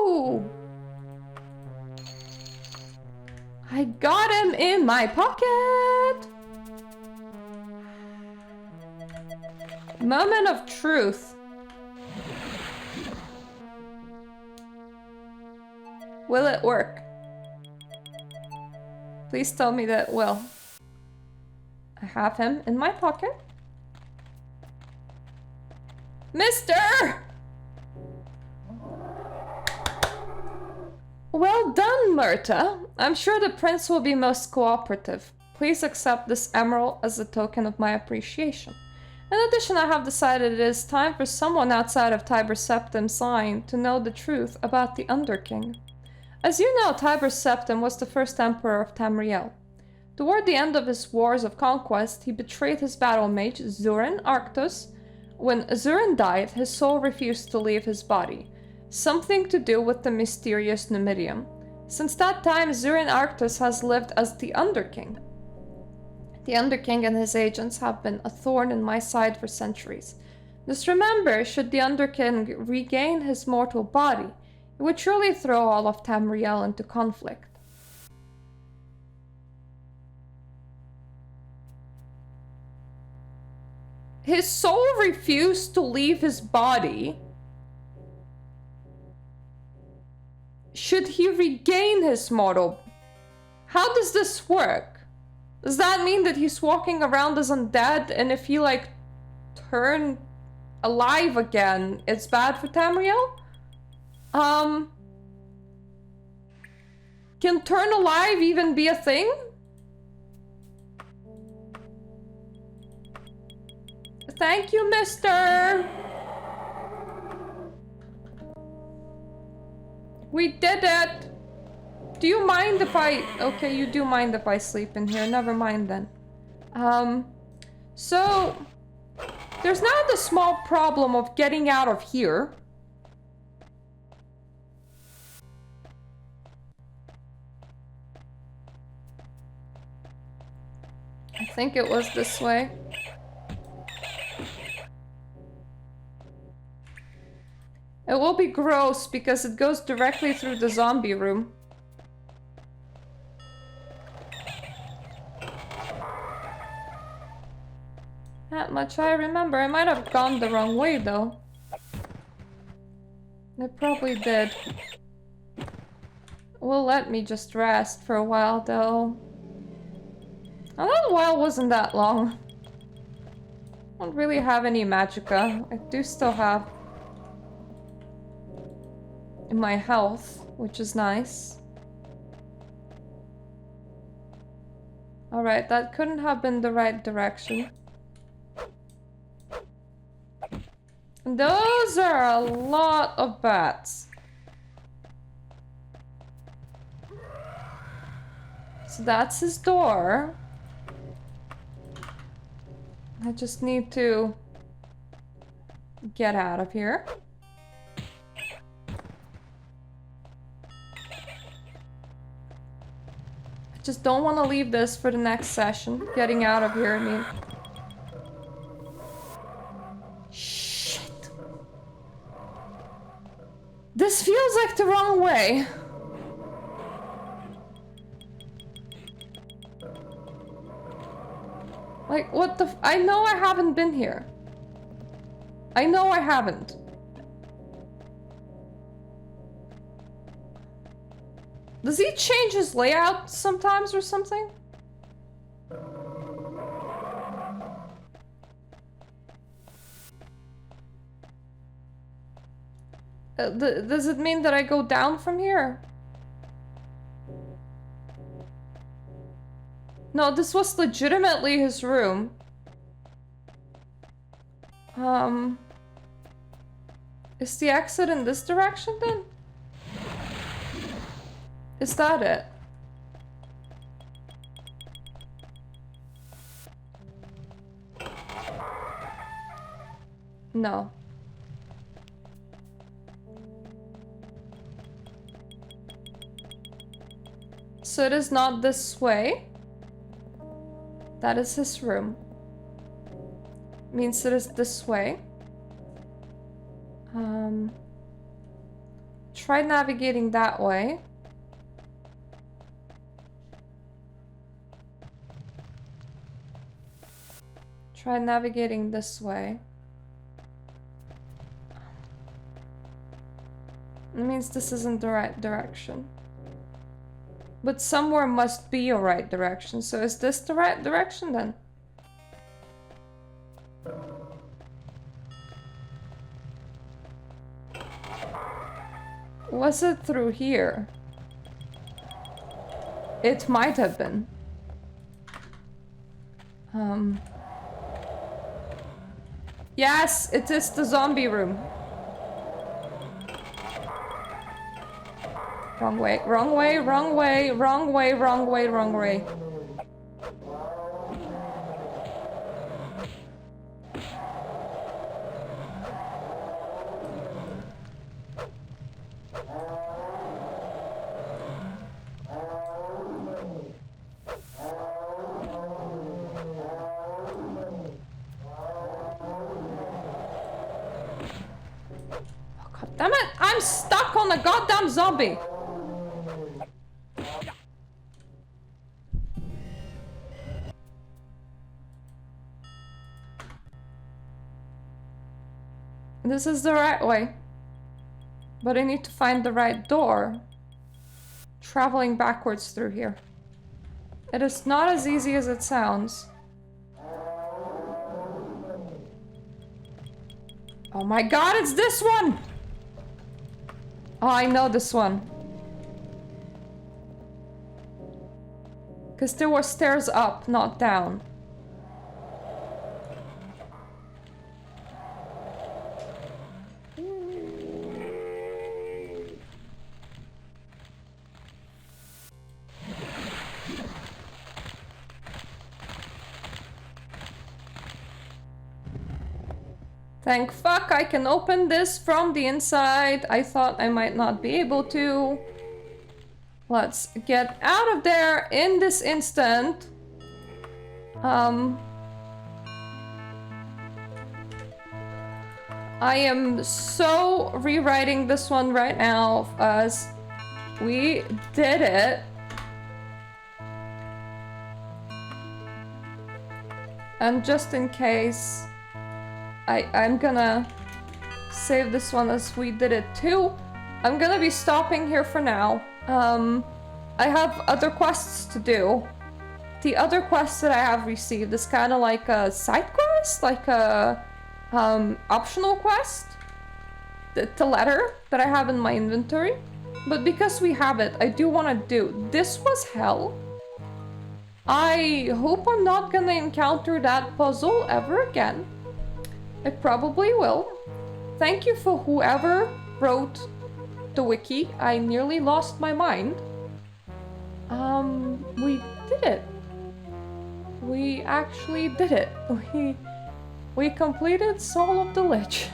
Woo! I got him in my pocket! Moment of truth. Will it work? Please tell me that it will. I have him in my pocket. Mister! Well done, Myrta. I'm sure the prince will be most cooperative. Please accept this emerald as a token of my appreciation. In addition, I have decided it is time for someone outside of Tiber Septim's line to know the truth about the Underking. As you know, Tiber Septim was the first emperor of Tamriel. Toward the end of his wars of conquest, he betrayed his battle mage, Zurin Arctus. When Zurin died, his soul refused to leave his body. Something to do with the mysterious Numidium. Since that time, Zurin Arctus has lived as the Underking. The Underking and his agents have been a thorn in my side for centuries. Just remember, should the Underking regain his mortal body, it would surely throw all of Tamriel into conflict. His soul refused to leave his body. Should he regain his mortal? How does this work? Does that mean that he's walking around as undead, and if he, like, turn alive again, it's bad for Tamriel? Can turn alive even be a thing? Thank you, mister! We did it! Do you mind if I... Okay, you do mind if I sleep in here. Never mind then. So... There's now the small problem of getting out of here. I think it was this way. It will be gross because it goes directly through the zombie room. That much I remember. I might have gone the wrong way though. I probably did. Will let me just rest for a while though. A little while wasn't that long. I don't really have any magicka. I do still have in my health, which is nice. Alright, that couldn't have been the right direction. Those are a lot of bats. So that's his door. I just need to get out of here. I just don't want to leave this for the next session. Getting out of here, I mean... Shit. This feels like the wrong way. Like, what the I know I haven't been here. I know I haven't. Does he change his layout sometimes or something? Does it mean that I go down from here? No, this was legitimately his room. Is the exit in this direction then? Is that it? No. So it is not this way. That is his room. Means it is this way. Try navigating that way. Try navigating this way. It means this isn't the right direction. But somewhere must be a right direction, so is this the right direction then? Was it through here? It might have been. Yes, it is the zombie room. Wrong way, wrong way, wrong way, wrong way, wrong way, wrong way. Damn it! I'm stuck on a goddamn zombie! This is the right way. But I need to find the right door. Traveling backwards through here. It is not as easy as it sounds. Oh my god, it's this one! Oh, I know this one. Because there were stairs up, not down. Thank fuck I can open this from the inside. I thought I might not be able to. Let's get out of there in this instant. I am so rewriting this one right now as we did it. And just in case, I'm gonna save this one as we did it too. I'm gonna be stopping here for now. I have other quests to do. The other quest that I have received is kind of like a side quest, like a optional quest. The letter that I have in my inventory. But because we have it, I do want to do. This was hell. I hope I'm not gonna encounter that puzzle ever again. I probably will. Thank you for whoever wrote the wiki. I nearly lost my mind. We did it. We actually did it. We completed Soul of the Lich.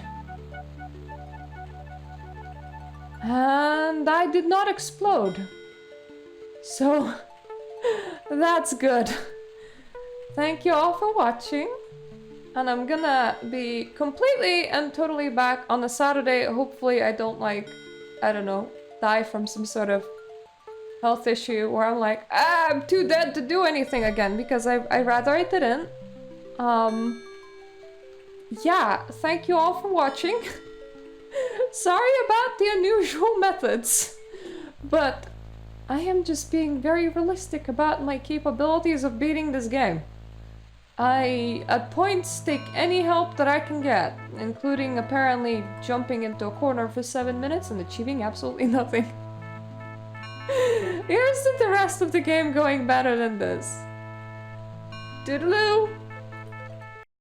And I did not explode. So, that's good. Thank you all for watching. And I'm gonna be completely and totally back on a Saturday. Hopefully I don't I don't know, die from some sort of health issue where I'm like, I'm too dead to do anything again, because I rather I didn't. Yeah, thank you all for watching. Sorry about the unusual methods, but I am just being very realistic about my capabilities of beating this game. I, at points, take any help that I can get, including apparently jumping into a corner for 7 minutes and achieving absolutely nothing. Here's to the rest of the game going better than this. Toodaloo!